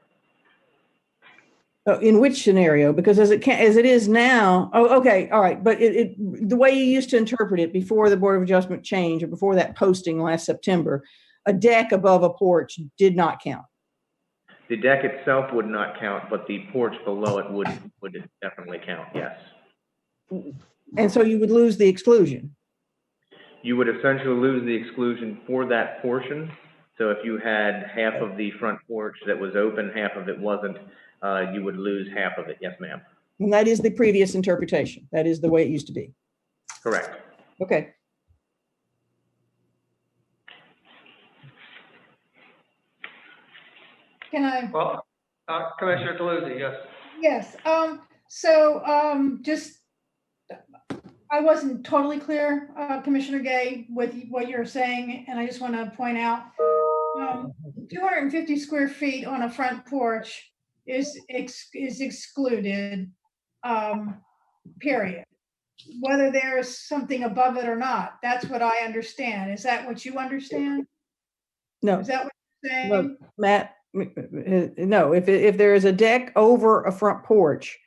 In which scenario? Because as it is now, okay, all right. But the way you used to interpret it before the Board of Adjustment change or before that posting last September, a deck above a porch did not count. The deck itself would not count, but the porch below it would definitely count, yes. And so you would lose the exclusion. You would essentially lose the exclusion for that portion. So if you had half of the front porch that was open, half of it wasn't, you would lose half of it. Yes, ma'am. And that is the previous interpretation. That is the way it used to be. Correct. Okay. Can I? Well, Commissioner Taluzzi, yes. Yes, just, I wasn't totally clear, Commissioner Gay, with what you're saying, and I just want to point out, 250 square feet on a front porch is excluded, period. Whether there's something above it or not, that's what I understand. Is that what you understand? No. Is that what you're saying? No, Matt, no, if there is a deck over a front porch,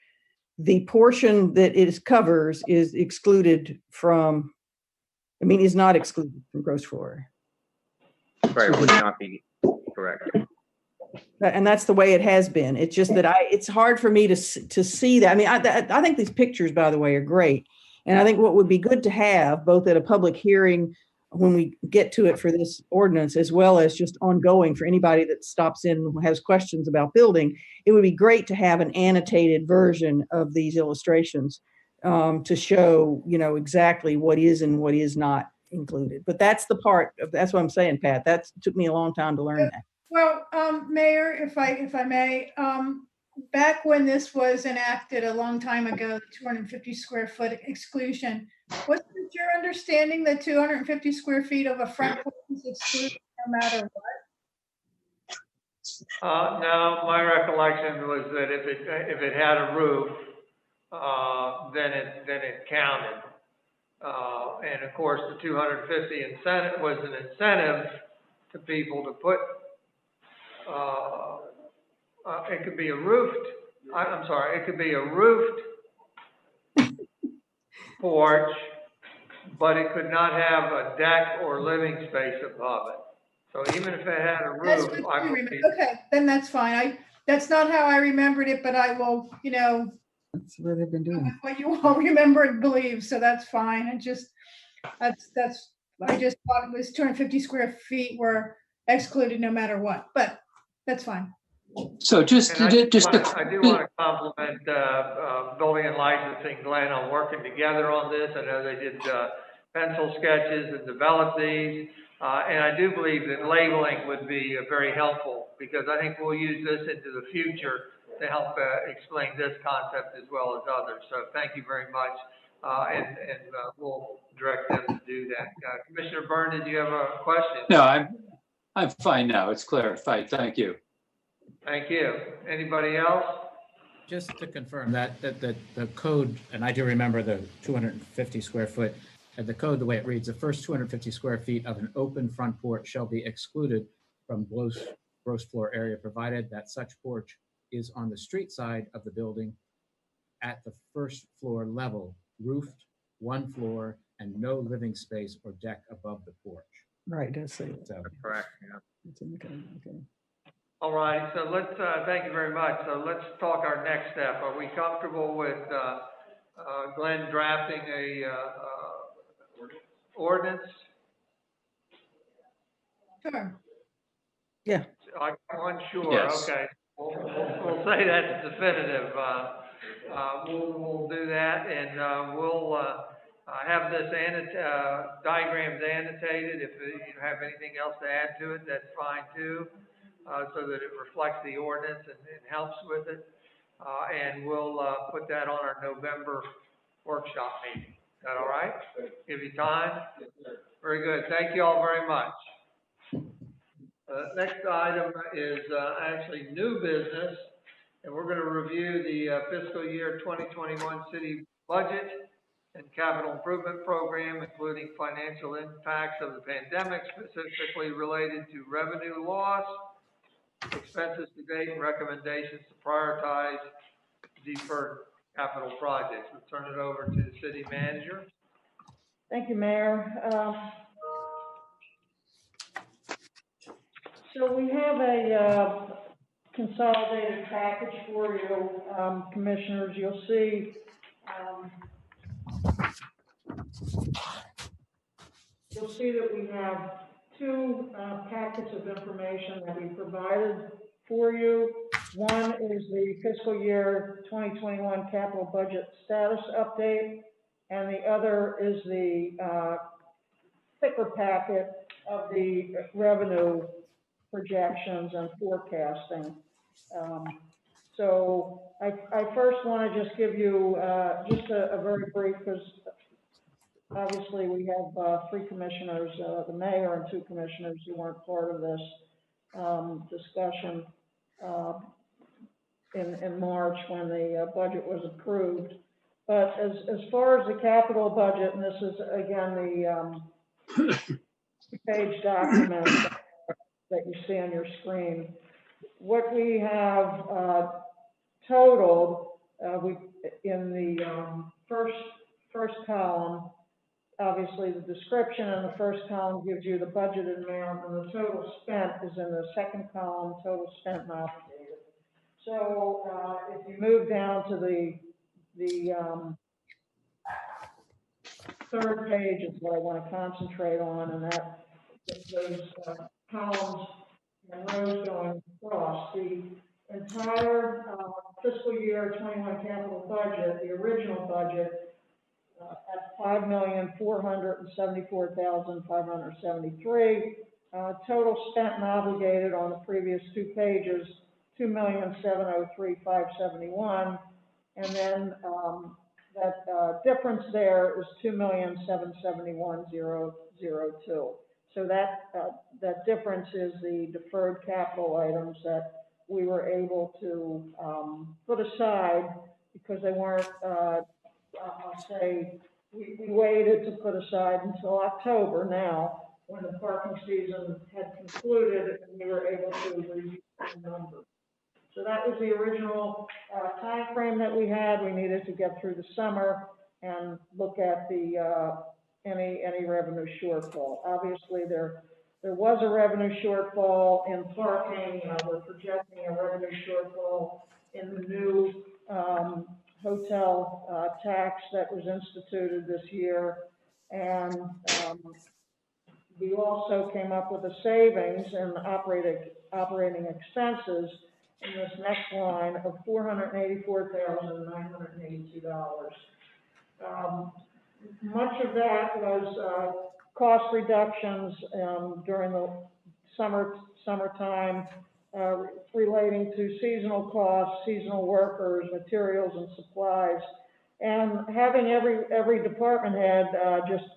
the portion that it covers is excluded from, is not excluded from gross floor. Right, it would not be correct. And that's the way it has been. It's just that it's hard for me to see that. I think these pictures, by the way, are great. And I think what would be good to have both at a public hearing when we get to it for this ordinance, as well as just ongoing for anybody that stops in and has questions about building, it would be great to have an annotated version of these illustrations to show, exactly what is and what is not included. But that's what I'm saying, Pat. That took me a long time to learn that. Well, Mayor, if I may, back when this was enacted a long time ago, the 250 square foot exclusion, wasn't it your understanding that 250 square feet of a front porch is excluded no matter what? No, my recollection was that if it had a roof, then it counted. And of course, the 250 incentive was an incentive to people to put. It could be a roofed. It could be a roofed porch, but it could not have a deck or living space above it. So even if it had a roof, okay, then that's fine. That's not how I remembered it, but I will, that's what they've been doing. What you all remember and believe, so that's fine. I just thought it was 250 square feet were excluded no matter what, but that's fine. So I do want to compliment Building and Licensing Glenn on working together on this. I know they did pencil sketches and developed these. And I do believe that labeling would be very helpful, because I think we'll use this into the future to help explain this concept as well as others. So thank you very much. And we'll direct them to do that. Commissioner Byrne, did you have a question? No, I'm fine now. It's clarified. Thank you. Thank you. Anybody else? Just to confirm that the code, and I do remember the 250 square foot, the code, the way it reads, the first 250 square feet of an open front porch shall be excluded from gross floor area, provided that such porch is on the street side of the building at the first floor level, roofed, one floor, and no living space or deck above the porch. Right, does say that. So, Correct, yeah. It's in the code, okay. All right, so let's, thank you very much. So let's talk our next step. Are we comfortable with, Glenn drafting a, ordinance? Sure. Yeah. I'm unsure, Yes. okay. We'll say that's definitive. We'll do that, and we'll have this diagrams annotated. If you have anything else to add to it, that's fine too, so that it reflects the ordinance and helps with it. And we'll put that on our November workshop meeting. Is that all right? Give you time? Very good. Thank you all very much. Next item is actually new business, and we're going to review the fiscal year 2021 city budget and capital improvement program, including financial impacts of the pandemic, specifically related to revenue loss, expenses to date, and recommendations to prioritize deferred capital projects. We'll turn it over to the city manager. Thank you, Mayor. So we have a consolidated package for you, commissioners. You'll see that we have two packets of information that we provided for you. One is the fiscal year 2021 capital budget status update, and the other is the thicker packet of the revenue projections and forecasting. So I first want to just give you just a very brief, because obviously we have three commissioners, the mayor and two commissioners who weren't part of this discussion in March when the budget was approved. But as far as the capital budget, and this is again the page document that you see on your screen, what we have totaled in the first column, obviously the description in the first column gives you the budgeted amount, and the total spent is in the second column, total spent and obligated. So if you move down to the third page is what I want to concentrate on, and that those columns and rows going across. The entire fiscal year 21 capital budget, the original budget, at $5,474,573. Total spent and obligated on the previous two pages, $2,703,571, and then that difference there is $2,771,002. So that difference is the deferred capital items that we were able to put aside because they weren't. I'll say we waited to put aside until October now, when the parking season had concluded and we were able to review the numbers. So that was the original time frame that we had. We needed to get through the summer and look at the any revenue shortfall. Obviously, there was a revenue shortfall in parking. We're projecting a revenue shortfall in the new hotel tax that was instituted this year, and we also came up with a savings in operating expenses in this next line of $484,982. Much of that was cost reductions during the summertime, relating to seasonal costs, seasonal workers, materials and supplies, and having every department head just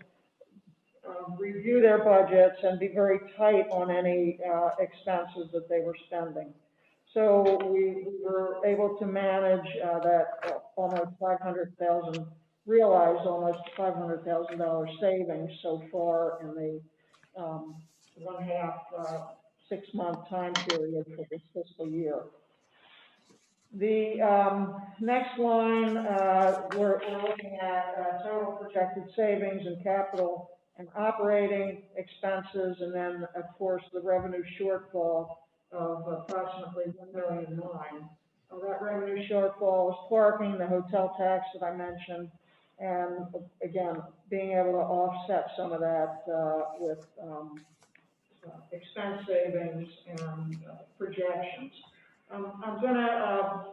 review their budgets and be very tight on any expenses that they were spending. So we were able to manage that almost $500,000, realized almost $500,000 savings so far in the 1.5 6-month time period for this fiscal year. The next line, we're looking at total projected savings in capital and operating expenses, and then, of course, the revenue shortfall of approximately $1.9 million. That revenue shortfall is parking, the hotel tax that I mentioned, and again, being able to offset some of that with expense savings and projections. I'm going to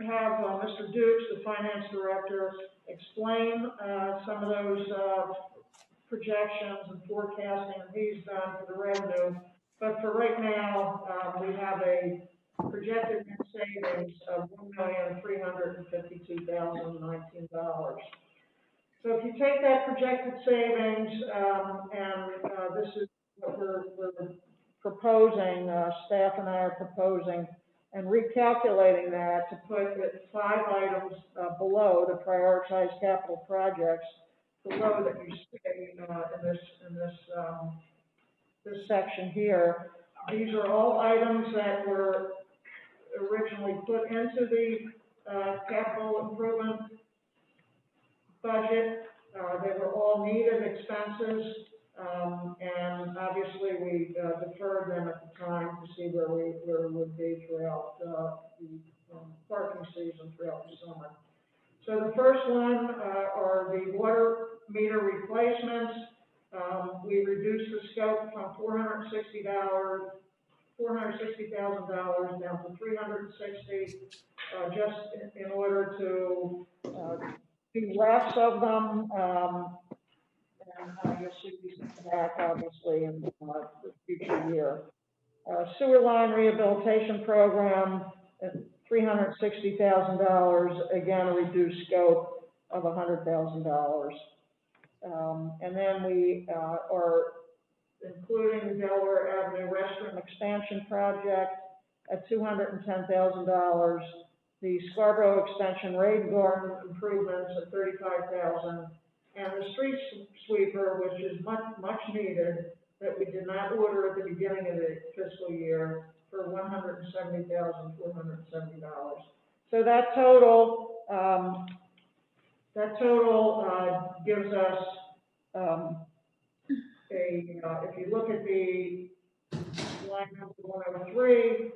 have Mr. Dukes, the finance director, explain some of those projections and forecasting he's done for the revenue. But for right now, we have a projected net savings of $1,352,019. So if you take that projected savings, and this is what we're proposing, staff and I are proposing, and recalculating that to put it 5 items below the prioritized capital projects below that you see in this section here. These are all items that were originally put into the capital improvement budget. They were all needed expenses, and obviously we deferred them at the time to see where we would be throughout the parking season throughout the summer. So the first one are the water meter replacements. We reduced the scope from $460,000 down to $360,000, just in order to do less of them. And you'll see these back, obviously, in the future year. Sewer line rehabilitation program, $360,000, again, a reduced scope of $100,000. And then we are including the Delaware Avenue restroom expansion project at $210,000. The Scarborough Extension rain garden improvements at $35,000. And the street sweeper, which is much needed, that we did not order at the beginning of the fiscal year, for $170,470. So that total gives us if you look at the line number 103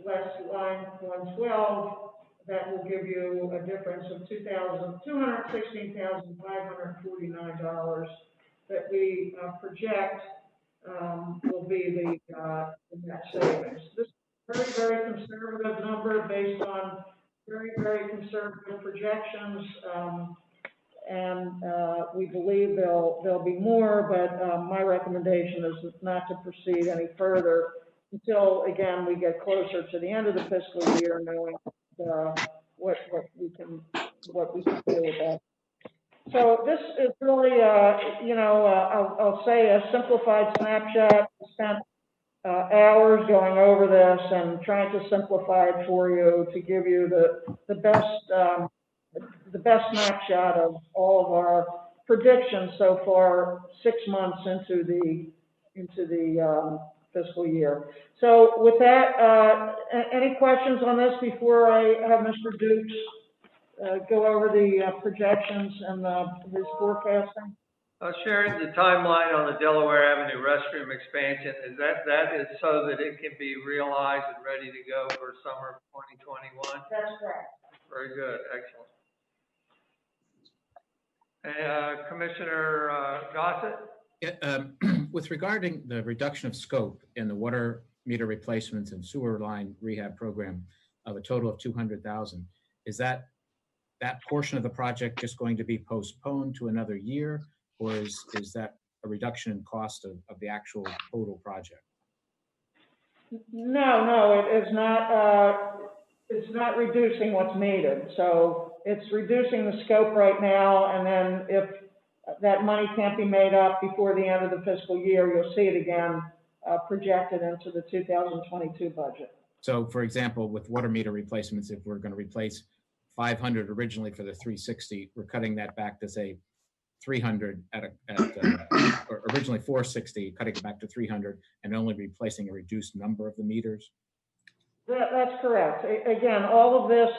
less line 112, that will give you a difference of $216,549 that we project will be the net savings. This is a very, very conservative number based on very, very conservative projections, and we believe there'll be more, but my recommendation is not to proceed any further until, again, we get closer to the end of the fiscal year, knowing what we can do with that. So this is really, I'll say a simplified snapshot. We spent hours going over this and trying to simplify it for you to give you the best snapshot of all of our predictions so far, 6 months into the fiscal year. So with that, any questions on this before I have Mr. Dukes go over the projections and his forecasting? Sharing the timeline on the Delaware Avenue restroom expansion, is that is so that it can be realized and ready to go for summer of 2021? That's correct. Very good, excellent. Commissioner Gossett? Yeah, with regarding the reduction of scope in the water meter replacements and sewer line rehab program of a total of $200,000, is that portion of the project just going to be postponed to another year, or is that a reduction in cost of the actual total project? No, it is not. It's not reducing what's needed. So it's reducing the scope right now, and then if that money can't be made up before the end of the fiscal year, you'll see it again projected into the 2022 budget. So, for example, with water meter replacements, if we're going to replace 500 originally for the 360, we're cutting that back to say 300 or originally 460, cutting it back to 300, and only replacing a reduced number of the meters. That's correct. Again, all of this,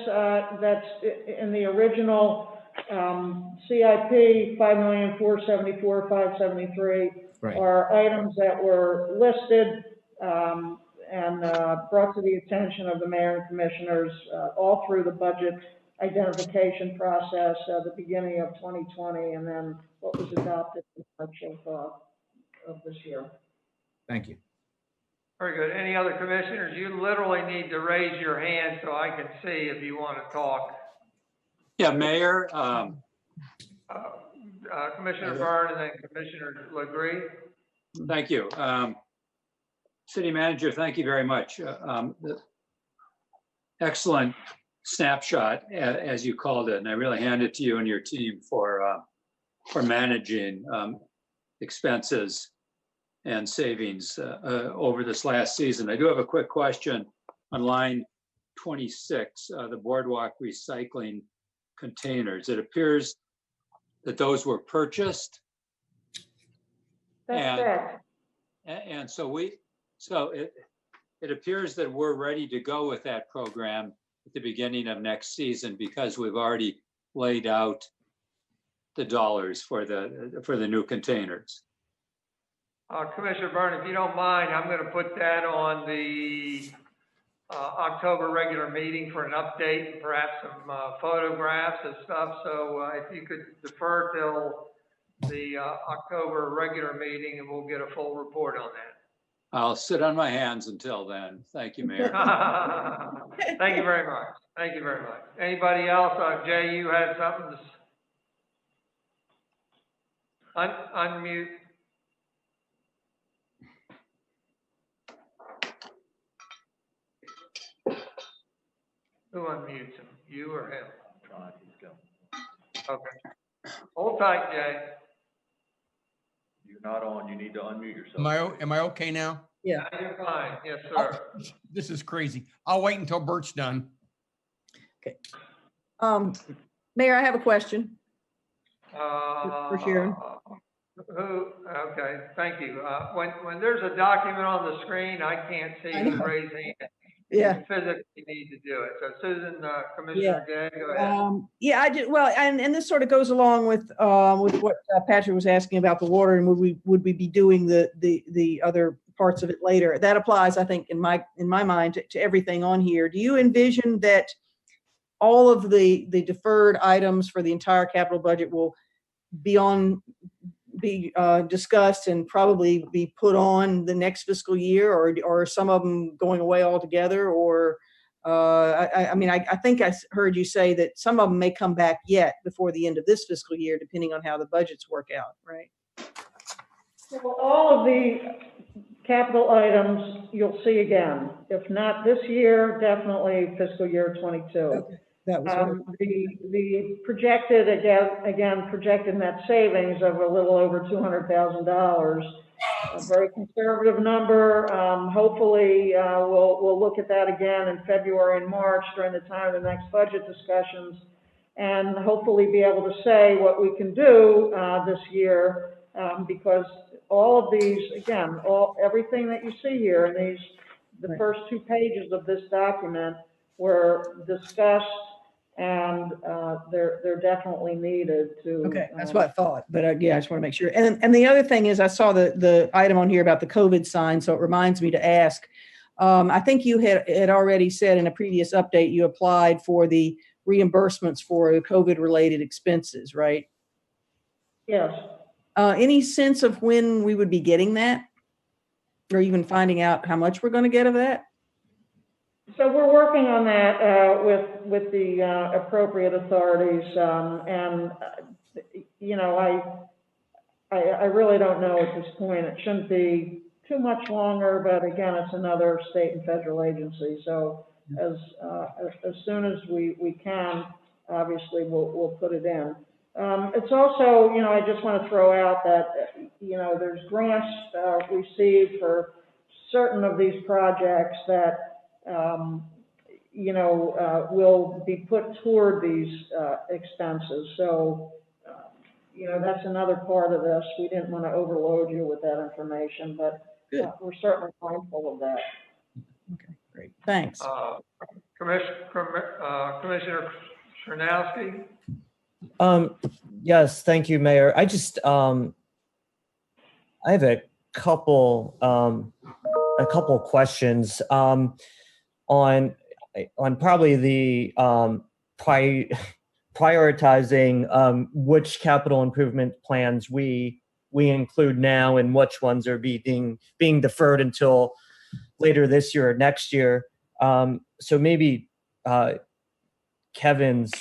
that's in the original, CIP, 5,474,573 Right. are items that were listed, and brought to the attention of the mayor and commissioners, all through the budget identification process at the beginning of 2020, and then what was adopted in March of this year. Thank you. Very good. Any other commissioners? You literally need to raise your hand so I can see if you want to talk. Yeah, Mayor, Commissioner Byrne and then Commissioner Legree. thank you. City Manager, thank you very much. Excellent snapshot, as you called it, and I really hand it to you and your team for managing expenses and savings over this last season. I do have a quick question on line 26, the boardwalk recycling containers. It appears that those were purchased. That's correct. And so it appears that we're ready to go with that program at the beginning of next season because we've already laid out the dollars for the new containers. Commissioner Byrne, if you don't mind, I'm going to put that on the October regular meeting for an update and perhaps some photographs and stuff. So if you could defer till the October regular meeting and we'll get a full report on that. I'll sit on my hands until then. Thank you, Mayor. Thank you very much. Thank you very much. Anybody else? Jay, you had something to unmute. Who unmutes him? You or him? Okay. Hold tight, Jay. You're not on. You need to unmute yourself. Am I okay now? Yeah. You're fine. Yes, sir. Oh, this is crazy. I'll wait until Bert's done. Okay. Mayor, I have a question. For Sharon. Okay, thank you. When there's a document on the screen, I can't see who's raised hand. Yeah. You physically need to do it. So Susan, Commissioner Gay, go ahead. Yeah, I did. Well, and this sort of goes along with what Patrick was asking about the water, and would we be doing the other parts of it later? That applies, I think, in my mind to everything on here. Do you envision that all of the deferred items for the entire capital budget will be discussed and probably be put on the next fiscal year, or some of them going away altogether? Or I think I heard you say that some of them may come back yet before the end of this fiscal year, depending on how the budgets work out, right? Well, all of the capital items you'll see again. If not this year, definitely fiscal year 22. Okay. That was the projected, projected net savings of a little over $200,000. A very conservative number. Hopefully, we'll look at that again in February and March during the time of the next budget discussions, and hopefully be able to say what we can do this year, because all of these, again, everything that you see here in the first 2 pages of this document were discussed, and they're definitely needed to. Okay, that's what I thought, but yeah, I just want to make sure. And the other thing is, I saw the item on here about the COVID sign, so it reminds me to ask. I think you had already said in a previous update you applied for the reimbursements for COVID-related expenses, right? Yes. Any sense of when we would be getting that, or even finding out how much we're going to get of that? So we're working on that with the appropriate authorities, and you know, I really don't know at this point. It shouldn't be too much longer, but again, it's another state and federal agency. So as soon as we can, obviously we'll put it in. It's also, you know, I just want to throw out that, you know, there's grants received for certain of these projects that you know, will be put toward these expenses. So, you know, that's another part of this. We didn't want to overload you with that information, but we're certainly mindful of that. Okay, great. Thanks. Commissioner Karnowski? Yes, thank you, Mayor. I just, I have a couple questions on probably the prioritizing which capital improvement plans we include now and which ones are being deferred until later this year or next year. So maybe Kevin's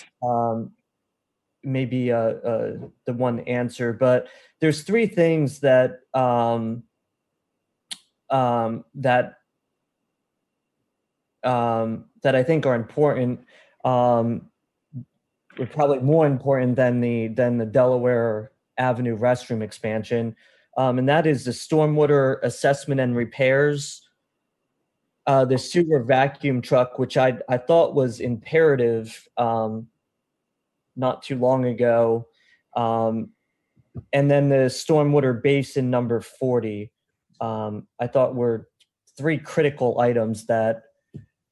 maybe the one answer, but there's three things that that I think are important. Probably more important than the Delaware Avenue restroom expansion, and that is the stormwater assessment and repairs. The sewer vacuum truck, which I thought was imperative not too long ago, and then the stormwater basin number 40. I thought were three critical items that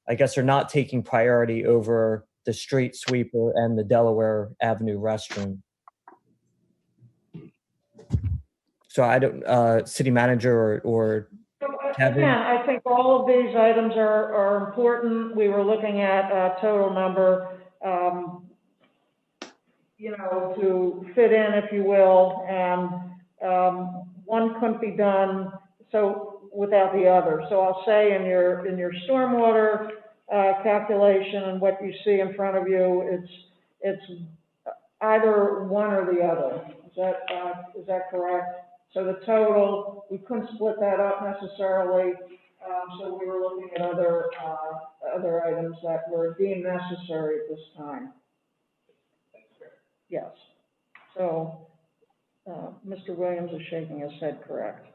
I guess are not taking priority over the street sweeper and the Delaware Avenue restroom. So I don't, city manager or Kevin? Again, I think all of these items are important. We were looking at a total number, to fit in, if you will, and one couldn't be done without the other. So I'll say in your stormwater calculation and what you see in front of you, it's either one or the other. Is that correct? So the total, we couldn't split that up necessarily. So we were looking at other items that were deemed necessary at this time. Yes. So Mr. Williams is shaking his head correct.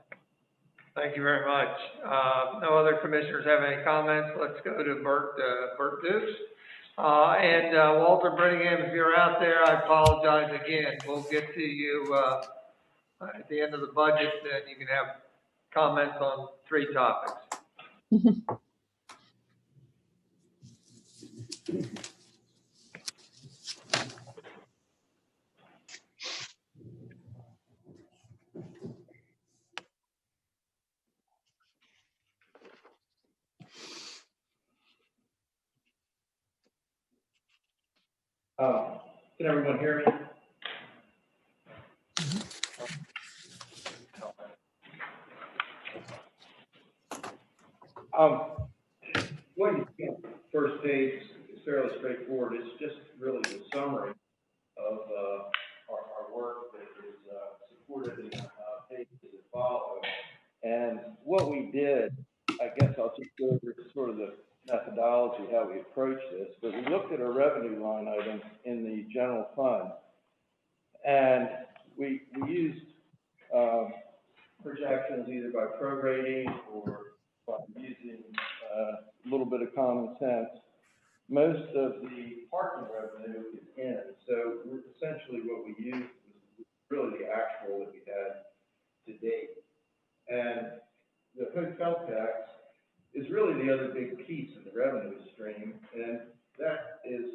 Thank you very much. No other commissioners have any comments? Let's go to Bert Dukes. And Walter Brittingham, if you're out there, I apologize again. We'll get to you at the end of the budget, and you can have comments on 3 topics. Can everyone hear me? What you see on the first page is fairly straightforward. It's just really the summary of our work that is supported in pages that follow. And what we did, I guess I'll just go over sort of the methodology, how we approach this, but we looked at our revenue line items in the general fund, and we used projections either by prorating or by using a little bit of common sense. Most of the parking revenue is in, so essentially what we used was really the actual that we had to date. And the hotel tax is really the other big piece of the revenue stream, and that is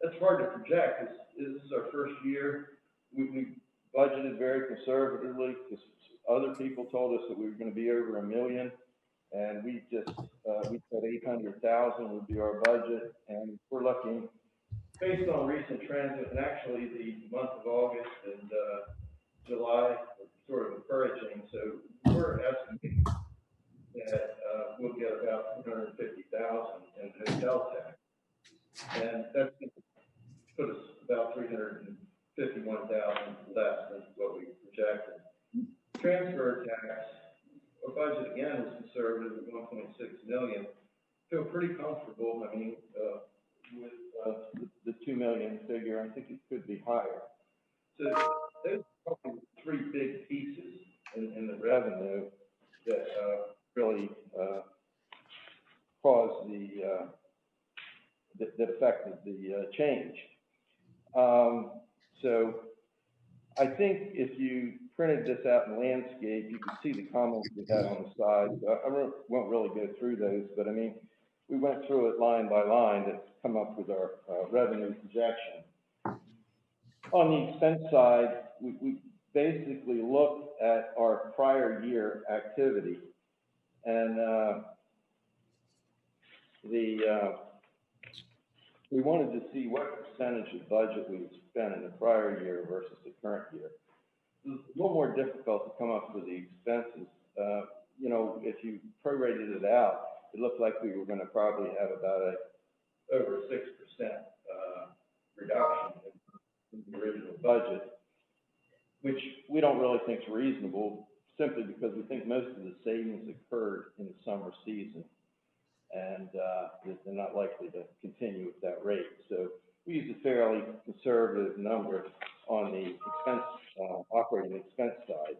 that's hard to project. This is our first year. We budgeted very conservatively because other people told us that we were going to be over $1 million, and we just we said 800,000 would be our budget, and we're looking based on recent trends, and actually the month of August and July are sort of encouraging. So we're estimating that we'll get about 250,000 in hotel tax, and that's going to put us about 351,000 less than what we projected. Transfer tax, our budget again was conservative at 1.6 million. Feel pretty comfortable. I mean, with the 2 million figure, I think it could be higher. So those are probably 3 big pieces in the revenue that really caused that affected the change. So I think if you printed this out in landscape, you can see the comments we had on the side. I won't really go through those, but I mean, we went through it line by line to come up with our revenue projection. On the expense side, we basically looked at our prior year activity, and we wanted to see what percentage of budget we had spent in the prior year versus the current year. It was a little more difficult to come up with the expenses. You know, if you prorated it out, it looked like we were going to probably have about over 6% reduction in the original budget, which we don't really think is reasonable, simply because we think most of the savings occurred in the summer season, and they're not likely to continue at that rate. So we used a fairly conservative number on the expense, operating expense side.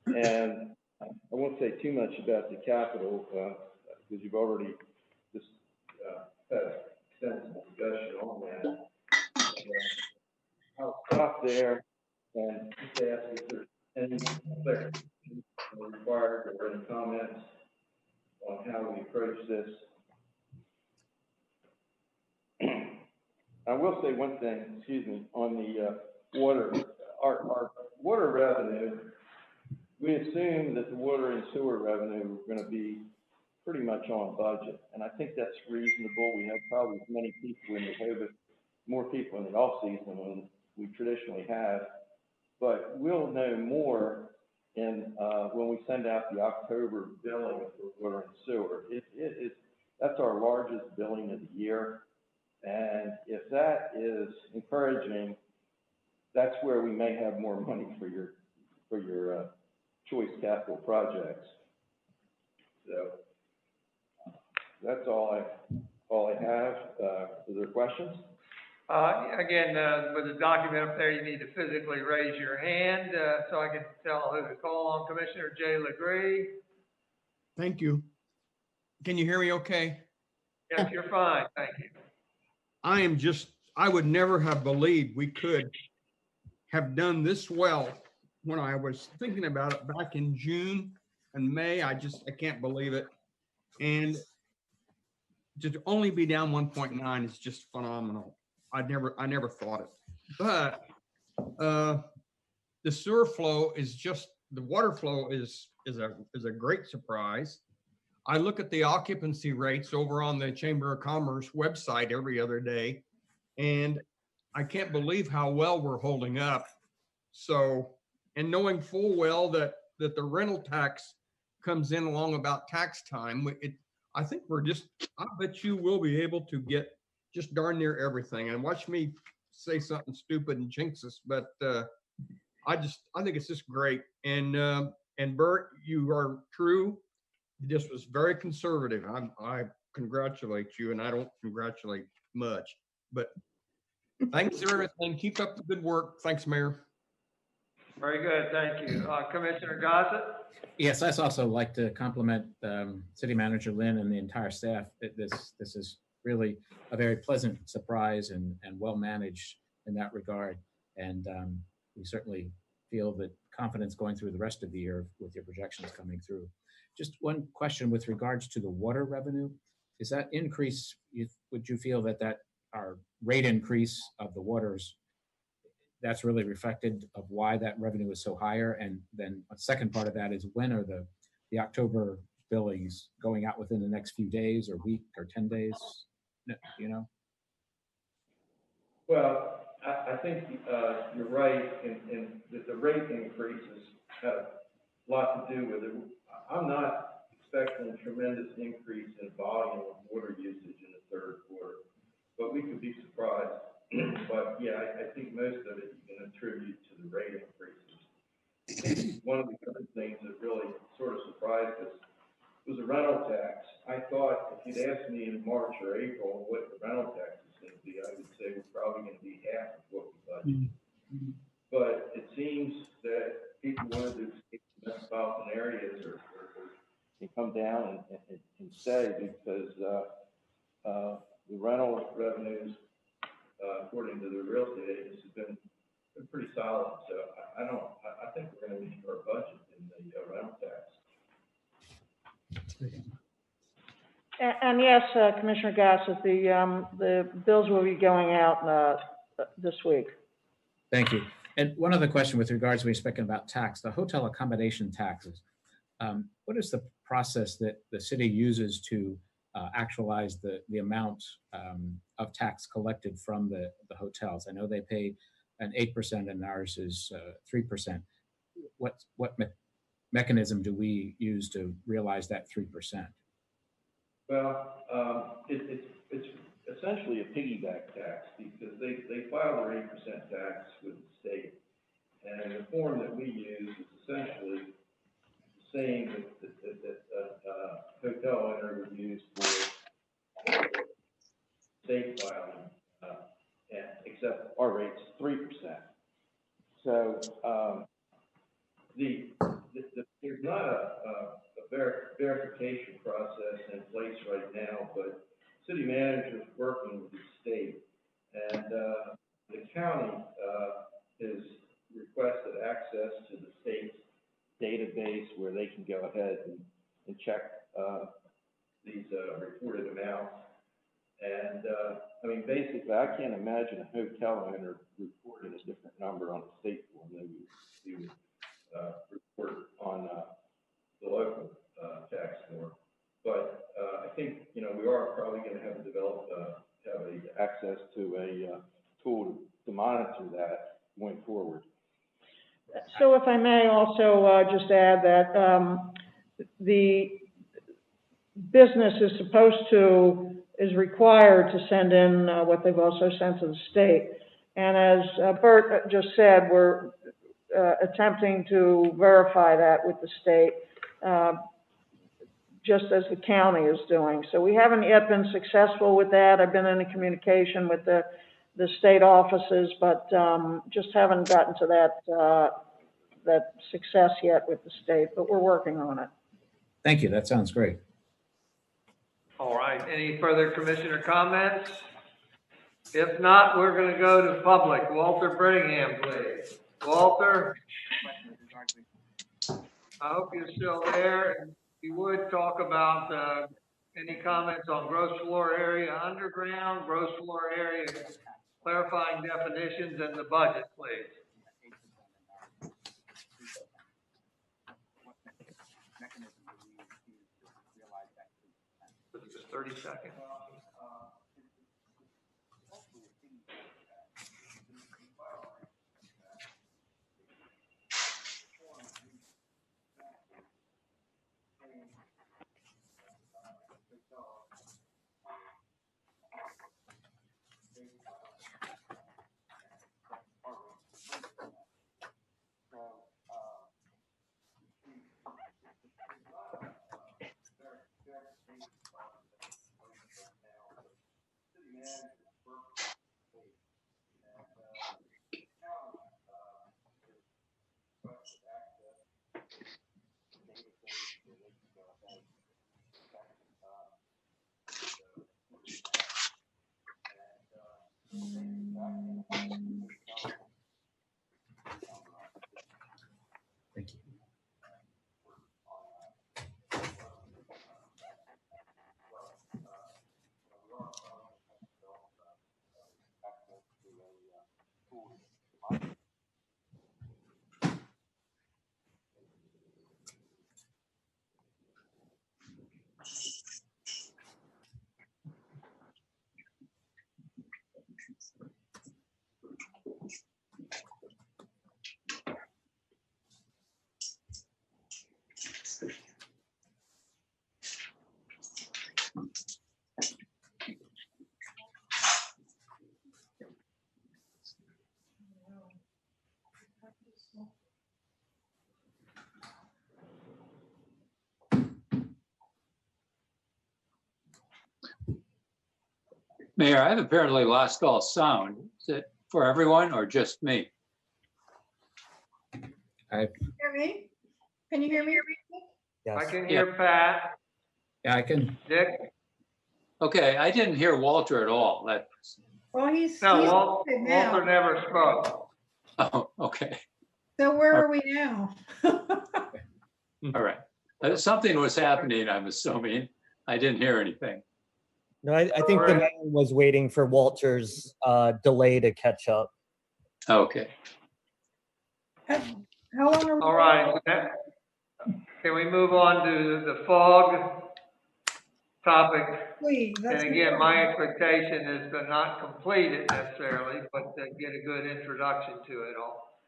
And I won't say too much about the capital, because you've already just had an extensive discussion on that. I'll stop there and just ask if there's any clarification required or any comments on how we approach this. I will say one thing, excuse me, on the water, our water revenue, we assume that the water and sewer revenue are going to be pretty much on budget, and I think that's reasonable. We have probably as many people in the COVID, more people in the off season than we traditionally have, but we'll know more in when we send out the October billing for water and sewer. That's our largest billing of the year, and if that is encouraging, that's where we may have more money for your choice capital projects. So that's all I have. Are there questions? Again, with the document up there, you need to physically raise your hand so I can tell who to call on. Commissioner Jay Legree. Thank you. Can you hear me okay? Yes, you're fine. Thank you. I would never have believed we could have done this well when I was thinking about it back in June and May. I can't believe it. And to only be down 1.9 is just phenomenal. I never thought it. But the sewer flow is just, the water flow is a great surprise. I look at the occupancy rates over on the Chamber of Commerce website every other day, and I can't believe how well we're holding up. So, and knowing full well that the rental tax comes in along about tax time, I think I bet you will be able to get just darn near everything. And watch me say something stupid and jinx us, but I think it's just great. And Bert, you are true. This was very conservative. I congratulate you, and I don't congratulate much, but thanks for everything. Keep up the good work. Thanks, Mayor. Very good, thank you. Commissioner Gossett? Yes, I'd also like to compliment City Manager Lynn and the entire staff. This is really a very pleasant surprise and well managed in that regard. And we certainly feel that confidence going through the rest of the year with your projections coming through. Just one question with regards to the water revenue. Is that increase, would you feel that our rate increase of the waters, that's really reflected of why that revenue is so higher? And then a second part of that is, when are the October billings going out? Within the next few days or week or 10 days, you know? Well, I think you're right in that the rate increases have a lot to do with it. I'm not expecting a tremendous increase in volume of water usage in the third quarter, but we could be surprised. But yeah, I think most of it you can attribute to the rate increases. I think one of the other things that really sort of surprised us was the rental tax. I thought if you'd asked me in March or April what the rental tax is going to be, I would say we're probably going to be half of what we budgeted. But it seems that people wanted to escape the metropolitan areas or come down and stay, because the rental revenues, according to the real estate agents, have been pretty solid. So I think we're going to meet our budget in the rental tax. And yes, Commissioner Gassett, the bills will be going out this week. Thank you. And one other question with regards to when you're speaking about tax, the hotel accommodation taxes. What is the process that the city uses to actualize the amount of tax collected from the hotels? I know they pay an 8% and ours is 3%. What mechanism do we use to realize that 3%? Well, it's essentially a piggyback tax because they file their 8% tax with the state. And the form that we use is essentially the same that a hotel owner would use for state filing, except our rate's 3%. So there's not a verification process in place right now, but city manager is working with the state, and the county has requested access to the state's database where they can go ahead and check these reported amounts. And I mean, basically, I can't imagine a hotel owner reporting a different number on a state form than we would report on the local tax form. But I think, you know, we are probably going to have to develop access to a tool to monitor that going forward. So if I may also just add that the business is required to send in what they've also sent to the state. And as Bert just said, we're attempting to verify that with the state, just as the county is doing. So we haven't yet been successful with that. I've been in communication with the state offices, but just haven't gotten to that success yet with the state, but we're working on it. Thank you. That sounds great. All right, any further commissioner comments? If not, we're going to go to public. Walter Brittingham, please. Walter? I hope you're still there. If you would talk about any comments on gross floor area underground, gross floor area clarifying definitions, and the budget, please. Just 30 seconds. Thank you. Mayor, I've apparently lost all sound. Is it for everyone or just me? Hear me? Can you hear me? Yes. I can hear Pat. Yeah, I can. Dick? Okay, I didn't hear Walter at all. Well, he's No, muted now. Walter never spoke. Oh, okay. So where are we now? All right. Something was happening, I'm assuming. I didn't hear anything. No, I think the mayor was waiting for Walter's delay to catch up. Okay. How long are we? All right, can we move on to the fog topic? Please. And again, my expectation is to not complete it necessarily, but to get a good introduction to it all.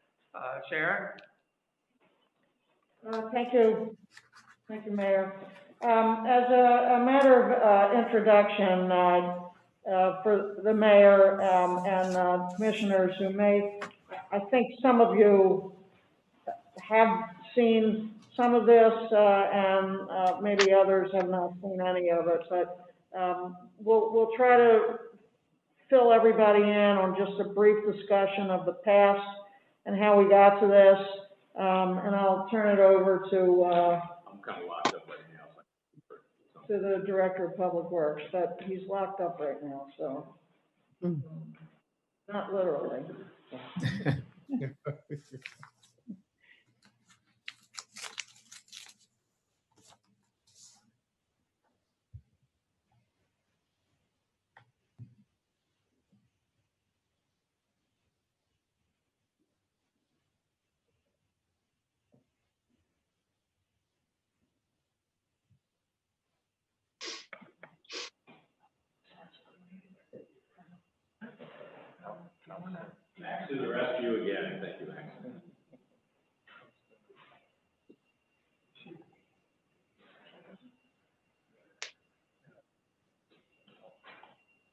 Sharon? Thank you. Thank you, Mayor. As a matter of introduction, for the mayor and commissioners who may, I think some of you have seen some of this and maybe others have not seen any of it, but we'll try to fill everybody in on just a brief discussion of the past and how we got to this. And I'll turn it over to I'm kind of locked up right now. to the Director of Public Works, but he's locked up right now, so not literally. Max to the rescue again. Thank you, Max.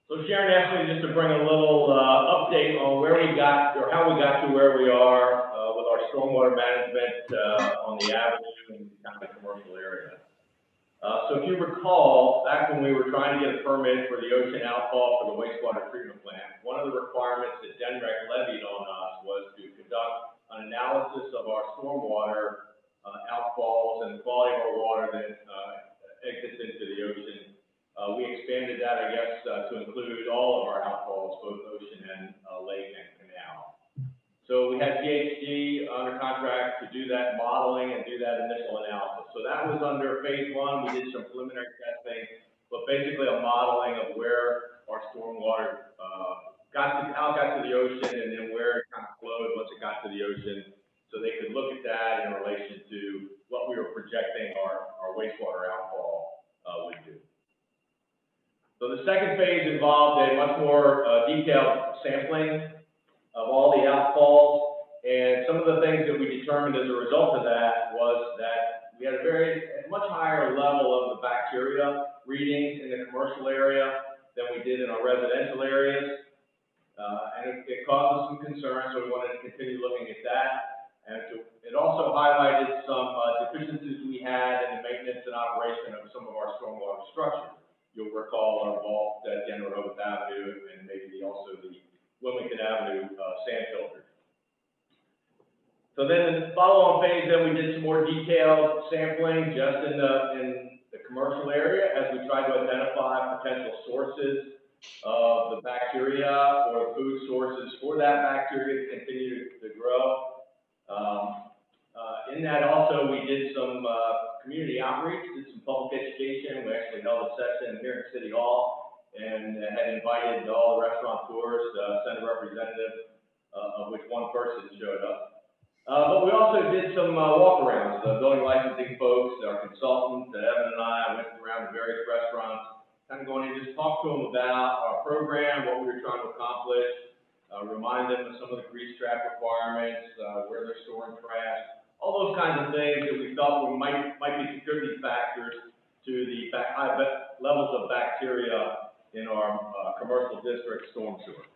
So Sharon asked me just to bring a little update on where we got, or how we got to where we are with our stormwater management on the avenue and kind of the commercial area. So if you recall, back when we were trying to get a permit for the ocean outfall for the wastewater treatment plant, one of the requirements that DENREC levied on us was to conduct an analysis of our stormwater outfalls and the quality of our water that exits into the ocean. We expanded that, I guess, to include all of our outfalls, both ocean and lake and canal. So we had GHG under contract to do that modeling and do that initial analysis. So that was under phase one. We did some preliminary testing, but basically a modeling of where our stormwater how it got to the ocean and then where it kind of flowed once it got to the ocean. So they could look at that in relation to what we were projecting our wastewater outfall would do. So the second phase involved a much more detailed sampling of all the outfalls, and some of the things that we determined as a result of that was that we had a much higher level of the bacteria readings in the commercial area than we did in our residential areas, and it caused us some concern, so we wanted to continue looking at that. And it also highlighted some deficiencies we had in the maintenance and operation of some of our stormwater structures. You'll recall our vault at the end of Rehoboth Avenue and maybe also the Wilmington Avenue sand filter. So then in the follow-on phase, then we did some more detailed sampling just in the commercial area as we tried to identify potential sources of the bacteria or food sources for that bacteria to continue to grow. In that also, we did some community outreach, did some public education. We actually held a session here in City Hall and had invited all the restaurateurs to send a representative, of which one person showed up. But we also did some walk-arounds. The building licensing folks, our consultants, Evan and I went around to various restaurants, kind of going in and just talk to them about our program, what we were trying to accomplish, remind them of some of the grease trap requirements, where they're storing trash, all those kinds of things that we felt might be contributing factors to the high levels of bacteria in our commercial district storm sewer.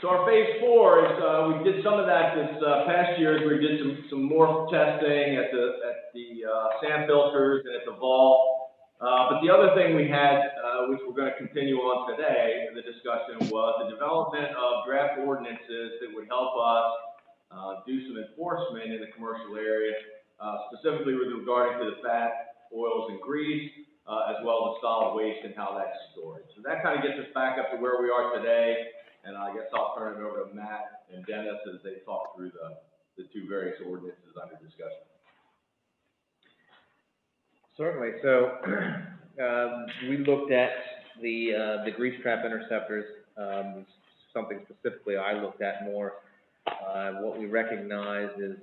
So our phase four is we did some of that this past year. We did some more testing at the sand filters and at the vault. But the other thing we had, which we're going to continue on today in the discussion, was the development of draft ordinances that would help us do some enforcement in the commercial area, specifically with regarding to the fat, oils, and grease, as well as solid waste and how that's stored. So that kind of gets us back up to where we are today, and I guess I'll turn it over to Matt and Dennis as they talk through the two various ordinances under discussion. Certainly. So we looked at the grease trap interceptors, something specifically I looked at more. What we recognized is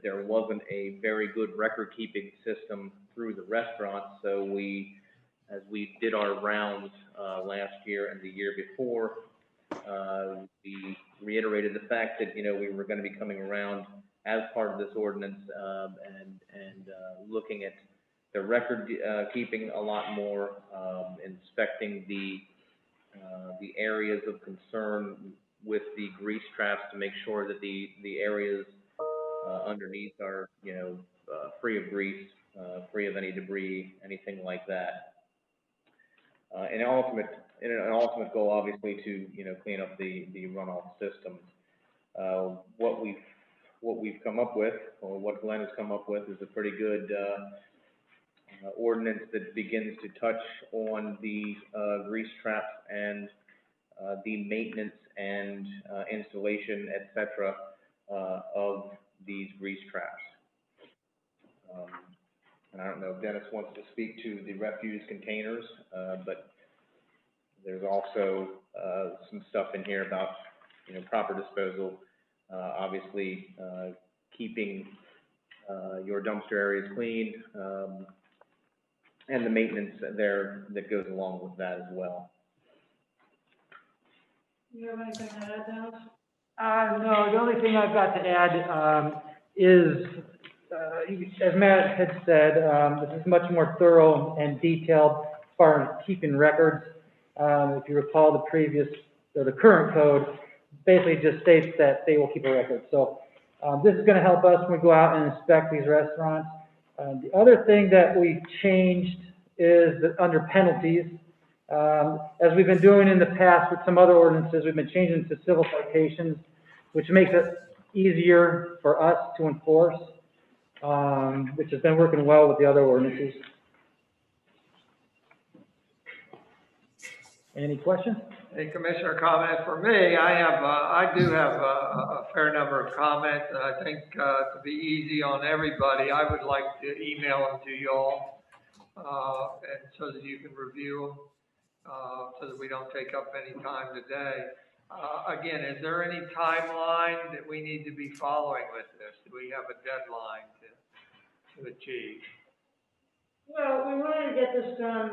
there wasn't a very good record-keeping system through the restaurants. So as we did our rounds last year and the year before, we reiterated the fact that, you know, we were going to be coming around as part of this ordinance and looking at the record keeping a lot more, inspecting the areas of concern with the grease traps to make sure that the areas underneath are, you know, free of grease, free of any debris, anything like that. In an ultimate goal, obviously, to, you know, clean up the runoff system. What we've come up with, or what Glenn has come up with, is a pretty good ordinance that begins to touch on the grease traps and the maintenance and installation, etc., of these grease traps. And I don't know if Dennis wants to speak to the refuse containers, but there's also some stuff in here about, you know, proper disposal. Obviously, keeping your dumpster areas clean, and the maintenance there that goes along with that as well. You have anything to add, Dennis? No, the only thing I've got to add is, as Matt had said, this is much more thorough and detailed as far as keeping records. If you recall, the current code basically just states that they will keep a record. So this is going to help us when we go out and inspect these restaurants. The other thing that we've changed is that under penalties, as we've been doing in the past with some other ordinances, we've been changing to civil citations, which makes it easier for us to enforce, which has been working well with the other ordinances. Any questions? Any commissioner comments? For me, I do have a fair number of comments, and I think to be easy on everybody, I would like to email them to you all, and so that you can review them, so that we don't take up any time today. Again, is there any timeline that we need to be following with this? Do we have a deadline to achieve? Well, we wanted to get this done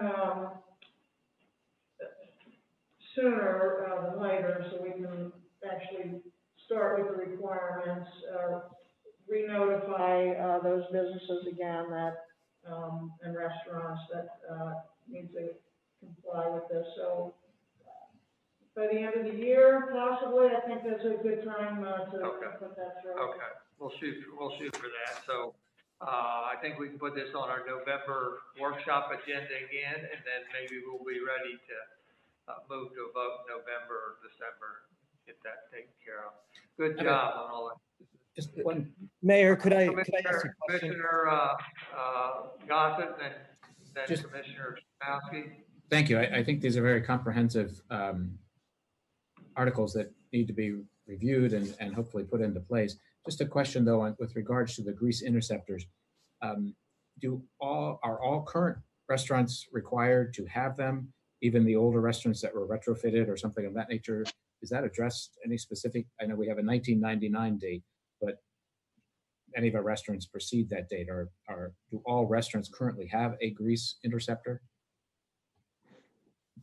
sooner than later, so we can actually start with the requirements, re-notify those businesses again that and restaurants that need to comply with this. So by the end of the year, possibly, I think that's a good time to put that through. Okay, we'll shoot for that. So I think we can put this on our November workshop agenda again, and then maybe we'll be ready to move to a vote in November or December, get that taken care of. Good job on all that. Just one, Mayor, could I ask a question? Commissioner Gossett and then Just- Commissioner Szymanski. Thank you. I think these are very comprehensive articles that need to be reviewed and hopefully put into place. Just a question though, with regards to the grease interceptors. Are all current restaurants required to have them? Even the older restaurants that were retrofitted or something of that nature? Is that addressed any specific? I know we have a 1999 date, but any of our restaurants precede that date. Do all restaurants currently have a grease interceptor?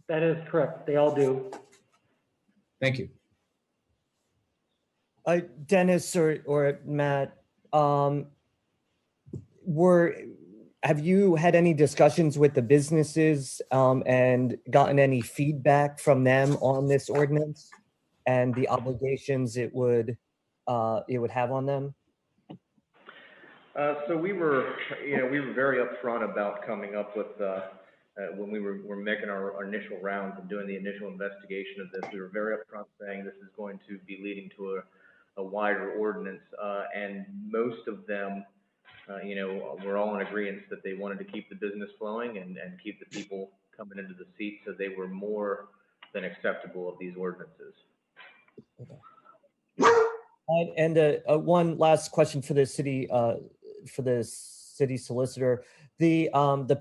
That is correct. They all do. Thank you. Dennis or Matt, have you had any discussions with the businesses and gotten any feedback from them on this ordinance and the obligations it would have on them? So we were very upfront about coming up with, when we were making our initial rounds and doing the initial investigation of this, we were very upfront saying this is going to be leading to a wider ordinance, and most of them, we're all in agreement that they wanted to keep the business flowing and keep the people coming into the seats, so they were more than acceptable of these ordinances. Okay. And one last question for the city, for the city solicitor. The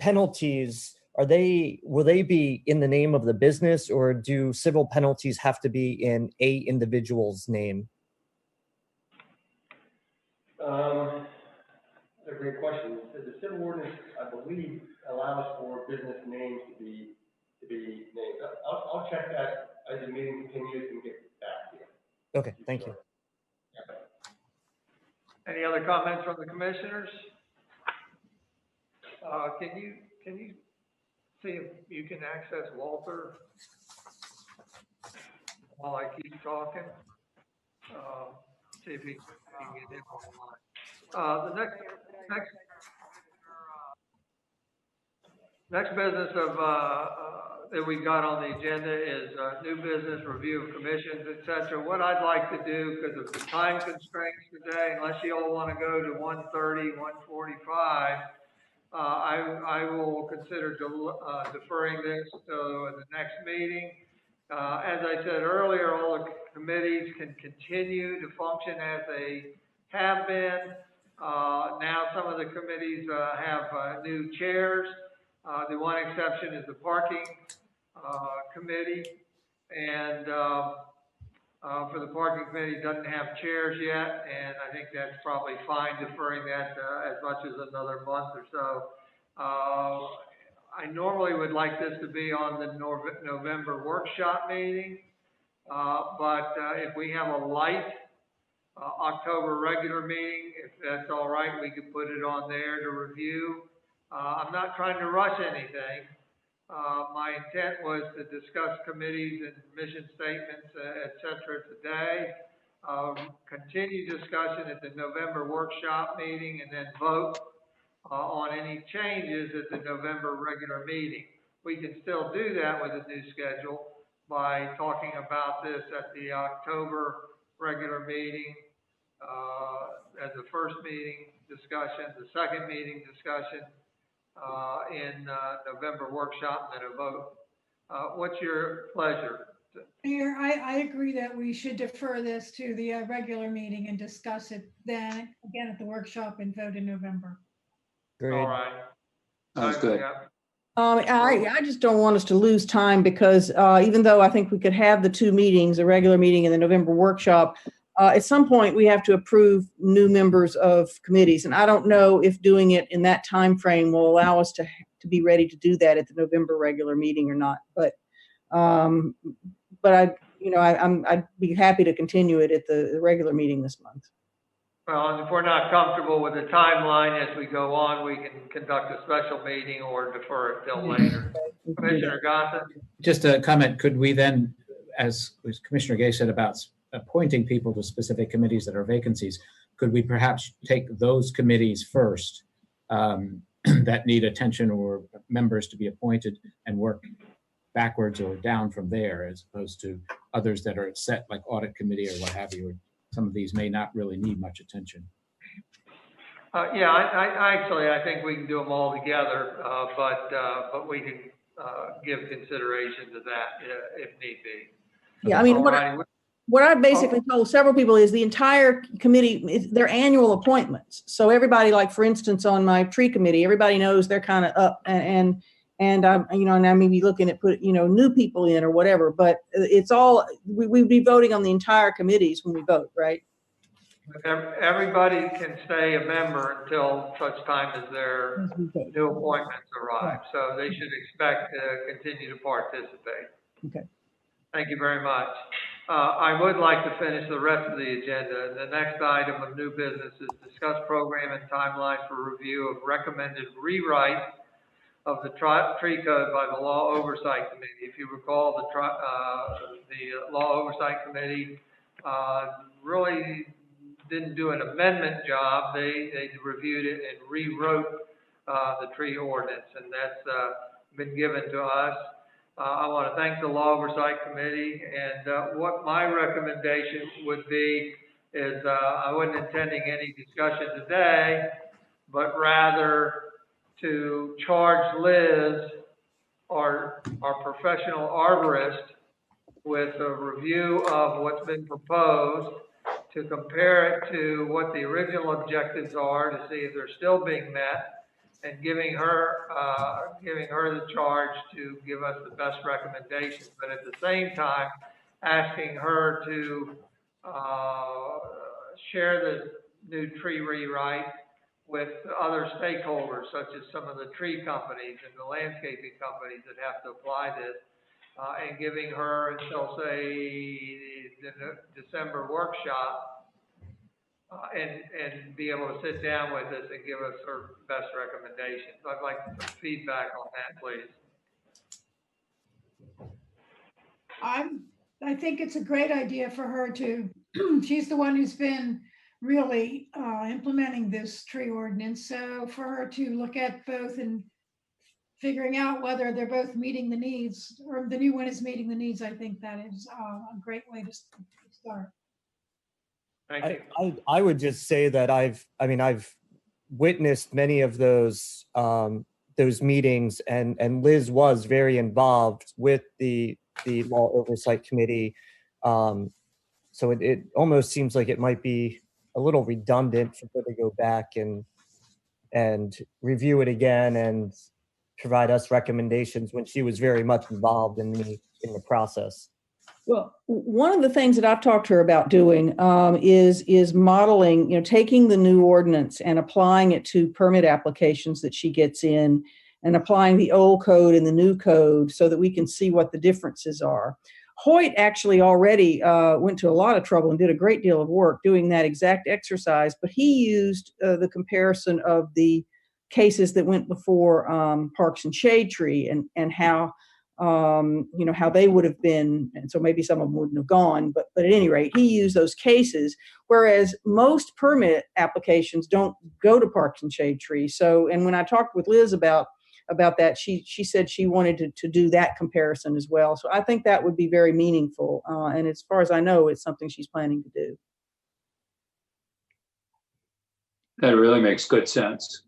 penalties, will they be in the name of the business, or do civil penalties have to be in a individual's name? That's a great question. The civil ordinance, I believe, allows for business names to be named. I'll check that as the meeting continues and get back to you. Okay, thank you. Any other comments from the commissioners? Can you see if you can access Walter while I keep talking? See if he can get him online. The next business of that we got on the agenda is new business, review of commissions, etc. What I'd like to do, because of the time constraints today, unless you all want to go to 1:30, 1:45, I will consider deferring this to the next meeting. As I said earlier, all the committees can continue to function as they have been. Now some of the committees have new chairs. The one exception is the parking committee, and for the parking committee, doesn't have chairs yet, and I think that's probably fine deferring that as much as another month or so. I normally would like this to be on the November workshop meeting, but if we have a light October regular meeting, if that's all right, we could put it on there to review. I'm not trying to rush anything. My intent was to discuss committees and mission statements, et cetera, today. Continue discussion at the November workshop meeting, and then vote on any changes at the November regular meeting. We can still do that with a new schedule by talking about this at the October regular meeting as the first meeting discussion, the second meeting discussion in November workshop, and then a vote. What's your pleasure? Mayor, I agree that we should defer this to the regular meeting and discuss it then again at the workshop and vote in November. Great. All right. Sounds good. I just don't want us to lose time, because even though I think we could have the two meetings, a regular meeting and the November workshop, at some point we have to approve new members of committees. And I don't know if doing it in that time frame will allow us to be ready to do that at the November regular meeting or not. But I'd be happy to continue it at the regular meeting this month. Well, if we're not comfortable with the timeline as we go on, we can conduct a special meeting or defer it till later. Commissioner Gossett? Just a comment, could we then, as Commissioner Gay said about appointing people to specific committees that are vacancies, could we perhaps take those committees first that need attention or members to be appointed, and work backwards or down from there, as opposed to others that are set, like audit committee or what have you? Some of these may not really need much attention. Yeah, I think we can do them all together, but we can give consideration to that if need be. Yeah, I mean, what I basically told several people is the entire committee, they're annual appointments. So everybody, like for instance, on my tree committee, everybody knows they're kind of up, and I'm, and I may be looking at new people in or whatever, but it's all, we'd be voting on the entire committees when we vote, right? Everybody can stay a member until such time as their new appointments arrive. So they should expect to continue to participate. Okay. Thank you very much. I would like to finish the rest of the agenda. The next item of new business is discuss program and timeline for review of recommended rewrite of the tree code by the Law Oversight Committee. If you recall, the Law Oversight Committee really didn't do an amendment job. They reviewed it and rewrote the tree ordinance, and that's been given to us. I want to thank the Law Oversight Committee, and what my recommendation would be is I wasn't intending any discussion today, but rather to charge Liz, our professional arborist, with a review of what's been proposed, to compare it to what the original objectives are to see if they're still being met, and giving her the charge to give us the best recommendations, but at the same time, asking her to share the new tree rewrite with other stakeholders, such as some of the tree companies and the landscaping companies that have to apply this, and giving her until, say, the December workshop, and be able to sit down with us and give us her best recommendations. I'd like some feedback on that, please. I think it's a great idea for her to, she's the one who's been really implementing this tree ordinance. So for her to look at both and figuring out whether they're both meeting the needs, or the new one is meeting the needs, I think that is a great way to start. Thank you. I would just say that I've witnessed many of those meetings, and Liz was very involved with the Law Oversight Committee. So it almost seems like it might be a little redundant for her to go back and review it again and provide us recommendations when she was very much involved in the process. Well, one of the things that I've talked to her about doing is modeling, taking the new ordinance and applying it to permit applications that she gets in, and applying the old code and the new code so that we can see what the differences are. Hoyt actually already went to a lot of trouble and did a great deal of work doing that exact exercise, but he used the comparison of the cases that went before Parks and Shade Tree, and how how they would have been, and so maybe some of them wouldn't have gone, but at any rate, he used those cases, whereas most permit applications don't go to Parks and Shade Tree. So, and when I talked with Liz about that, she said she wanted to do that comparison as well. So I think that would be very meaningful, and as far as I know, it's something she's planning to do. That really makes good sense.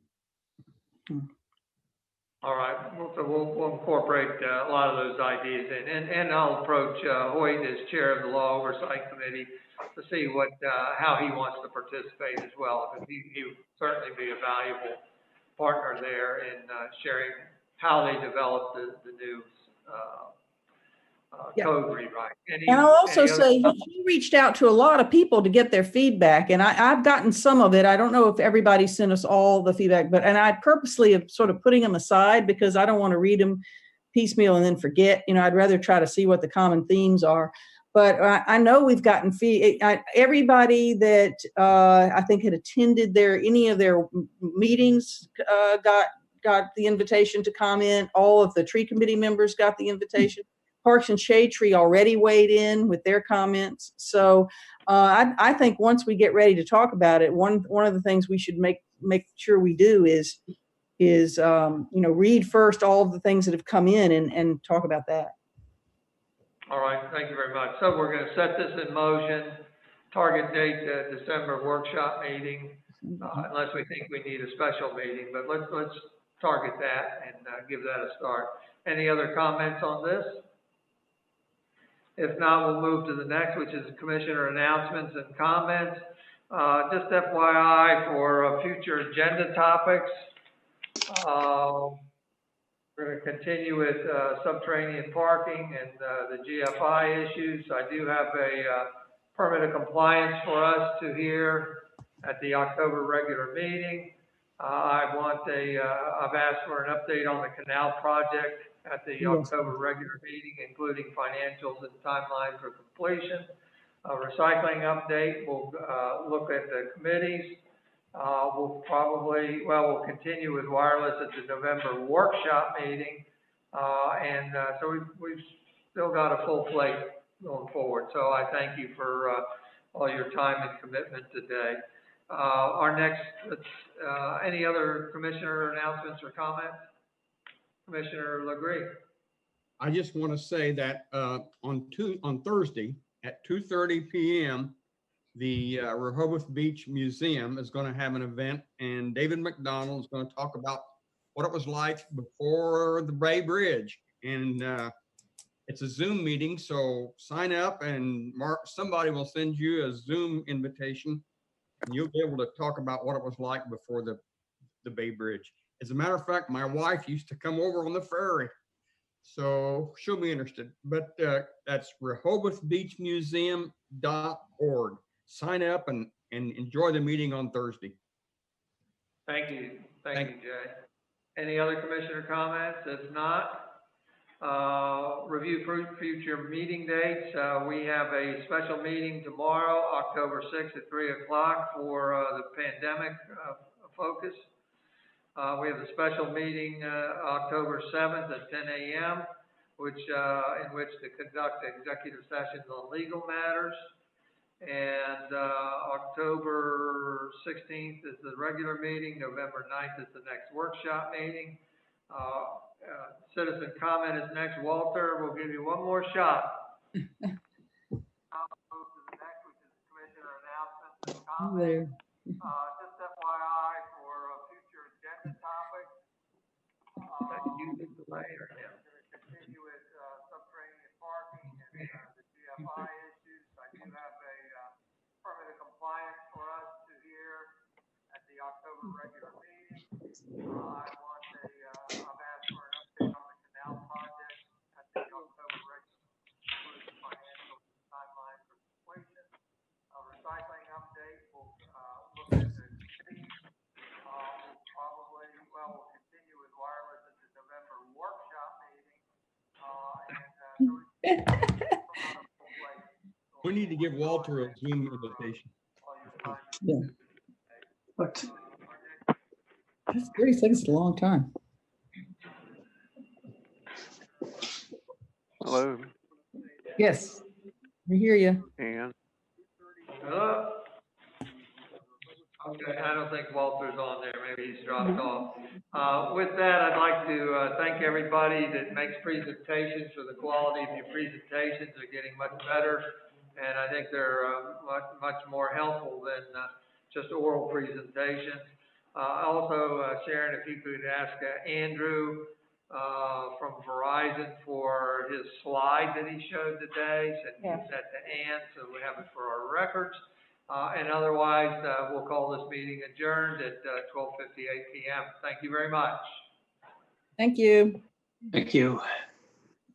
All right, we'll incorporate a lot of those ideas in, and I'll approach Hoyt as chair of the Law Oversight Committee to see how he wants to participate as well, because he would certainly be a valuable partner there in sharing how they develop the new code rewrite. And I'll also say he reached out to a lot of people to get their feedback, and I've gotten some of it. I don't know if everybody sent us all the feedback, and I purposely am sort of putting them aside because I don't want to read them piecemeal and then forget. I'd rather try to see what the common themes are. But I know we've gotten everybody that I think had attended any of their meetings got the invitation to comment. All of the tree committee members got the invitation. Parks and Shade Tree already weighed in with their comments. So I think once we get ready to talk about it, one of the things we should make sure we do is read first all of the things that have come in and talk about that. All right, thank you very much. So we're going to set this in motion, target date December workshop meeting, unless we think we need a special meeting, but let's target that and give that a start. Any other comments on this? If not, we'll move to the next, which is commissioner announcements and comments. Just FYI for future agenda topics, we're going to continue with subterranean parking and the GFI issues. I do have a permit of compliance for us to hear at the October regular meeting. I've asked for an update on the canal project at the October regular meeting, including financials and timeline for completion. Recycling update, we'll look at the committees. We'll continue with wireless at the November workshop meeting. So we've still got a full plate going forward. So I thank you for all your time and commitment today. Any other commissioner announcements or comments? Commissioner Legree. I just want to say that on Thursday at 2:30 p.m., the Rehoboth Beach Museum is going to have an event, and David McDonald is going to talk about what it was like before the Bay Bridge. And It's a Zoom meeting, so sign up and somebody will send you a Zoom invitation, and you'll be able to talk about what it was like before the Bay Bridge. As a matter of fact, my wife used to come over on the ferry, so she'll be interested. But that's RehobothBeachMuseum.org. Sign up and enjoy the meeting on Thursday. Thank you. Thank you, Jay. Any other commissioner comments? If not, review future meeting dates. We have a special meeting tomorrow, October 6th at 3 o'clock for the pandemic focus. We have a special meeting October 7th at 10 a.m., in which to conduct executive sessions on legal matters. And October 16th is the regular meeting. November 9th is the next workshop meeting. Citizen comment is next. Walter, we'll give you one more shot. Commissioner announcements and comments. Just FYI for future agenda topics. Continue with subtraining and parking and the GFI issues. I do have a permit of compliance for us to hear at the October regular meeting. I've asked for an update on the canal project at the October regular meeting, financial timeline for completion. Recycling update, we'll look at the city. We'll continue with wireless at the November workshop meeting. We need to give Walter a Zoom invitation. Yeah. What? 30 seconds is a long time. Hello. Yes, we hear you. And Hello? Okay, I don't think Walter's on there. Maybe he's dropped off. With that, I'd like to thank everybody that makes presentations. For the quality of your presentations, they're getting much better, and I think they're much more helpful than just oral presentations. Also, Sharon, if you could ask Andrew from Verizon for his slide that he showed today, send that to Ann so we have it for our records. And otherwise, we'll call this meeting adjourned at 12:58 p.m. Thank you very much. Thank you. thank you.